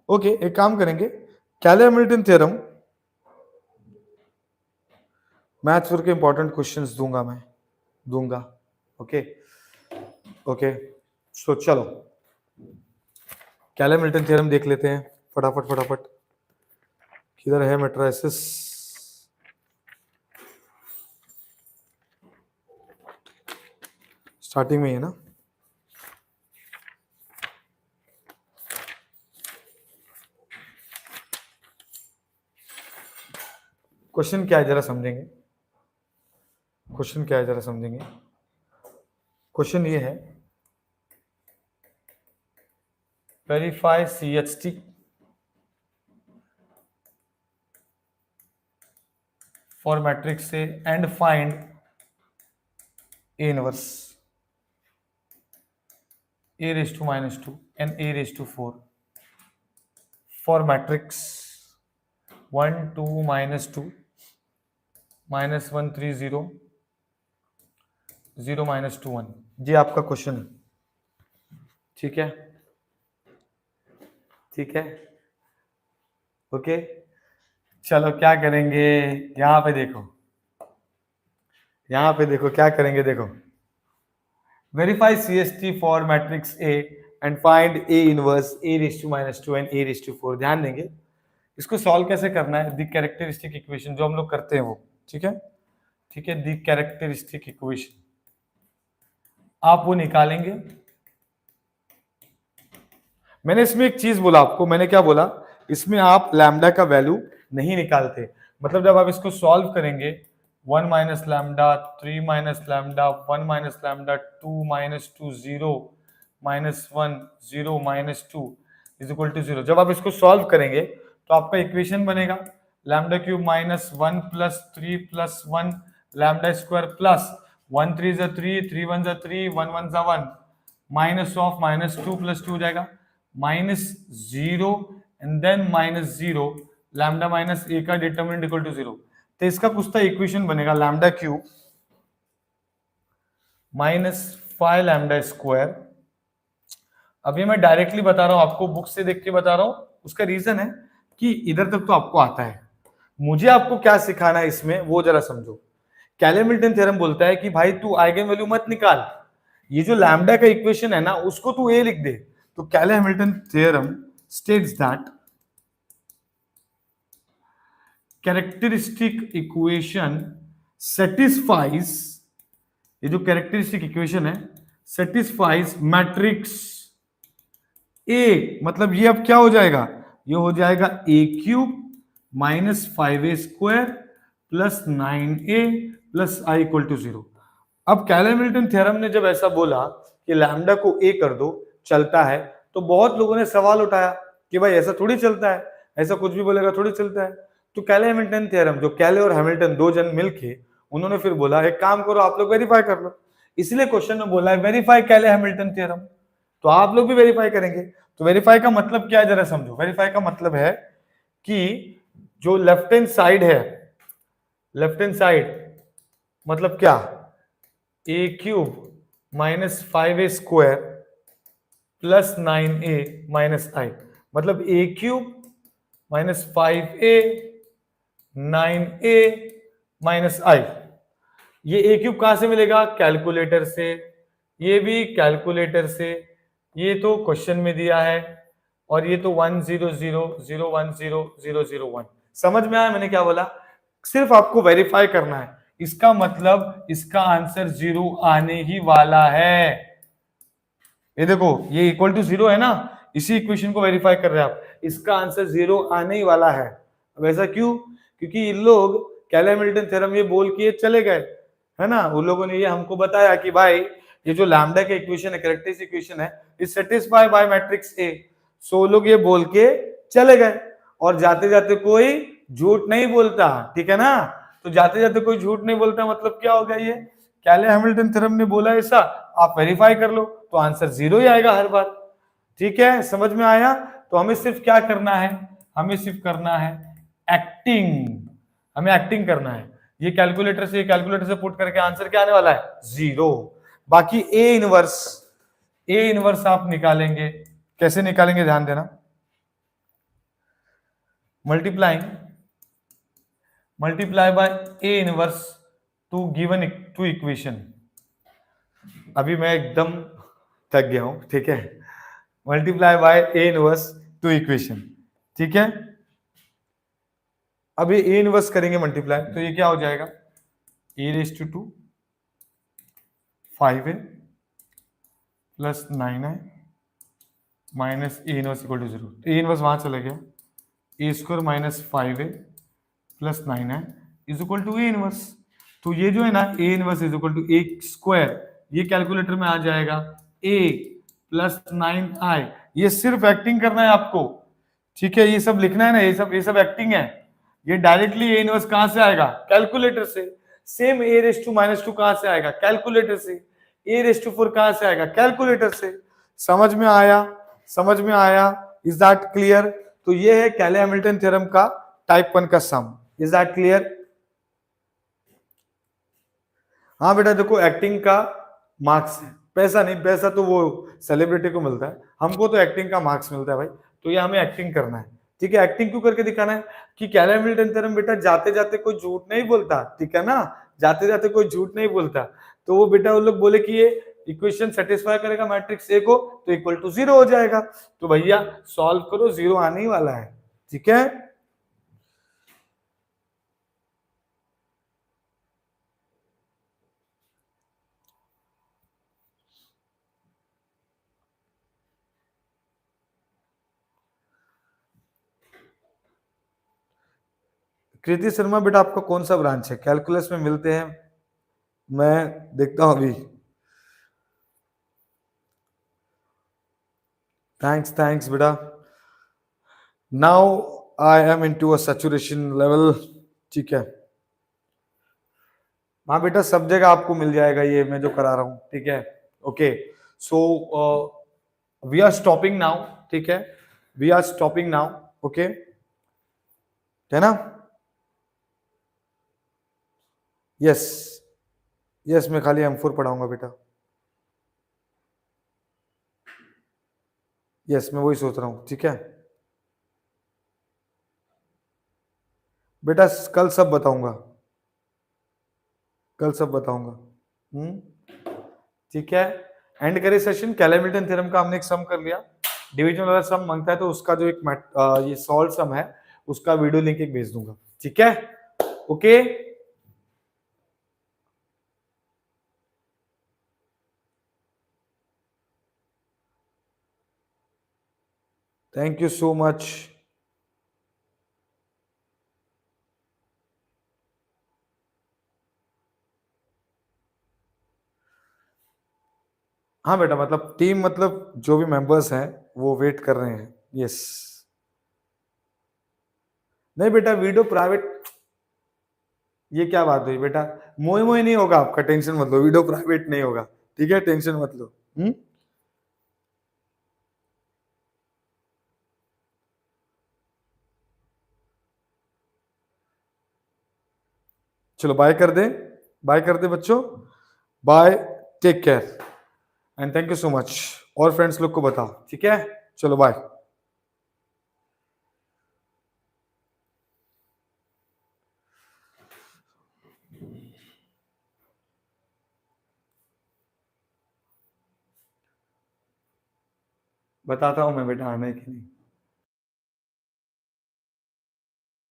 ओके, एक काम करेंगे, कैले हैमिल्टन थ्योरम मैथ्स वर्क के इंपॉर्टेंट क्वेश्चंस दूंगा, मैं दूंगा, ओके ओके। सो चलो कैले हैमिल्टन थ्योरम देख लेते हैं फटाफट फटाफट। किधर है मैट्रिसेस, स्टार्टिंग में ही है ना। क्वेश्चन क्या है जरा समझेंगे, क्वेश्चन क्या है जरा समझेंगे। क्वेश्चन ये है, verify CHT for matrix A and find A inverse A raised to minus 2 and A raised to 4 for matrix 1 2 minus 2 minus 1 3 0 0 minus 2 1। ये आपका क्वेश्चन है, ठीक है, ठीक है, ओके। चलो क्या करेंगे, यहां पे देखो, यहां पे देखो क्या करेंगे, देखो verify CHT for matrix A and find A inverse A raise to minus 2 and A raise to 4। ध्यान देंगे इसको सॉल्व कैसे करना है, द कैरेक्टरिस्टिक इक्वेशन जो हम लोग करते हैं वो, ठीक है, ठीक है, द कैरेक्टरिस्टिक इक्वेशन आप वो निकालेंगे। मैंने इसमें एक चीज बोला आपको, मैंने क्या बोला, इसमें आप लैम्डा का वैल्यू नहीं निकालते, मतलब जब आप इसको सॉल्व करेंगे 1 minus lambda 3 minus lambda 1 minus lambda 2 minus 2 0 minus 1 0 minus 2 is equal to 0। जब आप इसको सॉल्व करेंगे तो आपका इक्वेशन बनेगा lambda cube minus 1 plus 3 plus 1 lambda square plus 1 3 जा 3 3 1 जा 3 1 1 जा 1 माइनस ऑफ माइनस 2 प्लस 2 हो जाएगा minus 0 and then minus 0 lambda minus A का डिटरमिनेंट इक्वल टू 0। तो इसका कुछ तो इक्वेशन बनेगा lambda cube minus 5 lambda square. अभी मैं डायरेक्टली बता रहा हूं आपको, बुक से देख के बता रहा हूं, उसका रीजन है कि इधर तक तो आपको आता है, मुझे आपको क्या सिखाना है इसमें वो जरा समझो। कैले हैमिल्टन थ्योरम बोलता है कि भाई तू आइगन वैल्यू मत निकाल, ये जो लैम्डा का इक्वेशन है ना उसको तू ए लिख दे। तो Cayley Hamilton theorem states that characteristic equation satisfies, ये जो कैरेक्टरिस्टिक इक्वेशन है, सेटिस्फाइज मैट्रिक्स ए, मतलब ये अब क्या हो जाएगा, ये हो जाएगा A cube minus 5a² plus 9a plus I equal to 0। अब कैले-हैमिल्टन थ्योरम ने जब ऐसा बोला कि लैम्डा को ए कर दो चलता है, तो बहुत लोगों ने सवाल उठाया कि भाई ऐसा थोड़ी चलता है, ऐसा कुछ भी बोलेगा थोड़ी चलता है। तो कैले-हैमिल्टन थ्योरम, जो कैले और हैमिल्टन दो जन मिलके उन्होंने फिर बोला एक काम करो आप लोग वेरीफाई कर लो, इसलिए क्वेश्चन में बोला है वेरीफाई कैले-हैमिल्टन थ्योरम। तो आप लोग भी वेरीफाई करेंगे। तो वेरीफाई का मतलब क्या है जरा समझो। वेरीफाई का मतलब है कि जो लेफ्ट हैंड साइड है, लेफ्ट हैंड साइड मतलब क्या, A cube minus 5a² plus 9a minus I, मतलब A cube minus 5a 9a minus I. ये ए क्यूब कहां से मिलेगा, कैलकुलेटर से, ये भी कैलकुलेटर से, ये तो क्वेश्चन में दिया है, और ये तो 10000100001। समझ में आया मैंने क्या बोला, सिर्फ आपको वेरीफाई करना है। इसका मतलब इसका आंसर 0 आने ही वाला है। ये देखो ये इक्वल टू 0 है ना, इसी इक्वेशन को वेरीफाई कर रहे हैं आप, इसका आंसर 0 आने ही वाला है। अब ऐसा क्यों, क्योंकि इन लोग कैले-हैमिल्टन थ्योरम ये बोल के चले गए, है ना, उन लोगों ने ये हमको बताया कि भाई ये जो लैम्डा का इक्वेशन है, कैरेक्टरिस्टिक इक्वेशन है, is satisfied by matrix A. So लोग ये बोल के चले गए, और जाते जाते कोई झूठ नहीं बोलता, ठीक है ना। तो जाते जाते कोई झूठ नहीं बोलता मतलब क्या हो गया, ये कैले-हैमिल्टन थ्योरम ने बोला ऐसा, आप वेरीफाई कर लो तो आंसर 0 ही आएगा हर बार। ठीक है, समझ में आया। तो हमें सिर्फ क्या करना है, हमें सिर्फ करना है एक्टिंग, हमें एक्टिंग करना है। ये कैलकुलेटर से पुट करके आंसर क्या आने वाला है, 0। बाकी ए इनवर्स आप निकालेंगे, कैसे निकालेंगे ध्यान देना, multiply by A inverse to given to equation. अभी मैं एकदम थक गया हूं, ठीक है। Multiply by A inverse to equation, ठीक है। अब ये ए इनवर्स करेंगे मल्टीप्लाई, तो ये क्या हो जाएगा, A raise to 2 5a plus 9a minus A inverse equal to 0। A inverse वहां चला गया, A square minus 5a plus 9a is equal to A inverse. तो ये जो है ना A inverse is equal to A square, ये calculator में आ जाएगा a प्लस 9i। ये सिर्फ एक्टिंग करना है आपको, ठीक है, ये सब लिखना है ना, ये सब एक्टिंग है। ये डायरेक्टली ए इनवर्स कहां से आएगा, कैलकुलेटर से। Same A raise to minus 2 कहां से आएगा, कैलकुलेटर से। ए रेस टू 4 कहां से आएगा, कैलकुलेटर से। समझ में आया, समझ में आया, इज दैट क्लियर। तो ये है कैले-हैमिल्टन थ्योरम का टाइप 1 का सम, इज दैट क्लियर। हाँ बेटा देखो, एक्टिंग का मार्क्स है, पैसा नहीं, पैसा तो वो सेलिब्रिटी को मिलता है, हमको तो एक्टिंग का मार्क्स मिलता है भाई। तो ये हमें एक्टिंग करना है, ठीक है। एक्टिंग क्यों करके दिखाना है कि कैले-हैमिल्टन थ्योरम बेटा जाते जाते कोई झूठ नहीं बोलता, ठीक है ना, जाते जाते कोई झूठ नहीं बोलता। तो वो बेटा वो लोग बोले कि ये इक्वेशन सेटिस्फाई करेगा मैट्रिक्स ए को, तो इक्वल टू 0 हो जाएगा। तो भैया सॉल्व करो, 0 आने ही वाला है, ठीक है। कृति शर्मा बेटा आपका कौन सा ब्रांच है, कैलकुलस में मिलते हैं, मैं देखता हूं अभी। थैंक्स बेटा। Now I am into a saturation level, ठीक है। हाँ बेटा सब जगह आपको मिल जाएगा ये मैं जो करा रहा हूं, ठीक है। Okay, so we are stopping now, ठीक है, we are stopping now, okay, है ना। यस यस, मैं खाली M4 पढ़ाऊंगा बेटा, यस मैं वही सोच रहा हूं, ठीक है बेटा, कल सब बताऊंगा, कल सब बताऊंगा। ठीक है, एंड करे सेशन। कैले-हैमिल्टन थ्योरम का हमने एक सम कर लिया, डिवीजन वाला सम मांगता है तो उसका जो एक ये सॉल्व सम है उसका वीडियो लिंक एक भेज दूंगा, ठीक है। Okay thank you so much. हाँ बेटा, मतलब टीम, मतलब जो भी मेंबर्स हैं वो वेट कर रहे हैं। यस। नहीं बेटा, वीडियो प्राइवेट, ये क्या बात हुई बेटा? मोए मोए नहीं होगा आपका, टेंशन मत लो, वीडियो प्राइवेट नहीं होगा। ठीक है, टेंशन मत लो। चलो बाय कर दे, बाय कर दे बच्चों। Bye, take care and thank you so much. और फ्रेंड्स लोग को बताओ, ठीक है? चलो बाय। बताता हूँ मैं बेटा, आने की नहीं।